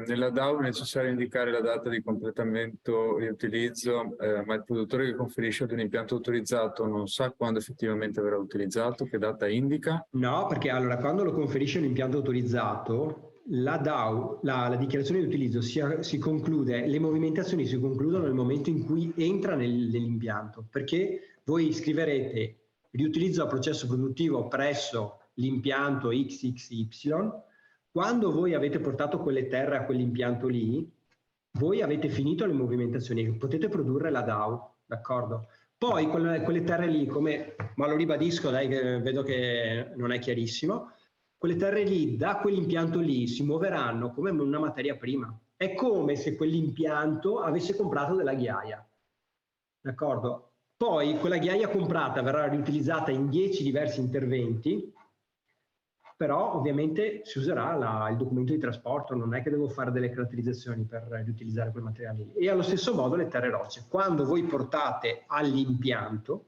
nella DAO è necessario indicare la data di completamento e utilizzo, ma il produttore che conferisce ad un impianto autorizzato non sa quando effettivamente verrà utilizzato, che data indica? No, perché allora quando lo conferisce un impianto autorizzato, la DAU, la dichiarazione di utilizzo si conclude, le movimentazioni si concludono nel momento in cui entra nell'impianto, perché voi scriverete riutilizzo a processo produttivo presso l'impianto XXY. Quando voi avete portato quelle terre a quell'impianto lì, voi avete finito le movimentazioni, potete produrre la DAU, d'accordo? Poi quelle terre lì, ma lo ribadisco, dai, che vedo che non è chiarissimo, quelle terre lì, da quell'impianto lì, si muoveranno come una materia prima. È come se quell'impianto avesse comprato della ghiaia, d'accordo? Poi quella ghiaia comprata verrà riutilizzata in 10 diversi interventi, però ovviamente si userà il documento di trasporto, non è che devo fare delle caratterizzazioni per riutilizzare quel materiale lì. E allo stesso modo le terre rocce. Quando voi portate all'impianto,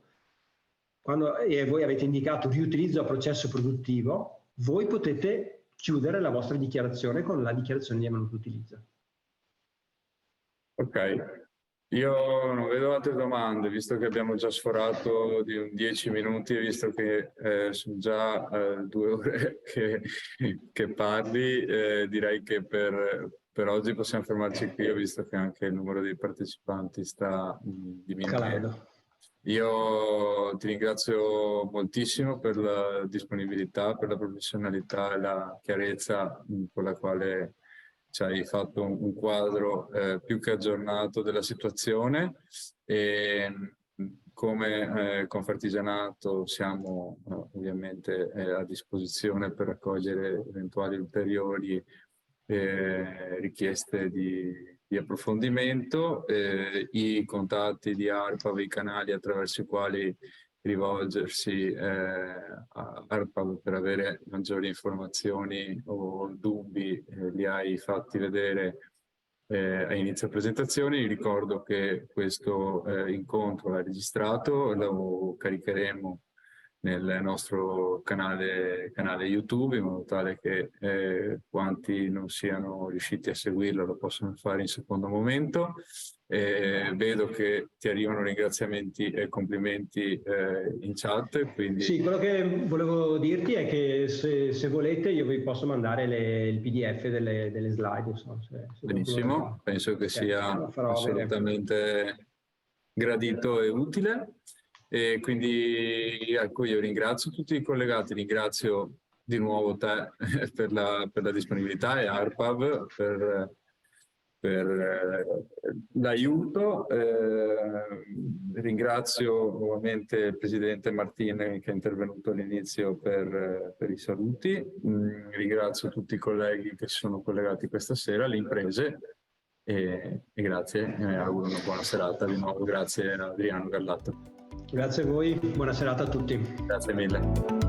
quando voi avete indicato riutilizzo a processo produttivo, voi potete chiudere la vostra dichiarazione con la dichiarazione di avvenuto utilizzo. Ok. Io non vedo altre domande, visto che abbiamo già sforato di 10 minuti e visto che sono già 2 ore che parli, direi che per oggi possiamo fermarci qui, visto che anche il numero dei partecipanti sta diminuendo. Io ti ringrazio moltissimo per la disponibilità, per la professionalità e la chiarezza con la quale ci hai fatto un quadro più che aggiornato della situazione e come Confartigianato siamo ovviamente a disposizione per raccogliere eventuali ulteriori richieste di approfondimento. I contatti di ARPAV, i canali attraverso i quali rivolgersi a ARPAV per avere maggiori informazioni o dubbi li hai fatti vedere a inizio presentazione. Vi ricordo che questo incontro è registrato, lo caricheremo nel nostro canale YouTube in modo tale che quanti non siano riusciti a seguirlo lo possano fare in secondo momento. Vedo che ti arrivano ringraziamenti e complimenti in chat. Quindi... Sì, quello che volevo dirti è che se volete io vi posso mandare il PDF delle slide. Insomma, se benissimo, penso che sia assolutamente gradito e utile. E quindi ecco, io ringrazio tutti i collegati, ringrazio di nuovo te per la disponibilità e ARPAV per l'aiuto. Ringrazio nuovamente il Presidente Martin che è intervenuto all'inizio per i saluti. Ringrazio tutti i colleghi che si sono collegati questa sera, le imprese. E grazie, auguro una buona serata. Di nuovo grazie a Adriano Gallato. Grazie a voi, buona serata a tutti. Grazie mille.